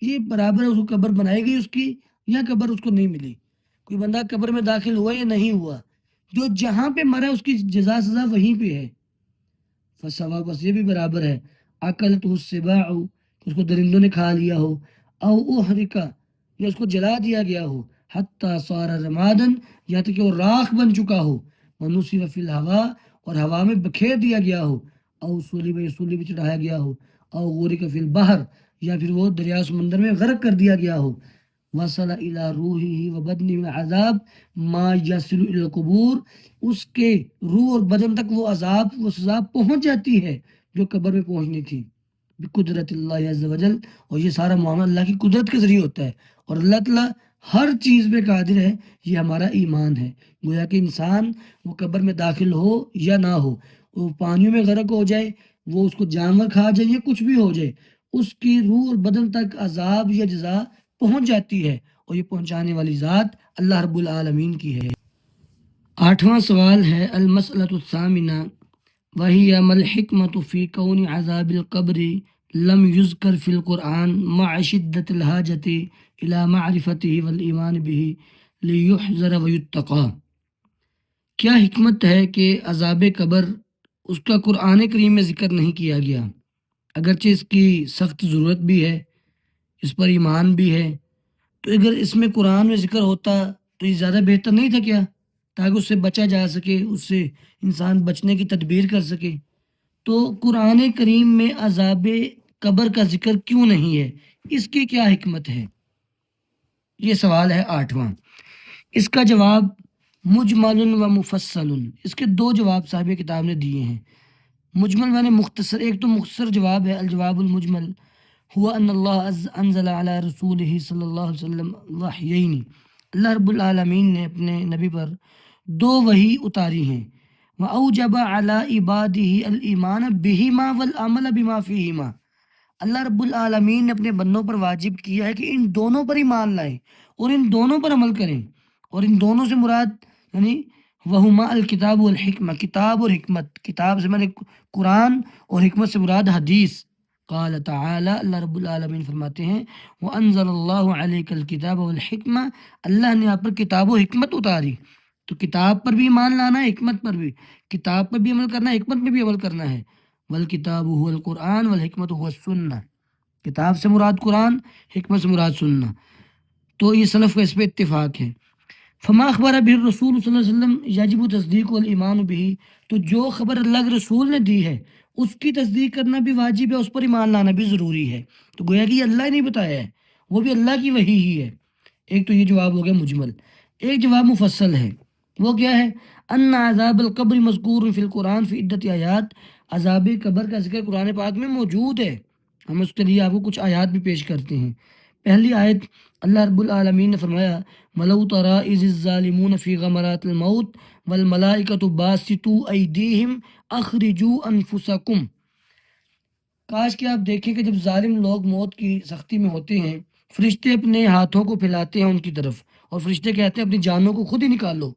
یہ برابر ہے اس کو قبر بنائی گئی اس کی یا قبر اس کو نہیں ملی. کوئی بندہ قبر میں داخل ہوا یا نہیں ہوا، جو جہاں پہ مرا اس کی جزا سزا وہیں پہ ہے. فسوا، بس یہ بھی برابر ہے. اکلت السباع، اس کو درندوں نے کھا لیا ہو، او احرکا، یا اس کو جلا دیا گیا ہو، حتی صار رمادن، یہاں تک کہ وہ راکھ بن چکا ہو، ونصب فی الہوا، اور ہوا میں بکھیر دیا گیا ہو، او صلیب، یا صلیب چڑھایا گیا ہو، او غرق فی البحر، یا پھر وہ دریا سمندر میں غرق کر دیا گیا ہو. وصل الى روحه وبدنه من عذاب ما یصل الى القبور، اس کے روح اور بدن تک وہ عذاب، وہ سزا پہنچ جاتی ہے جو قبر میں پہنچنی تھی. بقدرت اللہ عز وجل، اور یہ سارا معاملہ اللہ کی قدرت کے ذریعے ہوتا ہے، اور اللہ تعالیٰ ہر چیز پہ قادر ہے. یہ ہمارا ایمان ہے. گویا کہ انسان وہ قبر میں داخل ہو یا نہ ہو، وہ پانیوں میں غرق ہو جائے، وہ اس کو جانور کھا جائے، یا کچھ بھی ہو جائے، اس کی روح اور بدن تک عذاب یا جزا پہنچ جاتی ہے، اور یہ پہنچانے والی ذات اللہ رب العالمین کی ہے. 8واں سوال ہے المسئلۃ الثامنہ وہی ما الحکمۃ فی کون عذاب القبر لم یذکر فی القرآن مع شدۃ الحاجۃ الی معرفتہ والایمان بہ لیحذر ویتقی. کیا حکمت ہے کہ عذاب قبر اس کا قرآن کریم میں ذکر نہیں کیا گیا، اگرچہ اس کی سخت ضرورت بھی ہے، اس پر ایمان بھی ہے. تو اگر اس میں قرآن میں ذکر ہوتا تو یہ زیادہ بہتر نہیں تھا کیا، تاکہ اس سے بچا جا سکے، اس سے انسان بچنے کی تدبیر کر سکے. تو قرآن کریم میں عذاب قبر کا ذکر کیوں نہیں ہے، اس کی کیا حکمت ہے؟ یہ سوال ہے 8واں. اس کا جواب مجمل و مفصل، اس کے 2 جواب صاحب کتاب نے دیے ہیں. مجمل معنی مختصر. ایک تو مختصر جواب ہے الجواب المجمل، ہوا ان اللہ انزل علی رسولہ صلی اللہ علیہ وسلم وحیین، اللہ رب العالمین نے اپنے نبی پر 2 وحی اتاری ہیں. وَأَوْجَبَ عَلَىٰ عِبَادِهِ الْإِيمَانَ بِهِمَا وَالْعَمَلَ بِمَا فِيهِمَا. اللہ رب العالمین نے اپنے بندوں پر واجب کیا ہے کہ ان دونوں پر ایمان لائیں اور ان دونوں پر عمل کریں. اور ان دونوں سے مراد یعنی وَهُمَا الْكِتَابُ وَالْحِكْمَةُ، کتاب اور حکمت. کتاب سے مراد قرآن، اور حکمت سے مراد حدیث. قال تعالی، اللہ رب العالمین فرماتے ہیں وَأَنزَلَ اللَّهُ عَلَيْكَ الْكِتَابَ وَالْحِكْمَةَ، اللہ نے آپ پر کتاب و حکمت اتاری. تو کتاب پر بھی ایمان لانا ہے، حکمت پر بھی. کتاب پر بھی عمل کرنا ہے، حکمت میں بھی عمل کرنا ہے. والکتاب هو القرآن والحکمت هو السنہ، کتاب سے مراد قرآن، حکمت سے مراد سننا. تو یہ سلف کا اس پہ اتفاق ہے. فما اخبر به الرسول صلی اللہ علیہ وسلم یجب تصدیق والایمان به، تو جو خبر اللہ کے رسول نے دی ہے اس کی تصدیق کرنا بھی واجب ہے، اس پر ایمان لانا بھی ضروری ہے. تو گویا کہ یہ اللہ نے بتایا ہے، وہ بھی اللہ کی وحی ہی ہے. ایک تو یہ جواب ہو گیا مجمل. ایک جواب مفصل ہے، وہ کیا ہے؟ ان عذاب القبر مذکور فی القرآن فی عدت آیات، عذاب قبر کا ذکر قرآن پاک میں موجود ہے. ہم اس کے لیے آپ کو کچھ آیات بھی پیش کرتے ہیں. پہلی آیت اللہ رب العالمین نے فرمایا وَلَوْ تَرَىٰ إِذِ الظَّالِمُونَ فِي غَمَرَاتِ الْمَوْتِ وَالْمَلَائِكَةُ بَاسِطُو أَيْدِيهِمْ أَخْرِجُوا أَنفُسَكُمْ. کاش کہ آپ دیکھیں کہ جب ظالم لوگ موت کی سختی میں ہوتے ہیں، فرشتے اپنے ہاتھوں کو پھیلاتے ہیں ان کی طرف، اور فرشتے کہتے ہیں اپنی جانوں کو خود ہی نکالو.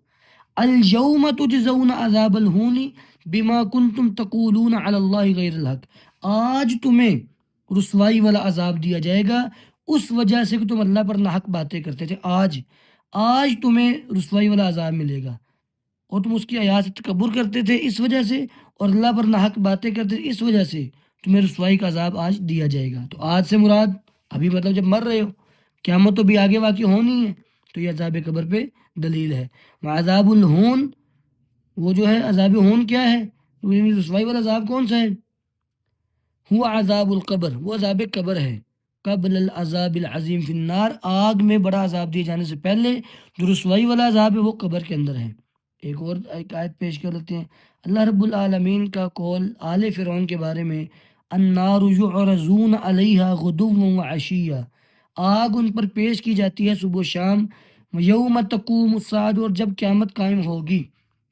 اليوم تجزون عذاب الہون بما کنتم تقولون علی اللہ غیر الحق، آج تمہیں رسوائی والا عذاب دیا جائے گا اس وجہ سے کہ تم اللہ پر ناحق باتیں کرتے تھے. آج تمہیں رسوائی والا عذاب ملے گا، اور تم اس کی آیات سے تکبر کرتے تھے اس وجہ سے، اور اللہ پر ناحق باتیں کرتے تھے اس وجہ سے تمہیں رسوائی کا عذاب آج دیا جائے گا. تو آج سے مراد ابھی مطلب جب مر رہے ہو، قیامت تو بھی آگے واقع ہونی ہے. تو یہ عذاب قبر پہ دلیل ہے. عذاب الہون، وہ جو ہے عذاب ہون کیا ہے، رسوائی والا عذاب کون سا ہے؟ ہوا عذاب القبر، وہ عذاب قبر ہے. قبل العذاب العظیم فی النار، آگ میں بڑا عذاب دیے جانے سے پہلے جو رسوائی والا عذاب ہے وہ قبر کے اندر ہے. ایک آیت پیش کر لیتے ہیں. اللہ رب العالمین کا قول آل فرعون کے بارے میں النار یعرضون علیہا غدوا وعشیا، آگ ان پر پیش کی جاتی ہے صبح و شام. یوم تقوم الساعۃ، اور جب قیامت قائم ہوگی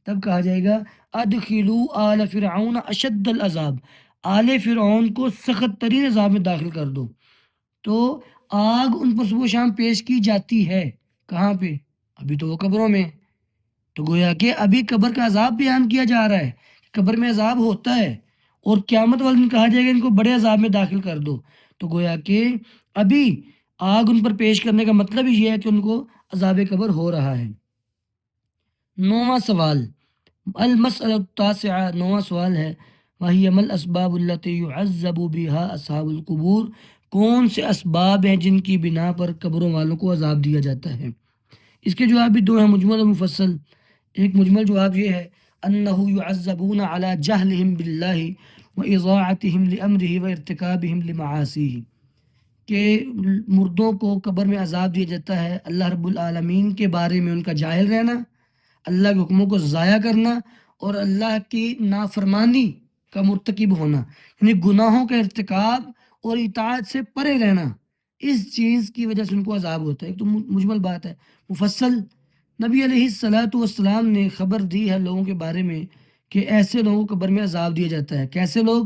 تب کہا جائے گا ادخلوا آل فرعون اشد العذاب، آل فرعون کو سخت ترین عذاب میں داخل کر دو. تو آگ ان پر صبح و شام پیش کی جاتی ہے، کہاں پہ؟ ابھی تو وہ قبروں میں. تو گویا کہ ابھی قبر کا عذاب بیان کیا جا رہا ہے، قبر میں عذاب ہوتا ہے، اور قیامت والے دن کہا جائے گا ان کو بڑے عذاب میں داخل کر دو. تو گویا کہ ابھی آگ ان پر پیش کرنے کا مطلب ہی یہ ہے کہ ان کو عذاب قبر ہو رہا ہے۔ نواں سوال، المسئلہ التاسعہ، نواں سوال ہے، وہی ما الاسباب التي يعذب بها اصحاب القبور، کون سے اسباب ہیں جن کی بنا پر قبروں والوں کو عذاب دیا جاتا ہے؟ اس کے جواب بھی دو ہیں، مجمل اور مفصل۔ ایک مجمل جواب یہ ہے، انہو یعذبون علی جہلہم باللہ واضاعتہم لامرہ وارتکابہم لمعاصیہ، کہ مردوں کو قبر میں عذاب دیا جاتا ہے اللہ رب العالمین کے بارے میں ان کا جاہل رہنا، اللہ کے حکموں کو ضائع کرنا اور اللہ کی نافرمانی کا مرتکب ہونا، یعنی گناہوں کا ارتکاب اور اطاعت سے پرے رہنا، اس چیز کی وجہ سے ان کو عذاب ہوتا ہے۔ ایک تو مجمل بات ہے۔ مفصل، نبی علیہ الصلاۃ والسلام نے خبر دی ہے لوگوں کے بارے میں کہ ایسے لوگوں کو قبر میں عذاب دیا جاتا ہے۔ کیسے لوگ؟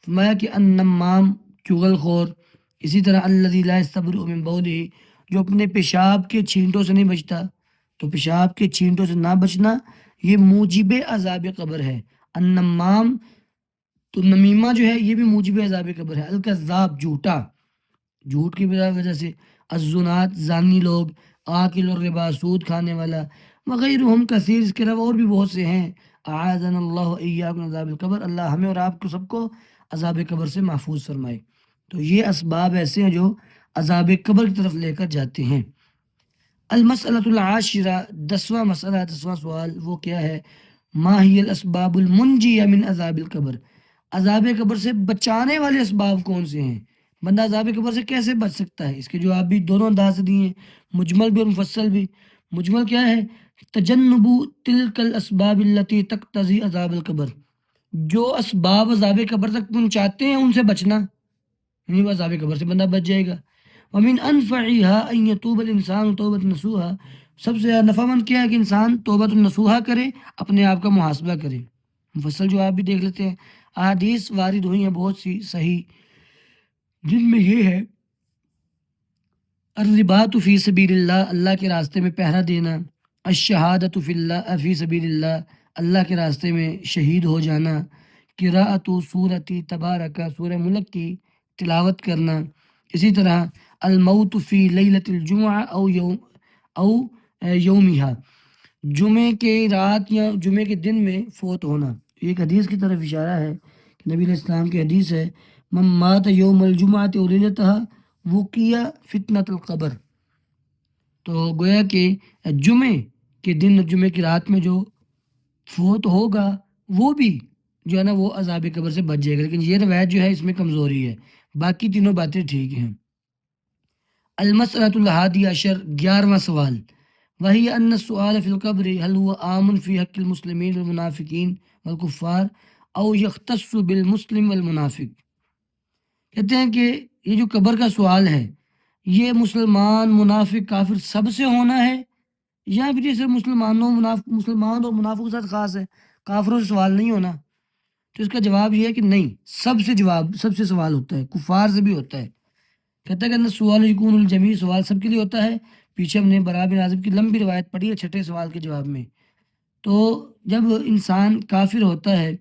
فرمایا کہ النمام، چغل خور، اسی طرح الذی لا یستبرئ من بولہ، جو اپنے پیشاب کے چھینٹوں سے نہیں بچتا، تو پیشاب کے چھینٹوں سے نہ بچنا یہ موجب عذاب قبر ہے۔ النمام، تو نمیمہ جو ہے یہ بھی موجب عذاب قبر ہے۔ الکذاب، جھوٹا، جھوٹ کی وجہ سے۔ الزنات، زانی لوگ۔ آکل الربا، سود کھانے والا۔ وغیرہم کثیر، اس کے علاوہ اور بھی بہت سے ہیں۔ اعاذنا اللہ ایاکم من عذاب القبر، اللہ ہمیں اور آپ کو سب کو عذاب قبر سے محفوظ فرمائے۔ تو یہ اسباب ایسے ہیں جو عذاب قبر کی طرف لے کر جاتے ہیں۔ المسئلۃ العاشرہ، 10واں مسئلہ، 10واں سوال، وہ کیا ہے؟ ما ہی الاسباب المنجیہ من عذاب القبر، عذاب قبر سے بچانے والے اسباب کون سے ہیں؟ بندہ عذاب قبر سے کیسے بچ سکتا ہے؟ اس کے جواب بھی دونوں انداز سے دیے ہیں، مجمل بھی اور مفصل بھی۔ مجمل کیا ہے؟ تجنب تلک الاسباب التي تقتضی عذاب القبر، جو اسباب عذاب قبر تک پہنچاتے ہیں ان سے بچنا، یعنی وہ عذاب قبر سے بندہ بچ جائے گا۔ ومن انفعها ان یتوب الانسان توبۃ نصوحا، سب سے زیادہ نفع مند کیا ہے کہ انسان توبۃ النصوحا کرے، اپنے آپ کا محاسبہ کرے۔ مفصل جواب بھی دیکھ لیتے ہیں۔ احادیث وارد ہوئی ہیں بہت سی صحیح، جن میں یہ ہے، الرباط فی سبیل اللہ، اللہ کے راستے میں پہرا دینا، الشہادۃ فی اللہ فی سبیل اللہ، اللہ کے راستے میں شہید ہو جانا، قراءۃ سورۃ تبارک، سورہ ملک کی تلاوت کرنا، اسی طرح الموت فی لیلۃ الجمعہ او یومہا، جمعے کے رات یا جمعے کے دن میں فوت ہونا۔ ایک حدیث کی طرف اشارہ ہے کہ نبی علیہ السلام کی حدیث ہے، من مات یوم الجمعۃ او لیلتہا وقی فتنۃ القبر، تو گویا کہ جمعے کے دن، جمعے کی رات میں جو فوت ہوگا وہ بھی جو ہے نا وہ عذاب قبر سے بچ جائے گا، لیکن یہ روایت جو ہے اس میں کمزوری ہے، باقی تینوں باتیں ٹھیک ہیں۔ المسئلۃ الحادی عشر، 11واں سوال، وہی ان السؤال فی القبر هل هو عام فی حق المسلمین والمنافقین والکفار او یختص بالمسلم والمنافق، کہتے ہیں کہ یہ جو قبر کا سوال ہے یہ مسلمان، منافق، کافر سب سے ہونا ہے، یا پھر یہ صرف مسلمان اور منافق کے ساتھ خاص ہے، کافروں سے سوال نہیں ہونا؟ تو اس کا جواب یہ ہے کہ نہیں، سب سے سوال ہوتا ہے، کفار سے بھی ہوتا ہے۔ کہتا ہے کہ سوال یکون الجمیع، سوال سب کے لیے ہوتا ہے۔ پیچھے ہم نے برا بن عازب کی لمبی روایت پڑھی ہے چھٹے سوال کے جواب میں۔ تو جب انسان کافر ہوتا ہے،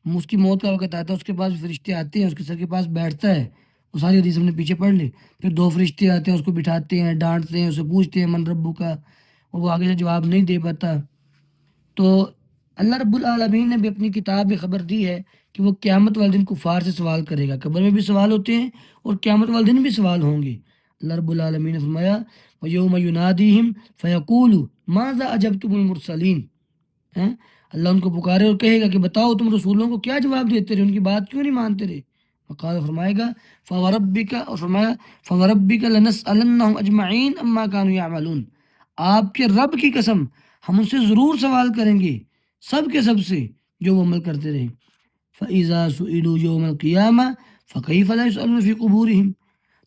اس کی موت کا وقت آتا ہے، اس کے پاس فرشتے آتے ہیں، اس کے سر کے پاس بیٹھتا ہے، وہ ساری حدیث ہم نے پیچھے پڑھ لی، پھر دو فرشتے آتے ہیں، اس کو بٹھاتے ہیں، ڈانٹتے ہیں، اسے پوچھتے ہیں من ربو کا، وہ آگے سے جواب نہیں دے پاتا۔ تو اللہ رب العالمین نے بھی اپنی کتاب میں خبر دی ہے کہ وہ قیامت والے دن کفار سے سوال کرے گا، قبر میں بھی سوال ہوتے ہیں اور قیامت والے دن بھی سوال ہوں گے۔ اللہ رب العالمین نے فرمایا وَيَوْمَ يُنَادِيهِمْ فَيَقُولُ مَاذَا أَجَبْتُمُ الْمُرْسَلِينَ، اللہ ان کو پکارے اور کہے گا کہ بتاؤ تم رسولوں کو کیا جواب دیتے رہے، ان کی بات کیوں نہیں مانتے رہے؟ وقال، فرمائے گا فَوَرَبِّكَ، اور فرمایا فَوَرَبِّكَ لَنَسْأَلَنَّهُمْ أَجْمَعِينَ عَمَّا كَانُوا يَعْمَلُونَ، آپ کے رب کی قسم ہم ان سے ضرور سوال کریں گے، سب کے سب سے، جو وہ عمل کرتے رہے۔ فَإِذَا سُئِلُوا يَوْمَ الْقِيَامَةِ فَكَيْفَ لَا يُسْأَلُونَ فِي قُبُورِهِمْ،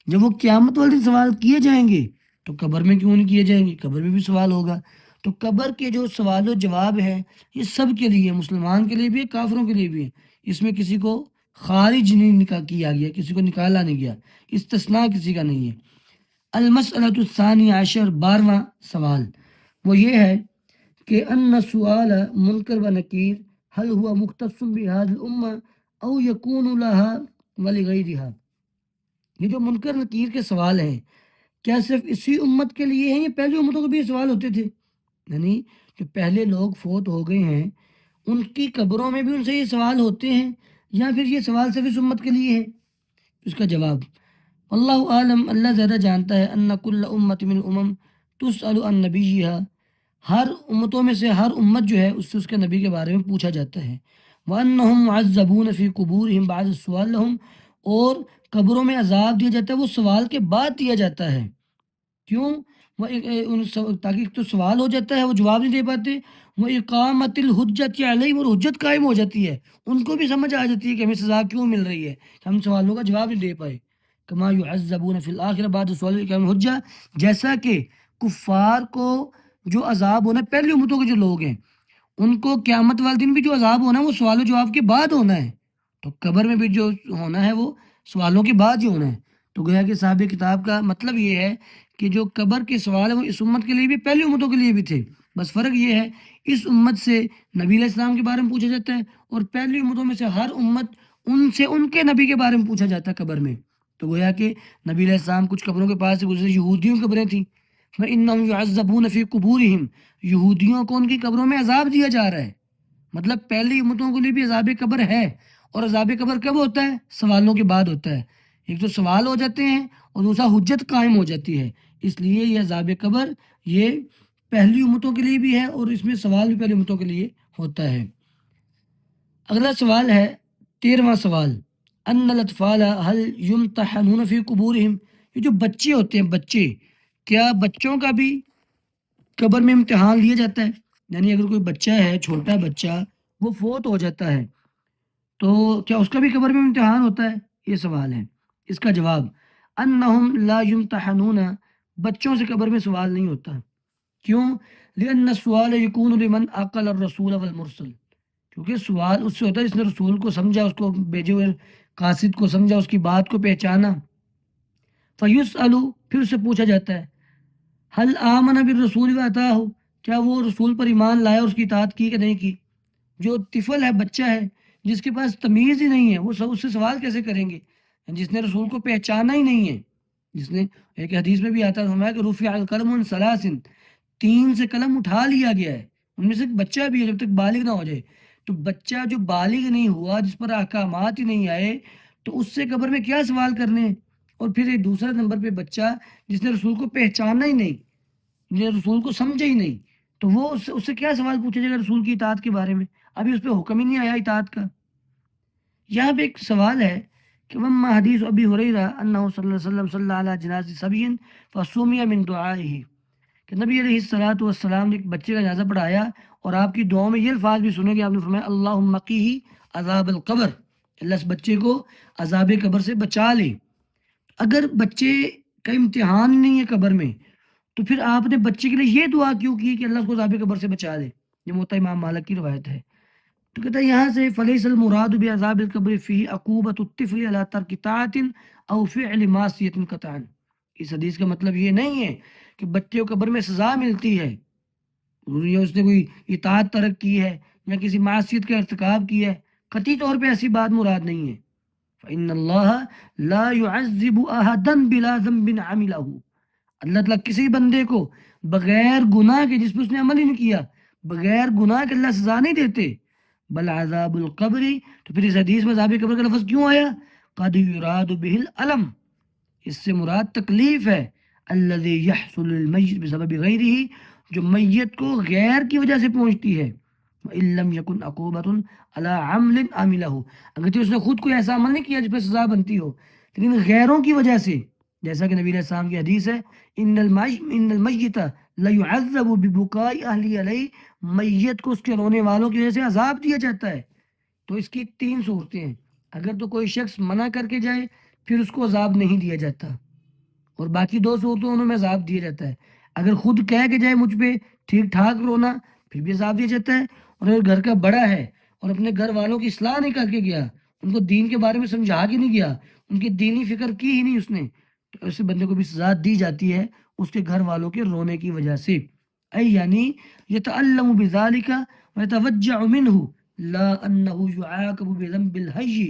جب وہ قیامت والے دن سوال کیے جائیں گے تو قبر میں کیوں نہیں کیے جائیں گے؟ قبر میں بھی سوال ہوگا۔ تو قبر کے جو سوال و جواب ہیں یہ سب کے لیے، مسلمان کے لیے بھی ہے، کافروں کے لیے بھی ہے، اس میں کسی کو خارج نہیں کیا گیا، کسی کو نکالا نہیں گیا، استثناء کسی کا نہیں ہے۔ المسئلۃ الثانی عشر، 12واں سوال، وہ یہ ہے کہ ان سؤال منکر و نکیر هل هو مختص بهذه الامه او يكون لها ولغيرها، یہ جو منکر نکیر کے سوال ہیں کیا صرف اسی امت کے لیے ہیں یا پہلی امتوں کو بھی یہ سوال ہوتے تھے؟ یعنی جو پہلے لوگ فوت ہو گئے ہیں ان کی قبروں میں بھی ان سے یہ سوال ہوتے ہیں یا پھر یہ سوال صرف اس امت کے لیے ہے؟ اس کا جواب اللہ عالم، اللہ زیادہ جانتا ہے، ان کل امت من الامم تسأل عن نبیہا، ہر امتوں میں سے ہر امت جو ہے اس سے اس کے نبی کے بارے میں پوچھا جاتا ہے، وانہم معذبون فی قبورہم بعد السؤال لہم، اور قبروں میں عذاب دیا جاتا ہے وہ سوال کے بعد دیا جاتا ہے، کیوں؟ وہ تاکہ ایک تو سوال ہو جاتا ہے وہ جواب نہیں دے پاتے، وہ اقامت الحجت علیہم، اور حجت قائم ہو جاتی ہے، ان کو بھی سمجھ آ جاتی ہے کہ ہمیں سزا کیوں مل رہی ہے، ہم سوالوں کا جواب نہیں دے پائے، کما یعذبون فی الآخرہ بعد سوال اقام حجہ، جیسا کہ کفار کو جو عذاب ہونا ہے، پہلی امتوں کے جو لوگ ہیں ان کو قیامت والے دن بھی جو عذاب ہونا ہے وہ سوال و جواب کے بعد ہونا ہے، تو قبر میں بھی جو ہونا ہے وہ سوالوں کے بعد ہی ہونا ہے، تو گویا کہ صاحب کتاب کا مطلب یہ ہے کہ جو قبر کے سوال ہیں وہ اس امت کے لیے بھی پہلی امتوں کے لیے بھی تھے، بس فرق یہ ہے اس امت سے نبی علیہ السلام کے بارے میں پوچھا جاتا ہے اور پہلی امتوں میں سے ہر امت ان سے ان کے نبی کے بارے میں پوچھا جاتا ہے قبر میں، تو گویا کہ نبی علیہ السلام کچھ قبروں کے پاس سے گزرے، یہودیوں کی قبریں تھیں، فَإِنَّهُمْ يُعَذَّبُونَ فِي قُبُورِهِمْ، یہودیوں کو ان کی قبروں میں عذاب دیا جا رہا ہے، مطلب پہلی امتوں کے لیے بھی عذاب قبر ہے، اور عذاب قبر کب ہوتا ہے؟ سوالوں کے بعد ہوتا ہے، ایک تو سوال ہو جاتے ہیں اور دوسرا حجت قائم ہو جاتی ہے، اس لیے یہ عذاب قبر یہ پہلی امتوں کے لیے بھی ہے اور اس میں سوال بھی پہلی امتوں کے لیے ہوتا ہے۔ اگلا سوال ہے 13واں سوال، ان الاطفال هل يمتحنون فی قبورہم، یہ جو بچے ہوتے ہیں بچے، کیا بچوں کا بھی قبر میں امتحان لیا جاتا ہے؟ یعنی اگر کوئی بچہ ہے چھوٹا بچہ وہ فوت ہو جاتا ہے تو کیا اس کا بھی قبر میں امتحان ہوتا ہے؟ یہ سوال ہے، اس کا جواب انہم لا یمتحنون، بچوں سے قبر میں سوال نہیں ہوتا، کیوں؟ لأن السؤال یکون لمن عقل الرسول والمرسل، کیونکہ سوال اس سے ہوتا ہے جس نے رسول کو سمجھا، اس کو بھیجے ہوئے قاصد کو سمجھا، اس کی بات کو پہچانا، فیسألو، پھر اس سے پوچھا جاتا ہے، حل آمن بالرسول واتاہ، کیا وہ رسول پر ایمان لایا اور اس کی اطاعت کی کہ نہیں کی؟ جو طفل ہے بچہ ہے جس کے پاس تمیز ہی نہیں ہے وہ اس سے سوال کیسے کریں گے؟ جس نے رسول کو پہچانا ہی نہیں ہے، جس نے ایک حدیث میں بھی آتا ہے فرمایا کہ رفع القلم عن ثلاث، 3 سے قلم اٹھا لیا گیا ہے، ان میں سے ایک بچہ بھی ہے جب تک بالغ نہ ہو جائے، تو بچہ جو بالغ نہیں ہوا جس پر احکامات ہی نہیں آئے تو اس سے قبر میں کیا سوال کرنے ہیں؟ اور پھر ایک دوسرا نمبر پہ بچہ جس نے رسول کو پہچانا ہی نہیں، یہ رسول کو سمجھے ہی نہیں، تو وہ اس سے کیا سوال پوچھا جائے گا رسول کی اطاعت کے بارے میں؟ ابھی اس پہ حکم ہی نہیں آیا اطاعت کا۔ یہاں پہ ایک سوال ہے کہ وما حدیث ابی ہریرہ انہ صلی اللہ علیہ وسلم صلی اللہ علیہ جناز صبی فسمی من دعائہ، کہ نبی علیہ الصلوۃ والسلام نے ایک بچے کا جنازہ پڑھایا اور آپ کی دعاؤں میں یہ الفاظ بھی سنے کہ آپ نے فرمایا اللہم قیہ عذاب القبر، اللہ اس بچے کو عذاب قبر سے بچا لے۔ اگر بچے کا امتحان نہیں ہے قبر میں تو پھر آپ نے بچے کے لیے یہ دعا کیوں کی کہ اللہ اس کو عذاب قبر سے بچا لے؟ یہ موطا امام مالک کی روایت ہے، تو کہتا ہے یہاں سے فلیس المراد بعذاب القبر فی عقوبۃ الطفل علی ترک طاعت او فعل معصیۃ قطعا، اس حدیث کا مطلب یہ نہیں ہے کہ بچے کو قبر میں سزا ملتی ہے یا اس نے کوئی اطاعت ترک کی ہے یا کسی معصیت کا ارتکاب کیا ہے، قطعی طور پہ ایسی بات مراد نہیں ہے، فإن اللہ لا يعذب احدا بلا ذنب عملہ، اللہ تعالیٰ کسی بندے کو بغیر گناہ کے، جس پہ اس نے عمل ہی نہیں کیا، بغیر گناہ کے اللہ سزا نہیں دیتے، بل عذاب القبر، تو پھر اس حدیث میں عذاب قبر کا لفظ کیوں آیا؟ قد یراد به الالم، اس سے مراد تکلیف ہے، الذي يحصل للمیت بسبب غیرہ، جو میت کو غیر کی وجہ سے پہنچتی ہے، وَإِن لَمْ يَكُنْ عُقُوبَةٌ عَلَىٰ عَمْلٍ عَمِلَهُ، اگرچہ اس نے خود کوئی ایسا عمل نہیں کیا جس پہ سزا بنتی ہو لیکن غیروں کی وجہ سے، جیسا کہ نبی علیہ السلام کی حدیث ہے ان المیت لیعذب ببکاء اہلی علیہ، میت کو اس کے رونے والوں کی وجہ سے عذاب دیا جاتا ہے، تو اس کی 3 صورتیں ہیں، اگر تو کوئی شخص منع کر کے جائے پھر اس کو عذاب نہیں دیا جاتا، اور باقی 2 صورتوں میں عذاب دیا جاتا ہے، اگر خود کہہ کے جائے مجھ پہ ٹھیک ٹھاک رونا پھر بھی عذاب دیا جاتا ہے، اور اگر گھر کا بڑا ہے اور اپنے گھر والوں کی اصلاح نہیں کر کے گیا، ان کو دین کے بارے میں سمجھا کے نہیں گیا، ان کی دینی فکر کی ہی نہیں اس نے، تو ایسے بندے کو بھی سزا دی جاتی ہے اس کے گھر والوں کے رونے کی وجہ سے، ای یعنی یتعلم بذالک ویتوجع منہ لا انہ یعاقب بذنب الحی،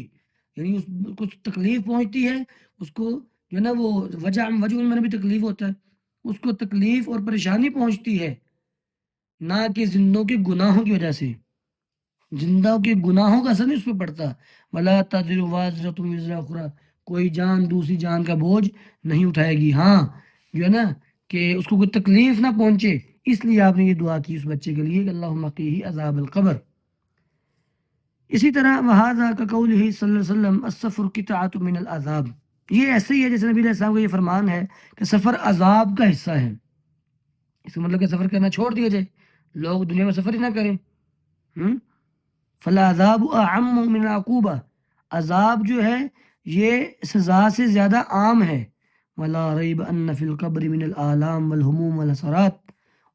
یعنی اس کو تکلیف پہنچتی ہے اس کو جو ہے نا وہ وجہ میں بھی تکلیف ہوتا ہے، اس کو تکلیف اور پریشانی پہنچتی ہے، نہ کہ زندوں کے گناہوں کی وجہ سے۔ زندہ کے گناہوں کا اثر نہیں اس پہ پڑتا، ولا تزر وازرۃ وزر اخرى، کوئی جان دوسری جان کا بوجھ نہیں اٹھائے گی۔ ہاں جو ہے نا کہ اس کو کوئی تکلیف نہ پہنچے، اس لیے آپ نے یہ دعا کی اس بچے کے لیے کہ اللہم قیہ عذاب القبر۔ اسی طرح وہذا کقولہ صلی اللہ علیہ وسلم السفر قطعۃ من العذاب، یہ ایسے ہی ہے جیسے نبی علیہ السلام کا یہ فرمان ہے کہ سفر عذاب کا حصہ ہے۔ اس کا مطلب کہ سفر کرنا چھوڑ دیا جائے، لوگ دنیا میں سفر ہی نہ کریں۔ فلا عذاب اعم من العقوبہ، عذاب جو ہے یہ سزا سے زیادہ عام ہے۔ ولا ریب ان فی القبر من الآلام والہموم والحسرات،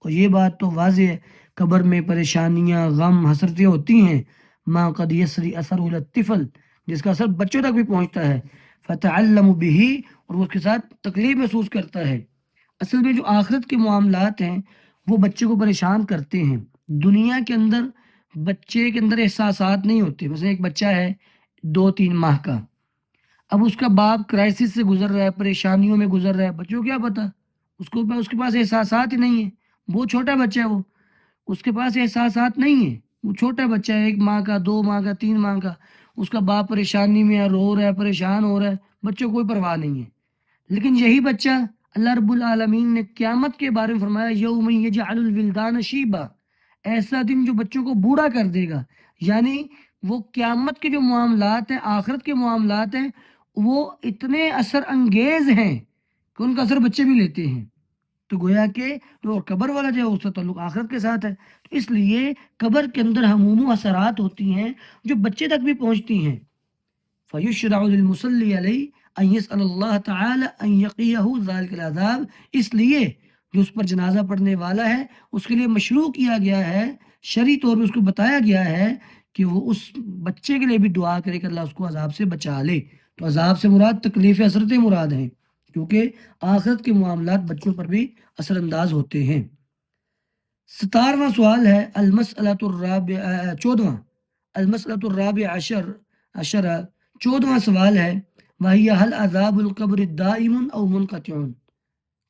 اور یہ بات تو واضح ہے قبر میں پریشانیاں، غم، حسرتیں ہوتی ہیں، ما قد یسری اثر الطفل، جس کا اثر بچوں تک بھی پہنچتا ہے، فتعلم به، اور وہ اس کے ساتھ تکلیف محسوس کرتا ہے۔ اصل میں جو آخرت کے معاملات ہیں وہ بچے کو پریشان کرتے ہیں۔ دنیا کے اندر بچے کے اندر احساسات نہیں ہوتے، مثلا ایک بچہ ہے 2-3 ماہ کا، اب اس کا باپ کرائسس سے گزر رہا ہے، پریشانیوں میں گزر رہا ہے، بچوں کو کیا پتا، اس کے پاس احساسات ہی نہیں ہیں، وہ چھوٹا بچہ ہے، وہ اس کے پاس احساسات نہیں ہیں، وہ چھوٹا بچہ ہے، 1 ماہ کا، 2 ماہ کا، 3 ماہ کا، اس کا باپ پریشانی میں ہے، رو رہا ہے، پریشان ہو رہا ہے، بچوں کو کوئی پرواہ نہیں ہے۔ لیکن یہی بچہ اللہ رب العالمین نے قیامت کے بارے میں فرمایا یوم یجعل الولدان شیبا، ایسا دن جو بچوں کو بوڑھا کر دے گا، یعنی وہ قیامت کے جو معاملات ہیں، آخرت کے معاملات ہیں، وہ اتنے اثر انگیز ہیں کہ ان کا اثر بچے بھی لیتے ہیں۔ تو گویا کہ جو قبر والا جو ہے اس کا تعلق آخرت کے ساتھ ہے، تو اس لیے قبر کے اندر ہموم و اثرات ہوتی ہیں جو بچے تک بھی پہنچتی ہیں۔ فیشرع للمصلی علیہ ان یسأل اللہ تعالی ان یقیہ ذلک العذاب، اس لیے جو اس پر جنازہ پڑھنے والا ہے اس کے لیے مشروع کیا گیا ہے، شرعی طور پہ اس کو بتایا گیا ہے کہ وہ اس بچے کے لیے بھی دعا کرے کہ اللہ اس کو عذاب سے بچا لے۔ تو عذاب سے مراد تکلیف حسرتیں مراد ہیں، کیونکہ آخرت کے معاملات بچوں پر بھی اثر انداز ہوتے ہیں۔ 17واں سوال ہے المسئلۃ الرابع 14واں، المسئلۃ الرابع عشرہ 14واں سوال ہے وہی حل عذاب القبر دائم او منقطع،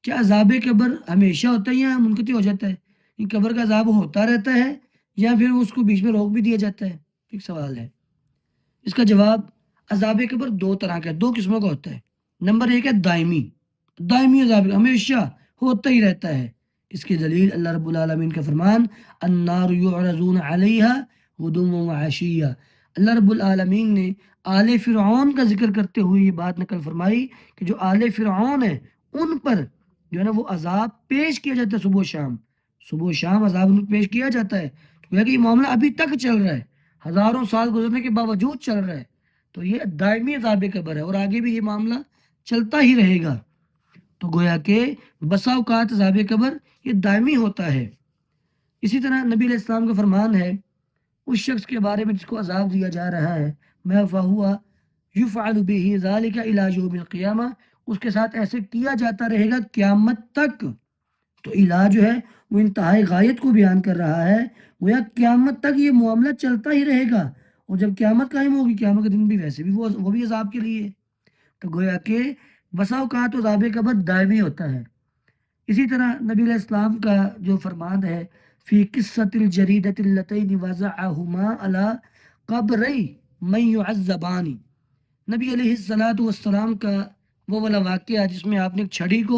کیا عذاب قبر ہمیشہ ہوتا ہے یا منقطع ہو جاتا ہے؟ یہ قبر کا عذاب ہوتا رہتا ہے یا پھر اس کو بیچ میں روک بھی دیا جاتا ہے؟ ایک سوال ہے، اس کا جواب عذاب قبر 2 طرح کا، 2 قسموں کا ہوتا ہے۔ نمبر 1 ہے دائمی، دائمی عذاب ہمیشہ ہوتا ہی رہتا ہے۔ اس کی دلیل اللہ رب العالمین کا فرمان النار یعرضون علیہا غدوا وعشیہ، اللہ رب العالمین نے آل فرعون کا ذکر کرتے ہوئے یہ بات نقل فرمائی کہ جو آل فرعون ہیں ان پر جو ہے نا وہ عذاب پیش کیا جاتا ہے، صبح و شام، صبح و شام عذاب ان کو پیش کیا جاتا ہے۔ تو یہ کہ یہ معاملہ ابھی تک چل رہا ہے، ہزاروں سال گزرنے کے باوجود چل رہا ہے، تو یہ دائمی عذاب قبر ہے اور آگے بھی یہ معاملہ چلتا ہی رہے گا۔ تو گویا کہ بسا اوقات عذاب قبر یہ دائمی ہوتا ہے۔ اسی طرح نبی علیہ السلام کا فرمان ہے اس شخص کے بارے میں جس کو عذاب دیا جا رہا ہے میں فہوا یفعل به ذلك الى یوم القیامہ، اس کے ساتھ ایسے کیا جاتا رہے گا قیامت تک۔ تو علاج جو ہے وہ انتہائی غایت کو بیان کر رہا ہے، گویا قیامت تک یہ معاملہ چلتا ہی رہے گا، اور جب قیامت قائم ہوگی قیامت کے دن بھی ویسے بھی وہ بھی عذاب کے لیے ہے۔ تو گویا کہ بسا اوقات عذاب قبر دائمی ہوتا ہے۔ اسی طرح نبی علیہ السلام کا جو فرمان ہے فی قصۃ الجریدۃ اللتین وضعہما علی قبری من یعذبان، نبی علیہ الصلوۃ والسلام کا وہ والا واقعہ جس میں آپ نے ایک چھڑی کو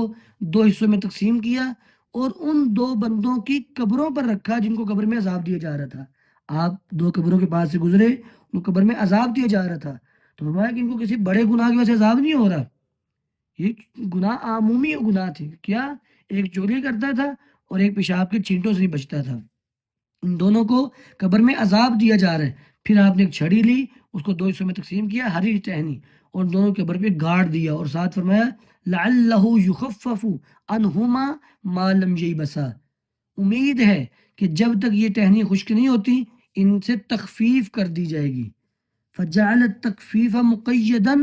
2 حصوں میں تقسیم کیا اور ان 2 بندوں کی قبروں پر رکھا جن کو قبر میں عذاب دیا جا رہا تھا۔ آپ 2 قبروں کے پاس سے گزرے، ان قبر میں عذاب دیا جا رہا تھا، تو فرمایا کہ ان کو کسی بڑے گناہ کی وجہ سے عذاب نہیں ہو رہا، یہ گناہ عمومی گناہ تھے، کیا ایک چوری کرتا تھا اور ایک پیشاب کے چھینٹوں سے نہیں بچتا تھا، ان دونوں کو قبر میں عذاب دیا جا رہا ہے۔ پھر آپ نے ایک چھڑی لی، اس کو 2 حصوں میں تقسیم کیا، ہری ٹہنی، اور دونوں قبر پہ گاڑ دیا، اور ساتھ فرمایا لعلہ یخفف عنہما ما لم یبسا، امید ہے کہ جب تک یہ ٹہنی خشک نہیں ہوتی ان سے تخفیف کر دی جائے گی۔ فجعل التخفیف مقیدا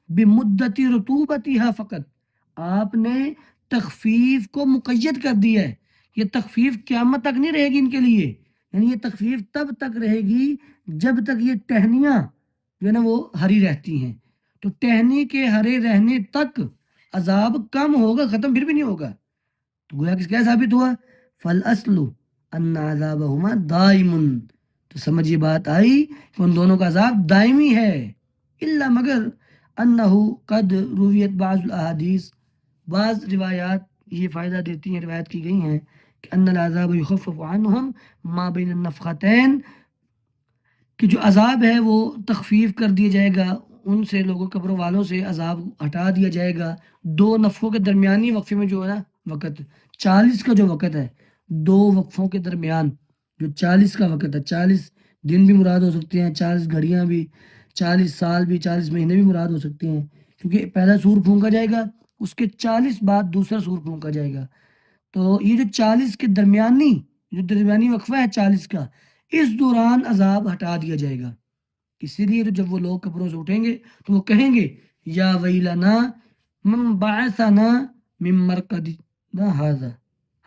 بمدت رطوبتها فقط، آپ نے تخفیف کو مقید کر دیا ہے، یہ تخفیف قیامت تک نہیں رہے گی ان کے لیے، یعنی یہ تخفیف تب تک رہے گی جب تک یہ ٹہنیاں جو ہے نا وہ ہری رہتی ہیں۔ تو ٹہنی کے ہرے رہنے تک عذاب کم ہوگا، ختم پھر بھی نہیں ہوگا. تو گویا کس کیا ثابت ہوا؟ فل اسلو ان عذابہما دائمن. تو سمجھ یہ بات آئی کہ ان دونوں کا عذاب دائمی ہے. الا مگر انہو قد رویت بعض الاحادیث، بعض روایات یہ فائدہ دیتی ہیں، روایت کی گئی ہیں کہ ان العذاب یخفف عنہم ما بین النفختین، کہ جو عذاب ہے وہ تخفیف کر دیا جائے گا ان سے، لوگوں قبروں والوں سے عذاب ہٹا دیا جائے گا دو نفخوں کے درمیانی وقفے میں، جو ہے نا وقت 40 کا جو وقت ہے، دو وقفوں کے درمیان جو 40 کا وقت ہے، 40 دن بھی مراد ہو سکتے ہیں، 40 گھڑیاں بھی، 40 سال بھی، 40 مہینے بھی مراد ہو سکتے ہیں، کیونکہ پہلا سور پھونکا جائے گا، اس کے 40 بعد دوسرا سور پھونکا جائے گا. تو یہ جو 40 کے درمیانی جو درمیانی وقفہ ہے 40 کا، اس دوران عذاب ہٹا دیا جائے گا. اسی لیے تو جب وہ لوگ قبروں سے اٹھیں گے تو وہ کہیں گے یا ویلنا من بعثنا من مرقدنا ھذا،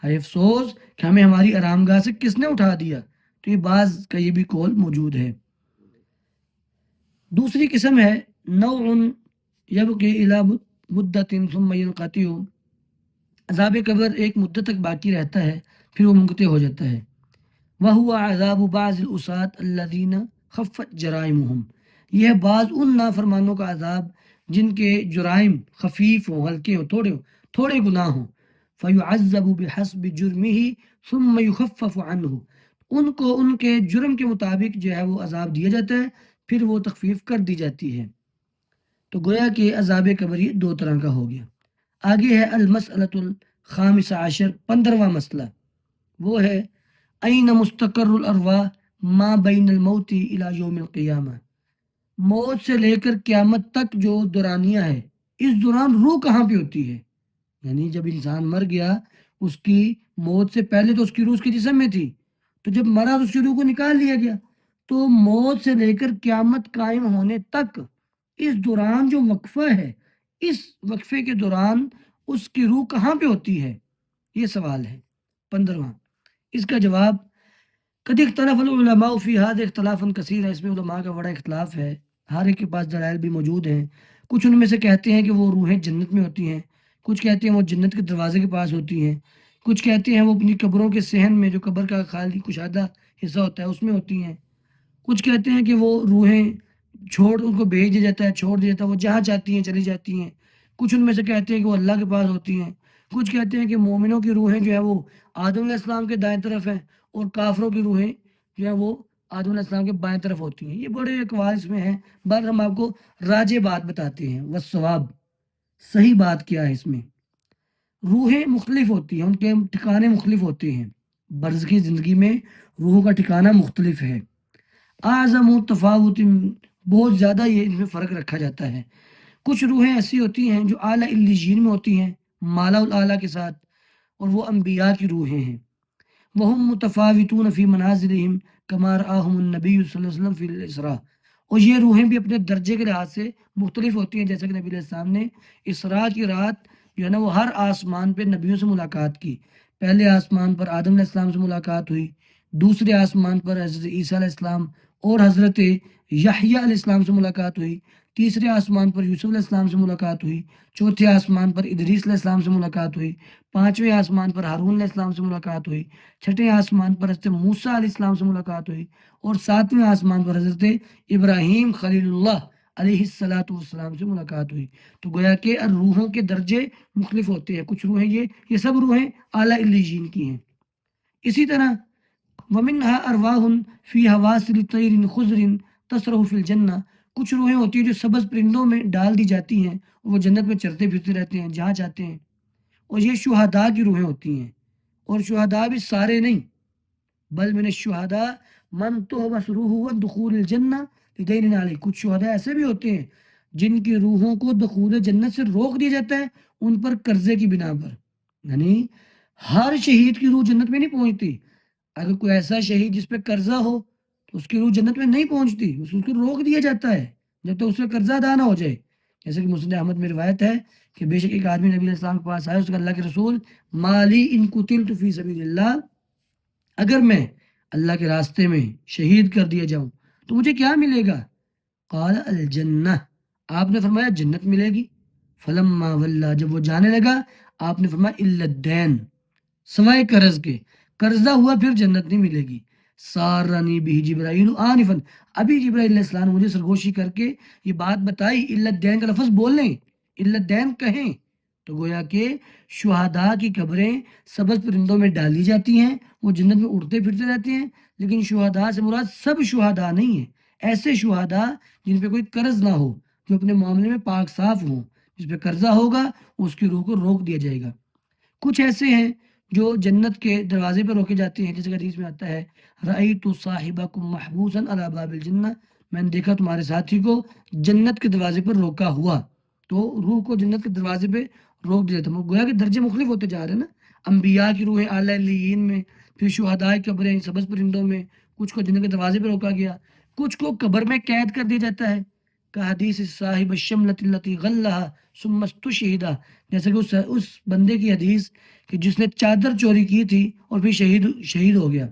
ہے افسوس کہ ہمیں ہماری آرام گاہ سے کس نے اٹھا دیا. تو یہ بعض کا یہ بھی قول موجود ہے. دوسری قسم ہے نوع یبقی الی مدت ثم ينقطع، عذاب قبر ایک مدت تک باقی رہتا ہے پھر وہ منقطع ہو جاتا ہے. وَهُوَ عَذَابُ بَعْضِ الْعُصَاةِ الَّذِينَ خَفَّتْ جَرَائِمُهُمْ، یہ ہے بعض ان نافرمانوں کا عذاب جن کے جرائم خفیف ہوں، ہلکے ہوں، تھوڑے گناہ ہوں. فَيُعَذَّبُ بِحَسْبِ جُرْمِهِ ثُمَّ يُخَفَّفُ عَنْهُ، ان کو ان کے جرم کے مطابق جو ہے وہ عذاب دیا جاتا ہے، پھر وہ تخفیف کر دی جاتی ہے. تو گویا کہ عذاب قبر یہ دو طرح کا ہو گیا. آگے ہے المسئلۃ الخامسہ عشر، 15واں مسئلہ، وہ ہے این مستقر الارواح ما بین الموت الی یوم القیامہ، موت سے لے کر قیامت تک جو دورانیہ ہے، اس دوران روح کہاں پہ ہوتی ہے؟ یعنی جب انسان مر گیا، اس کی موت سے پہلے تو اس کی روح اس کے جسم میں تھی، تو جب مرا تو اس کی روح کو نکال لیا گیا. تو موت سے لے کر قیامت قائم ہونے تک اس دوران جو وقفہ ہے، اس وقفے کے دوران اس کی روح کہاں پہ ہوتی ہے؟ یہ سوال ہے 15واں. اس کا جواب قد اختلف العلماء فی هذا اختلافا کثیر ہے، اس میں علماء کا بڑا اختلاف ہے، ہر ایک کے پاس دلائل بھی موجود ہیں. کچھ ان میں سے کہتے ہیں کہ وہ روحیں جنت میں ہوتی ہیں، کچھ کہتے ہیں وہ جنت کے دروازے کے پاس ہوتی ہیں، کچھ کہتے ہیں وہ اپنی قبروں کے صحن میں، جو قبر کا خالی کشادہ حصہ ہوتا ہے اس میں ہوتی ہیں، کچھ کہتے ہیں کہ وہ روحیں ان کو بھیج دیا جاتا ہے، چھوڑ دیا جاتا ہے، وہ جہاں چاہتی ہیں چلی جاتی ہیں. کچھ ان میں سے کہتے ہیں کہ وہ اللہ کے پاس ہوتی ہیں. کچھ کہتے ہیں کہ مومنوں کی روحیں جو ہے وہ آدم علیہ السلام کے دائیں طرف ہیں، اور کافروں کی روحیں جو ہیں وہ آدم علیہ السلام کے بائیں طرف ہوتی ہیں. یہ بڑے اقوال اس میں ہیں، بہرحال ہم آپ کو راجع بات بتاتے ہیں. والصواب، صحیح بات کیا ہے اس میں، روحیں مختلف ہوتی ہیں، ان کے ٹھکانے مختلف ہوتے ہیں. برزخی زندگی میں روحوں کا ٹھکانہ مختلف ہے. اعظم و تفاوت، بہت زیادہ یہ ان میں فرق رکھا جاتا ہے. کچھ روحیں ایسی ہوتی ہیں جو اعلیٰ علیین میں ہوتی ہیں، مالا الاعلیٰ کے ساتھ، اور وہ انبیاء کی روحیں ہیں. وہم متفاوتون فی منازلہم کما رآہم النبی صلی اللہ علیہ وسلم فی الاسراء، اور یہ روحیں بھی اپنے درجے کے لحاظ سے مختلف ہوتی ہیں، جیسا کہ نبی علیہ السلام نے اسراء کی رات جو ہے نا وہ ہر آسمان پہ نبیوں سے ملاقات کی. پہلے آسمان پر آدم علیہ السلام سے ملاقات ہوئی، دوسرے آسمان پر حضرت عیسیٰ علیہ السلام اور حضرت یحییٰ علیہ السلام سے ملاقات ہوئی، تیسرے آسمان پر یوسف علیہ السلام سے ملاقات ہوئی، چوتھے آسمان پر ادریس علیہ السلام سے ملاقات ہوئی، پانچویں آسمان پر ہارون علیہ السلام سے ملاقات ہوئی، چھٹے آسمان پر حضرت موسیٰ علیہ السلام سے ملاقات ہوئی، اور ساتویں آسمان پر حضرت ابراہیم خلیل اللہ علیہ الصلاۃ والسلام سے ملاقات ہوئی. تو گویا کہ روحوں کے درجے مختلف ہوتے ہیں. کچھ روحیں یہ سب روحیں اعلیٰ علیین کی ہیں. اسی طرح وَمِنْهَا أَرْوَاحٌ فِي هَوَاسِلِ طَيْرٍ خُضْرٍ تَسْرَحُ فِي الْجَنَّةِ، کچھ روحیں ہوتی ہیں جو سبز پرندوں میں ڈال دی جاتی ہیں، اور وہ جنت میں چرتے پھرتے رہتے ہیں جہاں چاہتے ہیں. اور یہ شہداء کی روحیں ہوتی ہیں، اور شہداء بھی سارے نہیں، بل من الشہداء من تحبس روحه دخول الجنہ لدین علیہ، کچھ شہداء ایسے بھی ہوتے ہیں جن کی روحوں کو دخول جنت سے روک دیا جاتا ہے ان پر قرضے کی بنا پر. یعنی ہر شہید کی روح جنت میں نہیں پہنچتی. اگر کوئی ایسا شہید جس پہ قرضہ ہو تو اس کی روح جنت میں نہیں پہنچتی، اس کو روک دیا جاتا ہے جب تک اس کا قرضہ ادا نہ ہو جائے. جیسے کہ مسند احمد میں روایت ہے کہ بے شک ایک آدمی نبی علیہ السلام کے پاس آیا، اس کا اللہ کے رسول مالی ان قتلت فی سبیل اللہ، اگر میں اللہ کے راستے میں شہید کر دیا جاؤں تو مجھے کیا ملے گا؟ قال الجنہ، آپ نے فرمایا جنت ملے گی. فلما ولا، جب وہ جانے لگا آپ نے فرمایا الا الدین، سوائے قرض کے، قرضہ ہوا پھر جنت نہیں ملے گی۔ سارنی بھی جبرائیل آنفن، ابھی جبرائیل علیہ السلام نے مجھے سرگوشی کر کے یہ بات بتائی، الا الدین کا لفظ بول لیں، الا الدین کہیں، تو گویا کہ شہداء کی قبریں سبز پرندوں میں ڈالی جاتی ہیں، وہ جنت میں اڑتے پھرتے رہتے ہیں، لیکن شہداء سے مراد سب شہداء نہیں ہیں، ایسے شہداء جن پہ کوئی قرض نہ ہو، جو اپنے معاملے میں پاک صاف ہوں، جس پہ قرضہ ہوگا اس کی روح کو روک دیا جائے گا۔ کچھ ایسے ہیں جو جنت کے دروازے پہ روکے جاتے ہیں، جیسے کہ حدیث میں آتا ہے رأیت صاحبکم محبوسا علی باب الجنہ، میں نے دیکھا تمہارے ساتھی کو جنت کے دروازے پر روکا ہوا، تو روح کو جنت کے دروازے پہ روک دیا تھا۔ گویا کہ درجے مختلف ہوتے جا رہے ہیں نا، انبیاء کی روحیں اعلی علیین میں، پھر شہداء کی قبریں سبز پرندوں میں، کچھ کو جنت کے دروازے پہ روکا گیا، کچھ کو قبر میں قید کر دیا جاتا ہے، کہ حدیث صاحب الشملۃ التي غلها ثم استشهد، جیسے کہ اس بندے کی حدیث کہ جس نے چادر چوری کی تھی اور پھر شہید ہو گیا،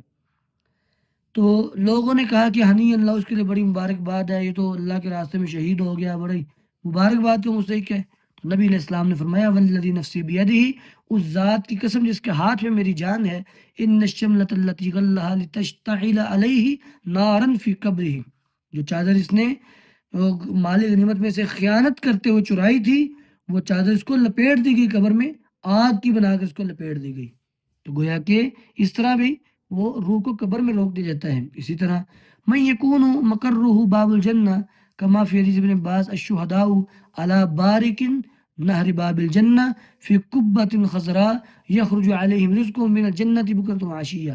تو لوگوں نے کہا کہ ہنی اللہ، اس کے لیے بڑی مبارکباد ہے، یہ تو اللہ کے راستے میں شہید ہو گیا، بڑی مبارکباد کیوں مستحق ہے؟ تو نبی علیہ السلام نے فرمایا والذی نفسی بیدہ، اس ذات کی قسم جس کے ہاتھ میں میری جان ہے، ان الشملۃ التي غلها لتشتعل علیہ نارا فی قبرہ، جو چادر اس نے مال غنیمت میں سے خیانت کرتے ہوئے چرائی تھی، وہ چادر اس کو لپیٹ دی گئی قبر میں، آگ کی بنا کر اس کو لپیٹ دی گئی۔ تو گویا کہ اس طرح بھی وہ روح کو قبر میں روک دیا جاتا ہے۔ اسی طرح من یکون مقرہ باب الجنہ کما فی حدیث ابن عباس الشہداء علی بارک نہر باب الجنہ فی قبۃ خضراء یخرج علیہم رزقهم من الجنۃ بکرۃ وعشیہ،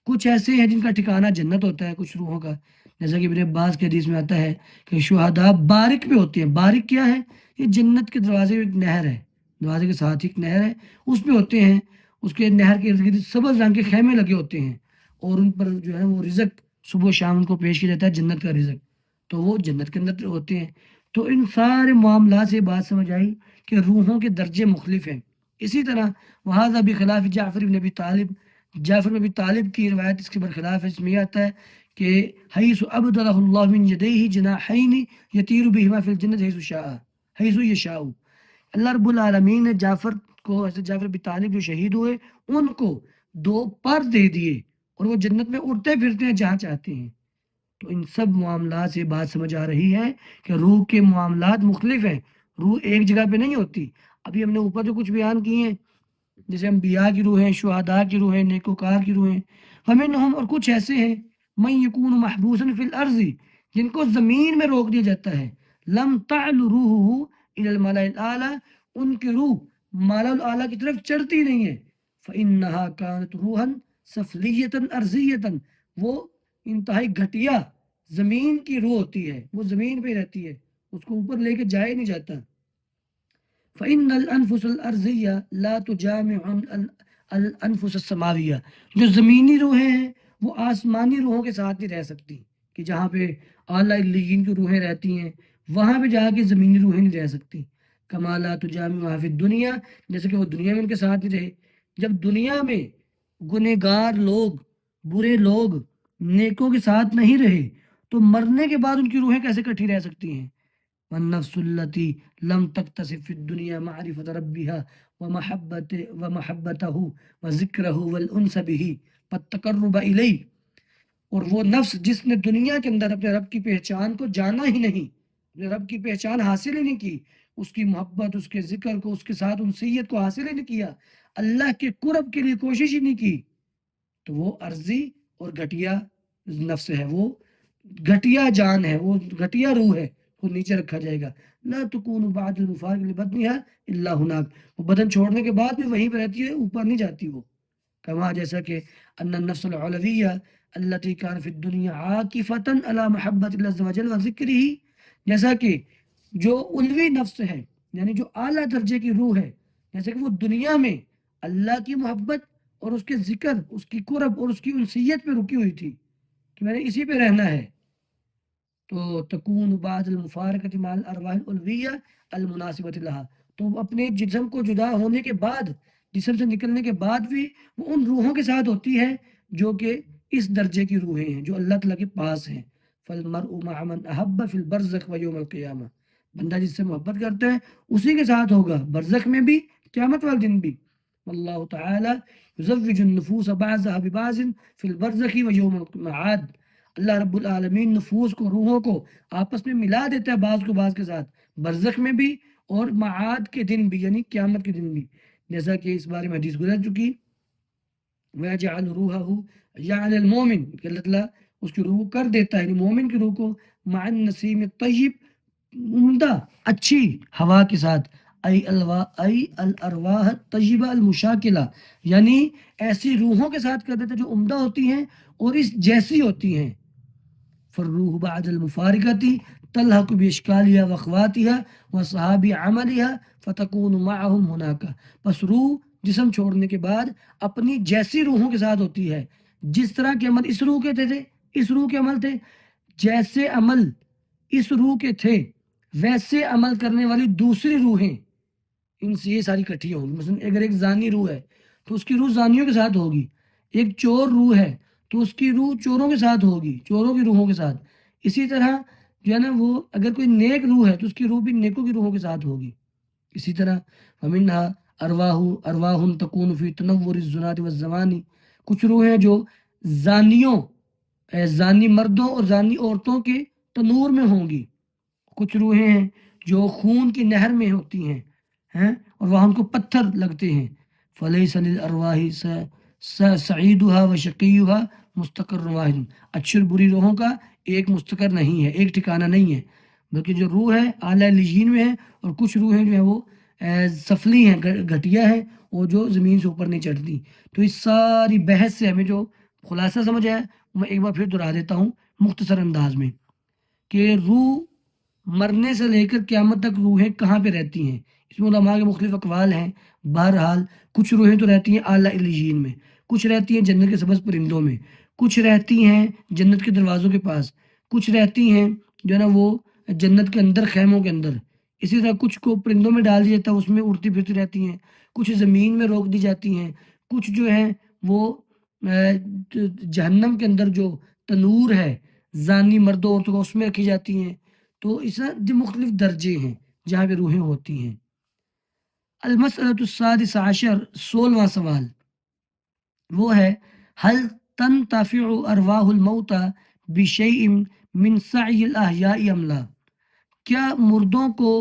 کچھ ایسے ہیں جن کا ٹھکانہ جنت ہوتا ہے کچھ روحوں کا، جیسا کہ ابن عباس کے حدیث میں آتا ہے کہ شہداء بارک پہ ہوتے ہیں۔ بارک کیا ہے؟ یہ جنت کے دروازے میں ایک نہر ہے، دروازے کے ساتھ ایک نہر ہے، اس پہ ہوتے ہیں، اس کے نہر کے ارد گرد سبز رنگ کے خیمے لگے ہوتے ہیں، اور ان پر جو ہے وہ رزق صبح و شام ان کو پیش کیا جاتا ہے، جنت کا رزق، تو وہ جنت کے اندر ہوتے ہیں۔ تو ان سارے معاملات سے بات سمجھ آئی کہ روحوں کے درجے مختلف ہیں۔ اسی طرح وہذا بخلاف جعفر بن ابی طالب، جعفر بن ابی طالب کی روایت اس کے برخلاف ہے، اس میں یہ آتا ہے کہ حیث ابدلہ اللہ من یدیہ جناحین یطیر بہما فی الجنت حیث یشاء، اللہ رب العالمین نے جعفر کو، حضرت جعفر بن طالب جو شہید ہوئے، ان کو دو پر دے دیے اور وہ جنت میں اڑتے پھرتے ہیں جہاں چاہتے ہیں۔ تو ان سب معاملات سے بات سمجھ آ رہی ہے کہ روح کے معاملات مختلف ہیں، روح ایک جگہ پہ نہیں ہوتی۔ ابھی ہم نے اوپر جو کچھ بیان کیے ہیں، جیسے انبیاء کی روحیں، شہداء کی روحیں، نیکوکار کی روحیں، ومنہم، اور کچھ ایسے ہیں من یکون محبوسا فی الارض، جن کو زمین میں روک دیا جاتا ہے، لم تعل روحہ الی الملأ الاعلی، ان کی روح مالا الاعلی کی طرف چڑھتی نہیں ہے، فانہا کانت روحا سفلیتا ارضیتا، وہ انتہائی گھٹیا زمین کی روح ہوتی ہے، وہ زمین پہ رہتی ہے، اس کو اوپر لے کے جایا نہیں جاتا۔ فإن الأنفس الأرضية لا تجامع الأنفس السماوية، جو زمینی روحیں ہیں وہ آسمانی روحوں کے ساتھ نہیں رہ سکتی، کہ جہاں پہ اعلیٰ علیین کی روحیں رہتی ہیں وہاں پہ جا کے زمینی روحیں نہیں رہ سکتی۔ کما لا تجامع فی الدنیا، جیسے کہ وہ دنیا میں ان کے ساتھ نہیں رہے۔ جب دنیا میں گنہگار لوگ، برے لوگ نیکوں کے ساتھ نہیں رہے، تو مرنے کے بعد ان کی روحیں کیسے کٹھی رہ سکتی ہیں؟ والنفس التي لم تكتسب في الدنيا معرفة ربها ومحبته وذكره والأنس به والتقرب إليه، اور وہ نفس جس نے دنیا کے اندر اپنے رب کی پہچان کو جانا ہی نہیں، اپنے رب کی پہچان حاصل ہی نہیں کی، اس کی محبت، اس کے ذکر کو، اس کے ساتھ انسیت کو حاصل ہی نہیں کیا، اللہ کے قرب کے لیے کوشش ہی نہیں کی، تو وہ عرضی اور گھٹیا نفس ہے، وہ گھٹیا جان ہے، وہ گھٹیا روح ہے، وہ نیچے رکھا جائے گا۔ لا تکون بعد المفارق لبدنها الا هناك، وہ بدن چھوڑنے کے بعد بھی وہیں پہ رہتی ہے، اوپر نہیں جاتی وہ۔ کما، جیسا کہ ان النفس العلویہ التي كان في الدنيا عاكفة على محبت اللہ عز وجل وذکرہ، جیسا کہ جو علوی نفس ہے، یعنی جو اعلیٰ درجے کی روح ہے، جیسے کہ وہ دنیا میں اللہ کی محبت اور اس کے ذکر، اس کی قرب اور اس کی انسیت پہ رکی ہوئی تھی کہ میں نے اسی پہ رہنا ہے، تو تکون بعد المفارقۃ مع الارواح العلویہ المناسبۃ لها، تو اپنے جسم کو جدا ہونے کے بعد، جسم سے نکلنے کے بعد بھی وہ ان روحوں کے ساتھ ہوتی ہے جو کہ اس درجے کی روحیں ہیں، جو اللہ تعالیٰ کے پاس ہیں۔ فالمرء مع من احب فی البرزخ و یوم القیامہ، بندہ جس سے محبت کرتا ہے اسی کے ساتھ ہوگا، برزخ میں بھی، قیامت والے دن بھی۔ واللہ تعالی یزوج النفوس بعضها ببعض فی البرزخ و یوم المعاد۔ اللہ رب العالمین نفوس کو، روحوں کو آپس میں ملا دیتا ہے، بعض کو بعض کے ساتھ، برزخ میں بھی اور معاد کے دن بھی، یعنی قیامت کے دن بھی، جیسا کہ اس بارے میں حدیث گزر چکی۔ وَيَجْعَلُ رُوحَهُ یعنی المومن کہ اللہ تعالیٰ اس کی روح کر دیتا ہے، یعنی مومن کی روح کو مع النسیم الطیب، عمدہ اچھی ہوا کے ساتھ، ای الارواح الطیبہ المشاکلہ، یعنی ایسی روحوں کے ساتھ کر دیتا ہے جو عمدہ ہوتی ہیں اور اس جیسی ہوتی ہیں۔ فالروح بعد المفارقة تلحق بإشكالها وأخواتها وصحاب عملها فتكون معهم هناك۔ پس روح جسم چھوڑنے کے بعد اپنی جیسی روحوں کے ساتھ ہوتی ہے، جس طرح کے عمل اس روح کے تھے، اس روح کے عمل تھے، جیسے عمل اس روح کے تھے ویسے عمل کرنے والی دوسری روحیں ان سے یہ ساری کٹھی ہوں گی۔ مثلا اگر ایک زانی روح ہے تو اس کی روح زانیوں کے ساتھ ہوگی، ایک چور روح ہے تو اس کی روح چوروں کے ساتھ ہوگی، چوروں کی روحوں کے ساتھ۔ اسی طرح جو ہے نا وہ اگر کوئی نیک روح ہے تو اس کی روح بھی نیکوں کی روحوں کے ساتھ ہوگی۔ اسی طرح ومنها ارواح تکون فی تنور الزنات والزوانی، کچھ روحیں جو زانیوں، زانی مردوں اور زانی عورتوں کے تنور میں ہوں گی، کچھ روحیں ہیں جو خون کی نہر میں ہوتی ہیں اور وہاں ان کو پتھر لگتے ہیں۔ فلیس للارواح سعیدها وشقیها مستقر واحد، اچھی اور بری روحوں کا ایک مستقر نہیں ہے، ایک ٹھکانہ نہیں ہے، بلکہ جو روح ہے اعلیٰ علیین میں ہے، اور کچھ روحیں جو ہیں وہ سفلی ہیں، گھٹیا ہیں، وہ جو زمین سے اوپر نہیں چڑھتی۔ تو اس ساری بحث سے ہمیں جو خلاصہ سمجھ آیا میں ایک بار پھر دہرا دیتا ہوں مختصر انداز میں، کہ روح مرنے سے لے کر قیامت تک روحیں کہاں پہ رہتی ہیں، اس میں علماء کے مختلف اقوال ہیں۔ بہرحال کچھ روحیں تو رہتی ہیں اعلیٰ علیین میں، کچھ رہتی ہیں جنت کے سبز پرندوں میں، کچھ رہتی ہیں جنت کے دروازوں کے پاس، کچھ رہتی ہیں جو ہے نا وہ جنت کے اندر خیموں کے اندر، اسی طرح کچھ کو پرندوں میں ڈال دیا جاتا ہے، اس میں اڑتی پھرتی رہتی ہیں، کچھ زمین میں روک دی جاتی ہیں، کچھ جو ہیں وہ جہنم کے اندر جو تنور ہے زانی مردوں عورتوں کا اس میں رکھی جاتی ہیں۔ تو اس طرح جو مختلف درجے ہیں جہاں پہ روحیں ہوتی ہیں۔ المسئلۃ السادس عشر، 16واں سوال وہ ہے هل تنتفع ارواح الموتى بشيء من سعي الاحیاء ام لا؟ کیا مردوں کو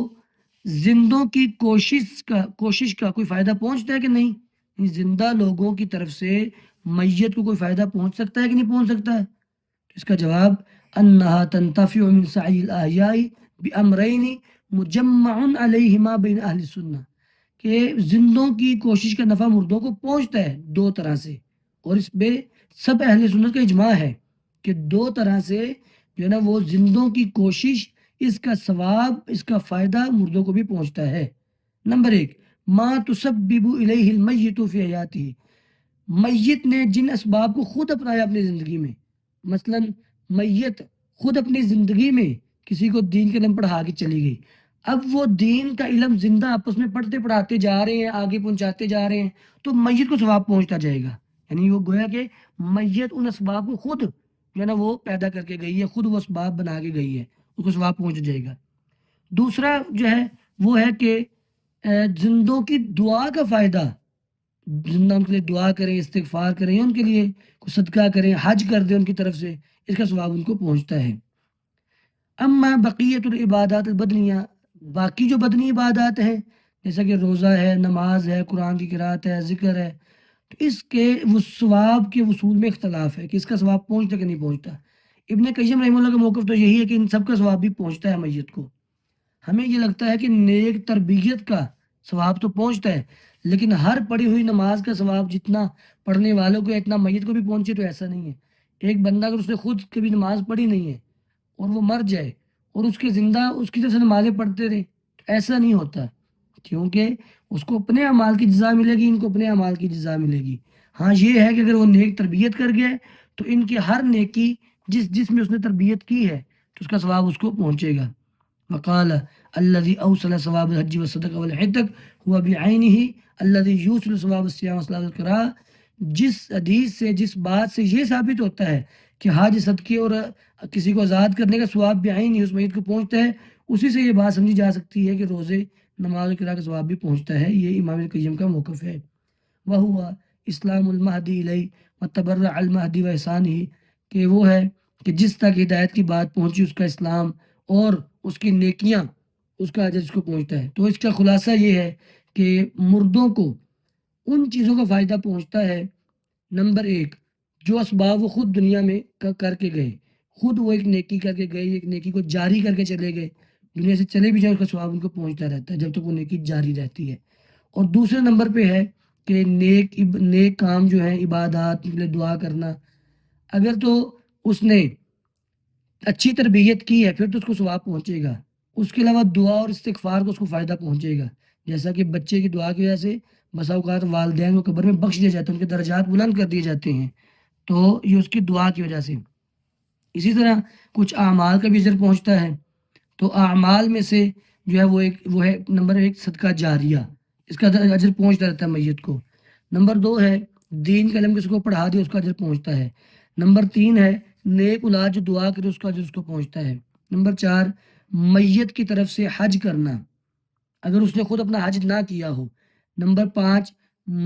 زندوں کی کوشش کا کوئی فائدہ پہنچتا ہے کہ نہیں؟ زندہ لوگوں کی طرف سے میت کو کوئی فائدہ پہنچ سکتا ہے کہ نہیں پہنچ سکتا ہے؟ اس کا جواب انہا تنتفع من سعی الاحیاء بامرین مجمع علیہما بین اہل السنہ، کہ زندوں کی کوشش کا نفع مردوں کو پہنچتا ہے دو طرح سے، اور اس پہ سب اہل سنت کا اجماع ہے کہ دو طرح سے جو ہے نا وہ زندوں کی کوشش، اس کا ثواب، اس کا فائدہ مردوں کو بھی پہنچتا ہے۔ نمبر ایک، ما تسبب الیہ المیت فی حیاتہ، میت نے جن اسباب کو خود اپنایا اپنی زندگی میں، مثلا میت خود اپنی زندگی میں کسی کو دین کے علم پڑھا کے چلی گئی، اب وہ دین کا علم زندہ آپس میں پڑھتے پڑھاتے جا رہے ہیں، آگے پہنچاتے جا رہے ہیں، تو میت کو ثواب پہنچتا جائے گا، یعنی وہ گویا کہ میت ان اسباب کو خود جو ہے نا وہ پیدا کر کے گئی ہے، خود وہ اسباب بنا کے گئی ہے، اس کو ثواب پہنچ جائے گا۔ دوسرا جو ہے وہ ہے کہ زندوں کی دعا کا فائدہ، زندہ ان کے لیے دعا کریں، استغفار کریں، ان کے لیے کوئی صدقہ کریں، حج کر دیں ان کی طرف سے، اس کا ثواب ان کو پہنچتا ہے۔ اما بقیت العبادات البدنیہ، باقی جو بدنی عبادات ہیں جیسا کہ روزہ ہے، نماز ہے، قرآن کی قرات ہے، ذکر ہے، تو اس کے ثواب کے وصول میں اختلاف ہے کہ اس کا ثواب پہنچتا کہ نہیں پہنچتا۔ ابن قیم رحمہ اللہ کا موقف تو یہی ہے کہ ان سب کا ثواب بھی پہنچتا ہے میت کو۔ ہمیں یہ لگتا ہے کہ نیک تربیت کا ثواب تو پہنچتا ہے، لیکن ہر پڑھی ہوئی نماز کا ثواب جتنا پڑھنے والوں کو اتنا میت کو بھی پہنچے تو ایسا نہیں ہے۔ ایک بندہ اگر اس نے خود کبھی نماز پڑھی نہیں ہے اور وہ مر جائے اور اس کے زندہ اس کی طرف سے نمازیں پڑھتے رہے تو ایسا نہیں ہوتا، کیونکہ اس کو اپنے اعمال کی جزا ملے گی، ان کو اپنے اعمال کی جزا ملے گی۔ ہاں یہ ہے کہ اگر وہ نیک تربیت کر گیا ہے تو ان کی ہر نیکی جس میں اس نے تربیت کی ہے تو اس کا ثواب اس کو پہنچے گا۔ وقال الذي اوصل ثواب الحج والصدقہ والعتق هو بعینہ الذي یوصل ثواب الصیام والصلاۃ والقراءۃ، جس حدیث سے، جس بات سے یہ ثابت ہوتا ہے کہ حج، صدقے اور کسی کو آزاد کرنے کا ثواب بعین ہی اس میت کو پہنچتا ہے، اسی سے یہ بات سمجھی جا سکتی ہے کہ روزے نماز قرآن کا ثواب بھی پہنچتا ہے. یہ امام القیم کا موقف ہے. وہوا اسلام المہدی علیہ و تبرع المہدی و احسان ہی، کہ وہ ہے کہ جس تک ہدایت کی بات پہنچی اس کا اسلام اور اس کی نیکیاں، اس کا اجر اس کو پہنچتا ہے. تو اس کا خلاصہ یہ ہے کہ مردوں کو ان چیزوں کا فائدہ پہنچتا ہے. نمبر ایک، جو اسباب وہ خود دنیا میں کر کے گئے، خود وہ ایک نیکی کر کے گئے، ایک نیکی کو جاری کر کے چلے گئے، دنیا سے چلے بھی جائیں اس کا ثواب ان کو پہنچتا رہتا ہے جب تک وہ نیکی جاری رہتی ہے. اور دوسرے نمبر پہ ہے کہ نیک کام جو ہے، عبادات کے لیے دعا کرنا، اگر تو اس نے اچھی تربیت کی ہے پھر تو اس کو ثواب پہنچے گا. اس کے علاوہ دعا اور استغفار کو اس کو فائدہ پہنچے گا. جیسا کہ بچے کی دعا کی وجہ سے بسا اوقات والدین کو قبر میں بخش دیا جاتا ہے، ان کے درجات بلند کر دیے جاتے ہیں، تو یہ اس کی دعا کی وجہ سے. اسی طرح کچھ اعمال کا بھی اجر پہنچتا ہے. تو اعمال میں سے جو ہے وہ ہے نمبر ایک صدقہ جاریہ، اس کا اجر پہنچتا رہتا ہے میت کو. نمبر دو ہے دین کا علم کسی کو پڑھا دیا اس کا اجر پہنچتا ہے. نمبر تین ہے نیک اولاد جو دعا کرے اس کا اجر اس کو پہنچتا ہے. نمبر چار میت کی طرف سے حج کرنا اگر اس نے خود اپنا حج نہ کیا ہو. نمبر پانچ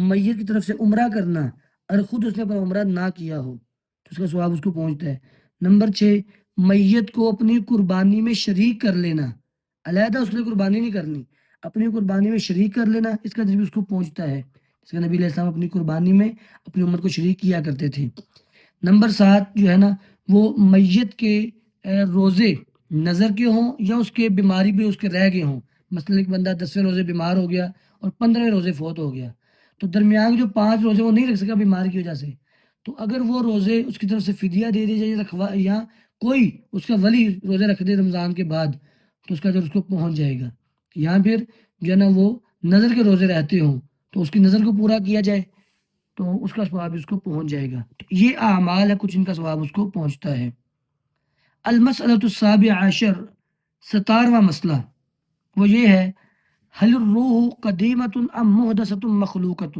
میت کی طرف سے عمرہ کرنا اگر خود اس نے اپنا عمرہ نہ کیا ہو تو اس کا ثواب اس کو پہنچتا ہے. نمبر چھ میت کو اپنی قربانی میں شریک کر لینا، علیحدہ اس کے لیے قربانی نہیں کرنی، اپنی قربانی میں شریک کر لینا، اس کا اجر بھی اس کو پہنچتا ہے. اس کا نبی علیہ السلام اپنی قربانی میں اپنی امت کو شریک کیا کرتے تھے. نمبر سات جو ہے نا وہ میت کے روزے نظر کے ہوں یا اس کے بیماری بھی اس کے رہ گئے ہوں. مثلاً ایک بندہ 10ویں روزے بیمار ہو گیا اور 15ویں روزے فوت ہو گیا، تو درمیان جو 5 روزے وہ نہیں رکھ سکا بیماری کی وجہ سے، تو اگر وہ روزے اس کی طرف سے فدیہ دے دی جائے یا کوئی اس کا ولی روزے رکھ دے رمضان کے بعد تو اس کا جو اس کو پہنچ جائے گا. یا پھر جو ہے نا وہ نظر کے روزے رہتے ہوں تو اس کی نظر کو پورا کیا جائے تو اس کا ثواب اس کو پہنچ جائے گا. تو یہ اعمال ہے کچھ ان کا ثواب اس کو پہنچتا ہے. المسألۃ السابع عشر، 17واں مسئلہ وہ یہ ہے حل الروح قدیمۃ ام محدثۃ مخلوقۃ.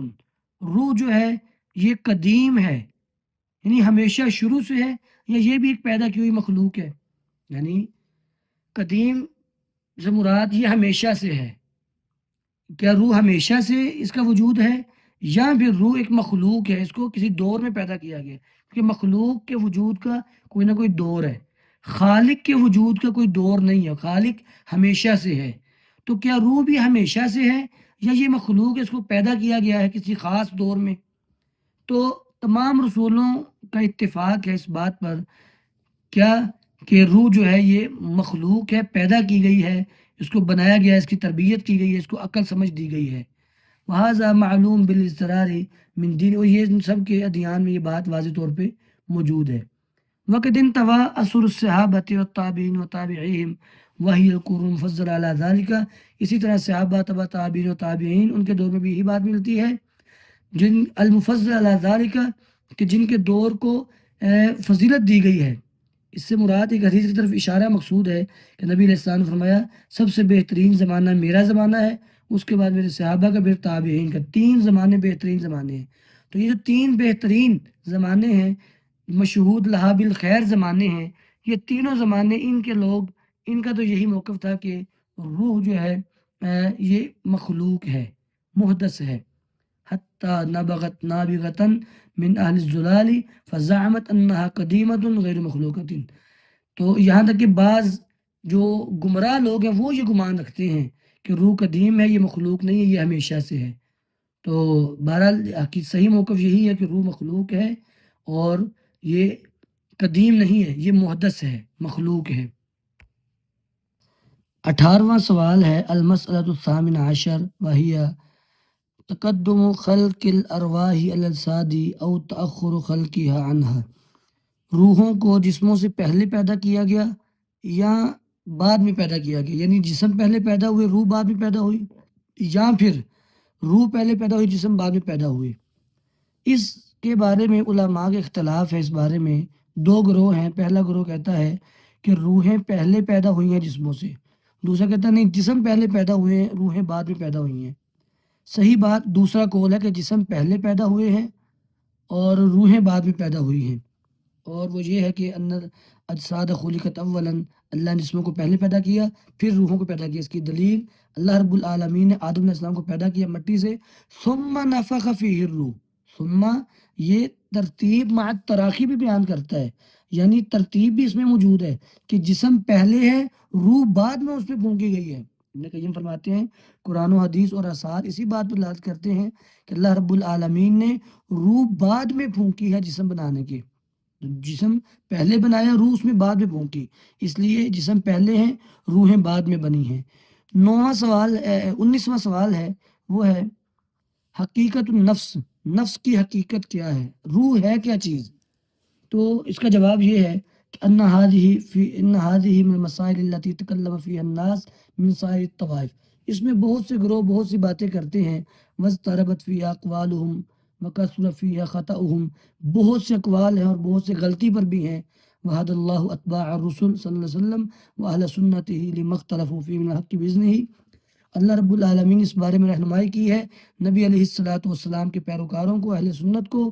روح جو ہے یہ قدیم ہے یعنی ہمیشہ شروع سے ہے یا یہ بھی ایک پیدا کی ہوئی مخلوق ہے. یعنی قدیم سے مراد یہ ہمیشہ سے ہے. کیا روح ہمیشہ سے اس کا وجود ہے یا پھر روح ایک مخلوق ہے، اس کو کسی دور میں پیدا کیا گیا؟ کیونکہ مخلوق کے وجود کا کوئی نہ کوئی دور ہے، خالق کے وجود کا کوئی دور نہیں ہے، خالق ہمیشہ سے ہے. تو کیا روح بھی ہمیشہ سے ہے یا یہ مخلوق ہے، اس کو پیدا کیا گیا ہے کسی خاص دور میں؟ تو تمام رسولوں کا اتفاق ہے اس بات پر کیا کہ روح جو ہے یہ مخلوق ہے، پیدا کی گئی ہے، اس کو بنایا گیا ہے، اس کی تربیت کی گئی ہے، اس کو عقل سمجھ دی گئی ہے. وہذا معلوم بالاضطرار من دین، اور یہ سب کے ادیان میں یہ بات واضح طور پہ موجود ہے. وقد انتوا اثر الصحابۃ والتابعین وتابعیہم وہی القرون المفضل علی ذالک. اسی طرح صحابہ تبع تابعین و تابعین ان کے دور میں بھی یہی بات ملتی ہے، جن المفضل علی ذالک کہ جن کے دور کو فضیلت دی گئی ہے. اس سے مراد ایک حدیث کی طرف اشارہ مقصود ہے کہ نبی علیہ السلام نے فرمایا سب سے بہترین زمانہ میرا زمانہ ہے، اس کے بعد میرے صحابہ کا، پھر تابعین کا. 3 زمانے بہترین زمانے ہیں. تو یہ جو 3 بہترین زمانے ہیں، مشہود لہا بالخیر زمانے ہیں، یہ تینوں زمانے ان کے لوگ، ان کا تو یہی موقف تھا کہ روح جو ہے یہ مخلوق ہے، محدث ہے. حتی نبغت نابغتاً من اہل الزلال فزعمت انہا قدیمت غیر مخلوقت. تو یہاں تک کہ بعض جو گمراہ لوگ ہیں وہ یہ گمان رکھتے ہیں کہ روح قدیم ہے، یہ مخلوق نہیں ہے، یہ ہمیشہ سے ہے. تو بہرحال صحیح موقف یہی ہے کہ روح مخلوق ہے اور یہ قدیم نہیں ہے، یہ محدث ہے، مخلوق ہے. 18واں سوال ہے المسألۃ الثامن عشر وہی تقدم خلق الارواح علی الاجساد او تأخر خلقها عنها. روحوں کو جسموں سے پہلے پیدا کیا گیا یا بعد میں پیدا کیا گیا، یعنی جسم پہلے پیدا ہوئے روح بعد میں پیدا ہوئی، یا پھر روح پہلے پیدا ہوئی جسم بعد میں پیدا ہوئے. اس کے بارے میں علماء کے اختلاف ہے. اس بارے میں 2 گروہ ہیں. پہلا گروہ کہتا ہے کہ روحیں پہلے پیدا ہوئی ہیں جسموں سے، دوسرا کہتا ہے نہیں، جسم پہلے پیدا ہوئے ہیں، روحیں بعد میں پیدا ہوئی ہیں. صحیح بات دوسرا قول ہے کہ جسم پہلے پیدا ہوئے ہیں اور روحیں بعد میں پیدا ہوئی ہیں، اور وہ یہ ہے کہ ان اجساد خلقت اولا اللہ نے جسموں کو پہلے پیدا کیا، پھر روحوں کو پیدا کیا۔ اس کی دلیل اللہ رب العالمین نے آدم علیہ السلام کو پیدا کیا مٹی سے، ثم نفخ فیہ الروح، ثم یہ ترتیب مع تراخی بھی بیان کرتا ہے، یعنی ترتیب بھی اس میں موجود ہے کہ جسم پہلے ہے، روح بعد میں اس پہ پھونکی گئی ہے۔ ابن قیم فرماتے ہیں قرآن و حدیث اور آثار اسی بات پر دلالت کرتے ہیں کہ اللہ رب العالمین نے روح بعد میں پھونکی ہے جسم بنانے کی، جسم پہلے بنایا، روح اس میں بعد میں پھونکی، اس لیے جسم پہلے ہیں، روحیں بعد میں بنی ہیں۔ 19واں سوال ہے، وہ ہے حقیقت النفس، نفس کی حقیقت کیا ہے، روح ہے کیا چیز؟ تو اس کا جواب یہ ہے کہ ان هذه من المسائل التي تکلم فيها الناس من سائر الطوائف، اس میں بہت سے گروہ بہت سی باتیں کرتے ہیں، واضطربت فيها اقوالهم وکثر فيها خطأهم، بہت سے اقوال ہیں اور بہت سے غلطی پر بھی ہیں۔ وحد اللہ اتباع الرسل صلی اللہ علیہ وسلم واہل سنته لما اختلفوا فيه من الحق باذنه، اللہ رب العالمین نے اس بارے میں رہنمائی کی ہے نبی علیہ الصلوۃ والسلام کے پیروکاروں کو، اہل سنت کو،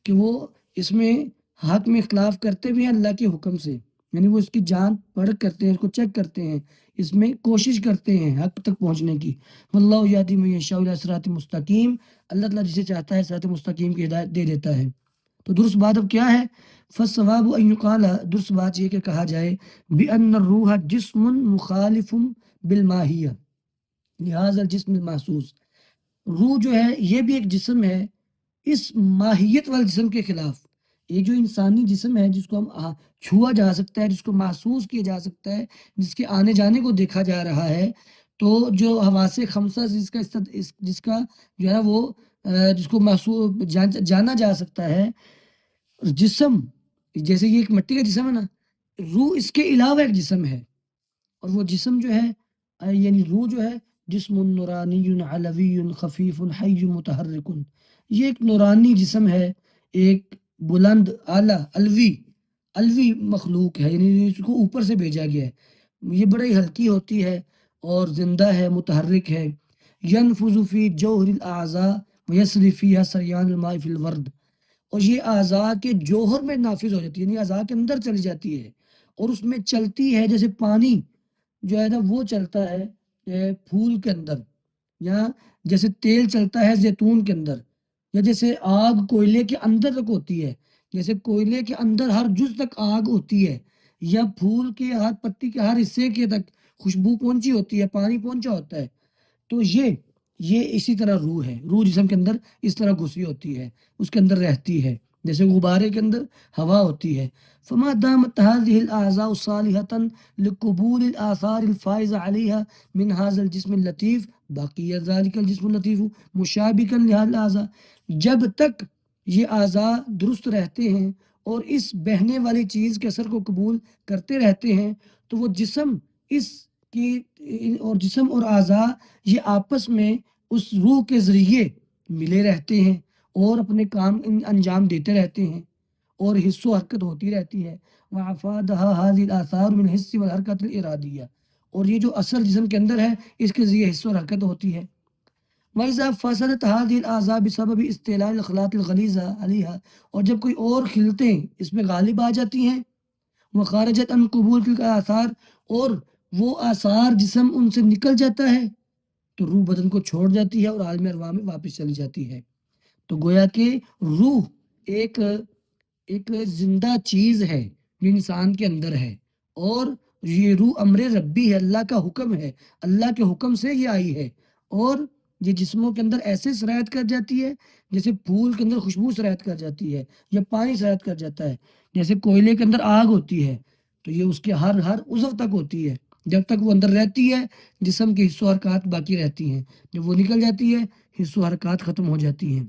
کہ وہ اس میں حق میں اختلاف کرتے بھی ہیں اللہ کے حکم سے، یعنی وہ اس کی جانچ پرکھ کرتے ہیں، اس کو چیک کرتے ہیں، اس میں کوشش کرتے ہیں حق تک پہنچنے کی۔ واللہ یہدی من یشاء الی صراط مستقیم، اللہ تعالیٰ جسے چاہتا ہے صراط مستقیم کی ہدایت دے دیتا ہے۔ تو درست بات اب کیا ہے؟ فالصواب ان یقال، درست بات یہ کہ کہا جائے بان الروح جسم مخالف بالماہیہ لہذا الجسم المحسوس، روح جو ہے یہ بھی ایک جسم ہے اس ماہیت والے جسم کے خلاف۔ یہ جو انسانی جسم ہے جس کو ہم چھوا جا سکتا ہے، جس کو محسوس کیا جا سکتا ہے، جس کے آنے جانے کو دیکھا جا رہا ہے، تو جو حواس خمسہ جس کا جو ہے وہ جس کو محسوس جانا جا سکتا ہے جسم، جیسے یہ ایک مٹی کا جسم ہے نا، روح اس کے علاوہ ایک جسم ہے، اور وہ جسم جو ہے یعنی روح جو ہے جسم نورانی علوی خفیف حی متحرک، یہ ایک نورانی جسم ہے، ایک بلند اعلیٰ الوی مخلوق ہے، یعنی اس کو اوپر سے بھیجا گیا ہے، یہ بڑی ہلکی ہوتی ہے اور زندہ ہے، متحرک ہے۔ ینفذ فی جوہر الاعضاء ویسری فیہا سریان الماء فی الورد، اور یہ اعضاء کے جوہر میں نافذ ہو جاتی ہے، یعنی اعضاء کے اندر چلی جاتی ہے اور اس میں چلتی ہے جیسے پانی جو ہے نا وہ چلتا ہے پھول کے اندر، یا جیسے تیل چلتا ہے زیتون کے اندر، یا جیسے آگ کوئلے کے اندر تک ہوتی ہے، جیسے کوئلے کے اندر ہر جز تک آگ ہوتی ہے، یا پھول کے ہر پتی کے ہر حصے کے تک خوشبو پہنچی ہوتی ہے، پانی پہنچا ہوتا ہے، تو یہ اسی طرح روح ہے، روح جسم کے اندر اس طرح گھسی ہوتی ہے، اس کے اندر رہتی ہے، جیسے غبارے کے اندر ہوا ہوتی ہے۔ فما دامت هذه الاعضاء صالحة لقبول الاثار الفائزة عليها من هذا الجسم اللطيف باقی ذلك الجسم اللطيف مشابكا لهذه الاعضاء، جب تک یہ اعضاء درست رہتے ہیں اور اس بہنے والی چیز کے اثر کو قبول کرتے رہتے ہیں، تو وہ جسم اس کی اور جسم اور اعضاء یہ آپس میں اس روح کے ذریعے ملے رہتے ہیں اور اپنے کام انجام دیتے رہتے ہیں اور حص و حرکت ہوتی رہتی ہے۔ وَعَفَادَهَا هَذِهِ الْآثَارُ مِنْ حِسِّ وَالْحَرْكَةِ الْإِرَادِيَّةِ، اور یہ جو اثر جسم کے اندر ہے اس کے ذریعے حص و حرکت ہوتی ہے۔ وَإِذَا فَسَدَتْ هَذِهِ الْأَعْضَاء بِسَبَبِ اسْتِعْلَاءِ الْخَلَاطِ الْغَلِيظَةِ عَلَيْهَا، اور جب کوئی اور خلطیں اس میں غالب آ جاتی ہیں، وَخَارَجَتْ عَنْ قُبُولِ تِلْكَ الْآثَارِ، اور وہ آثار جسم ان سے نکل جاتا ہے، تو روح بدن کو چھوڑ جاتی ہے اور عالم ارواح میں واپس چلی جاتی ہے۔ تو گویا کہ روح ایک زندہ چیز ہے جو انسان کے اندر ہے، اور یہ روح امر ربی ہے، اللہ کا حکم ہے، اللہ کے حکم سے یہ آئی ہے، اور یہ جسموں کے اندر ایسے سرایت کر جاتی ہے جیسے پھول کے اندر خوشبو سرایت کر جاتی ہے یا پانی سرایت کر جاتا ہے، جیسے کوئلے کے اندر آگ ہوتی ہے تو یہ اس کے ہر عضو تک ہوتی ہے، جب تک وہ اندر رہتی ہے جسم کے حصہ و حرکات باقی رہتی ہیں، جب وہ نکل جاتی ہے حصہ و حرکات ختم ہو جاتی ہیں۔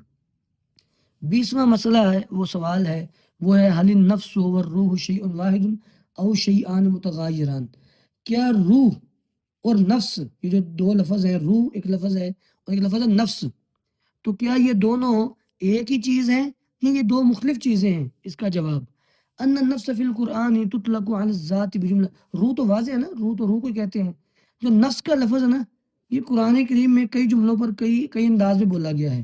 20واں مسئلہ ہے، وہ سوال ہے، وہ ہے حل النفس والروح شیء واحد او شیئان متغایران، کیا روح اور نفس، یہ جو دو لفظ ہیں، روح ایک لفظ ہے اور ایک لفظ ہے نفس، تو کیا یہ دونوں ایک ہی چیز ہیں یا یہ دو مختلف چیزیں ہیں؟ اس کا جواب ان النفس فی القرآن تطلق علی الذات بجملہ، روح تو واضح ہے نا، روح تو روح کو کہتے ہیں، جو نفس کا لفظ ہے نا یہ قرآن کریم میں کئی جملوں پر کئی انداز میں بولا گیا ہے،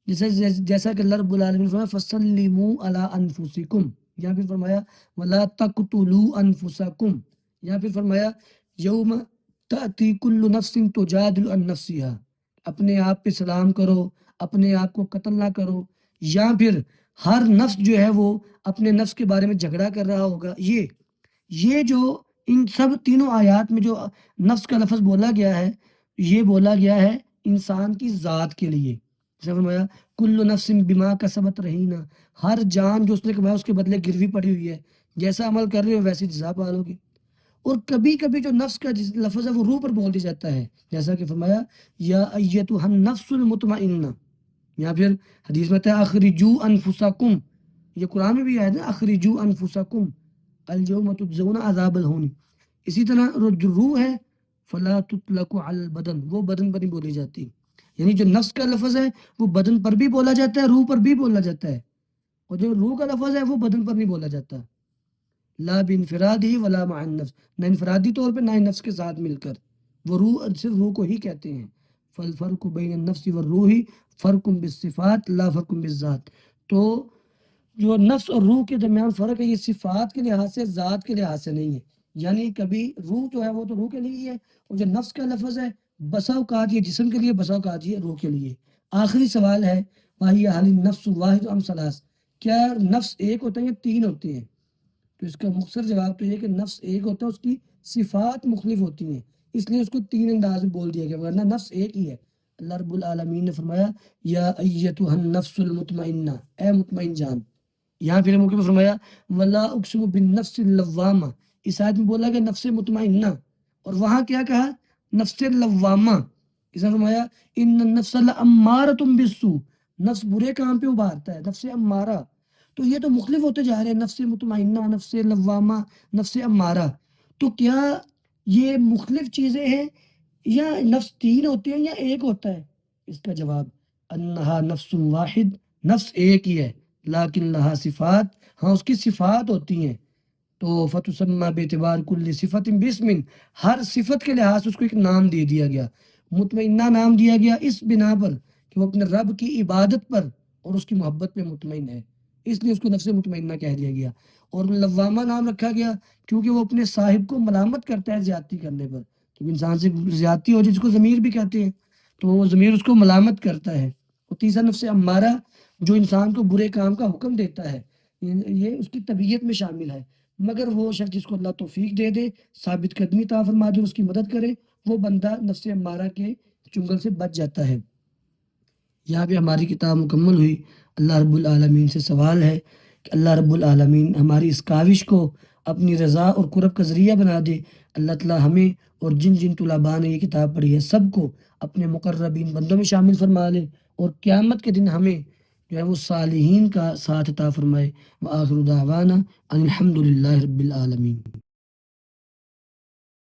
جیسا کہ اللہ رب العالمین نے فرمایا فَسَلِّمُوا عَلَىٰ أَنفُسِكُمْ، یہاں پہ فرمایا وَلَا تَقْتُلُوا أَنفُسَكُمْ، یا پھر فرمایا یوم تأتی کل نفس تجادل عن نفسها، اپنے آپ پہ سلام کرو، اپنے آپ کو قتل نہ کرو، یا پھر ہر نفس جو ہے وہ اپنے نفس کے بارے میں جھگڑا کر رہا ہوگا۔ یہ جو ان سب تینوں آیات میں جو نفس کا لفظ بولا گیا ہے، یہ بولا گیا ہے انسان کی ذات کے لیے۔ جیسے فرمایا کل نفس بما کسبت رہینہ، ہر جان جو اس نے کمایا اس کے بدلے گروی پڑی ہوئی ہے، جیسا عمل کر رہے ہو ویسی جزا پالو گے۔ اور کبھی کبھی جو نفس کا لفظ ہے وہ روح پر بول دیا جاتا ہے، جیسا کہ فرمایا یا ایتھا النفس المطمئنہ، یا پھر حدیث میں ہے اخرجو انفسکم، یہ قرآن میں بھی آیا ہے اخرجو انفسکم اليوم تجزون عذاب الہون۔ اسی طرح جو روح ہے فلا تطلق علی البدن، وہ بدن پر نہیں بولی جاتی، یعنی جو نفس کا لفظ ہے وہ بدن پر بھی بولا جاتا ہے، روح پر بھی بولا جاتا ہے، اور جو روح کا لفظ ہے وہ بدن پر نہیں بولا جاتا، لا بانفرادی ولا مع النفس، نہ انفرادی طور پہ نہ ہی نفس کے ساتھ مل کر، وہ روح صرف روح کو ہی کہتے ہیں۔ فالفرق بین النفس والروح فرق بالصفات لا فرق بالذات، تو جو نفس اور روح کے درمیان فرق ہے یہ صفات کے لحاظ سے، ذات کے لحاظ سے نہیں ہے، یعنی کبھی روح جو ہے وہ تو روح کے لیے ہی ہے، اور جو نفس کا لفظ ہے بسا اوقات یہ جسم کے لیے، بسا اوقات یہ روح کے لیے۔ آخری سوال ہے وہی حال نفس واحد ام ثلاث، کیا نفس ایک ہوتا ہے یا تین ہوتے ہیں؟ تو اس کا مختصر جواب تو یہ ہے کہ نفس ایک ہوتا ہے، اس کی صفات مختلف ہوتی ہیں، اس لیے اس کو تین انداز میں بول دیا گیا، ورنہ نفس ایک ہی ہے۔ اللہ رب العالمین نے فرمایا یا ایتھا النفس المطمئنہ، اے مطمئن جان۔ یہاں پھر موقع پہ فرمایا ولا اقسم بالنفس اللوامہ، اس آیت میں بولا کہ نفس مطمئنہ، اور وہاں کیا کہا نفس لوامہ، اس نے فرمایا ان النفس لامارۃ بالسوء، نفس برے کام پہ ابھارتا ہے، نفس امارہ، تو یہ تو مختلف ہوتے جا رہے ہیں، نفس مطمئنہ، نفس لوامہ، نفس امارہ، تو کیا یہ مختلف چیزیں ہیں یا نفس تین ہوتے ہیں یا ایک ہوتا ہے؟ اس کا جواب انہا نفس واحد، نفس ایک ہی ہے، لیکن لہا صفات، ہاں اس کی صفات ہوتی ہیں، تو فتسمى باعتبار کل صفت باسم، ہر صفت کے لحاظ سے اس کو ایک نام دے دیا گیا، مطمئنہ نام دیا گیا اس بنا پر کہ وہ اپنے رب کی عبادت پر اور اس کی محبت پہ مطمئن ہے، اس لیے اس کو نفس مطمئنہ کہہ دیا گیا۔ اور لوامہ نام رکھا گیا کیونکہ وہ اپنے صاحب کو ملامت کرتا ہے زیادتی کرنے پر، تو انسان سے زیادتی ہو جس کو ضمیر بھی کہتے ہیں، تو وہ ضمیر اس کو ملامت کرتا ہے۔ اور تیسرا نفس امارہ جو انسان کو برے کام کا حکم دیتا ہے، یہ اس کی طبیعت میں شامل ہے، مگر وہ شخص جس کو اللہ توفیق دے دے، ثابت قدمی عطا فرما دے، اس کی مدد کرے، وہ بندہ نفس امارہ کے چنگل سے بچ جاتا ہے۔ یہاں پہ ہماری کتاب مکمل ہوئی۔ اللہ رب العالمین سے سوال ہے کہ اللہ رب العالمین ہماری اس کاوش کو اپنی رضا اور قرب کا ذریعہ بنا دے۔ اللہ تعالیٰ ہمیں اور جن جن طلباء نے یہ کتاب پڑھی ہے سب کو اپنے مقربین بندوں میں شامل فرما لے، اور قیامت کے دن ہمیں جو ہے وہ صالحین کا ساتھ عطا فرمائے۔ وآخر دعوانا ان الحمد للہ رب العالمین۔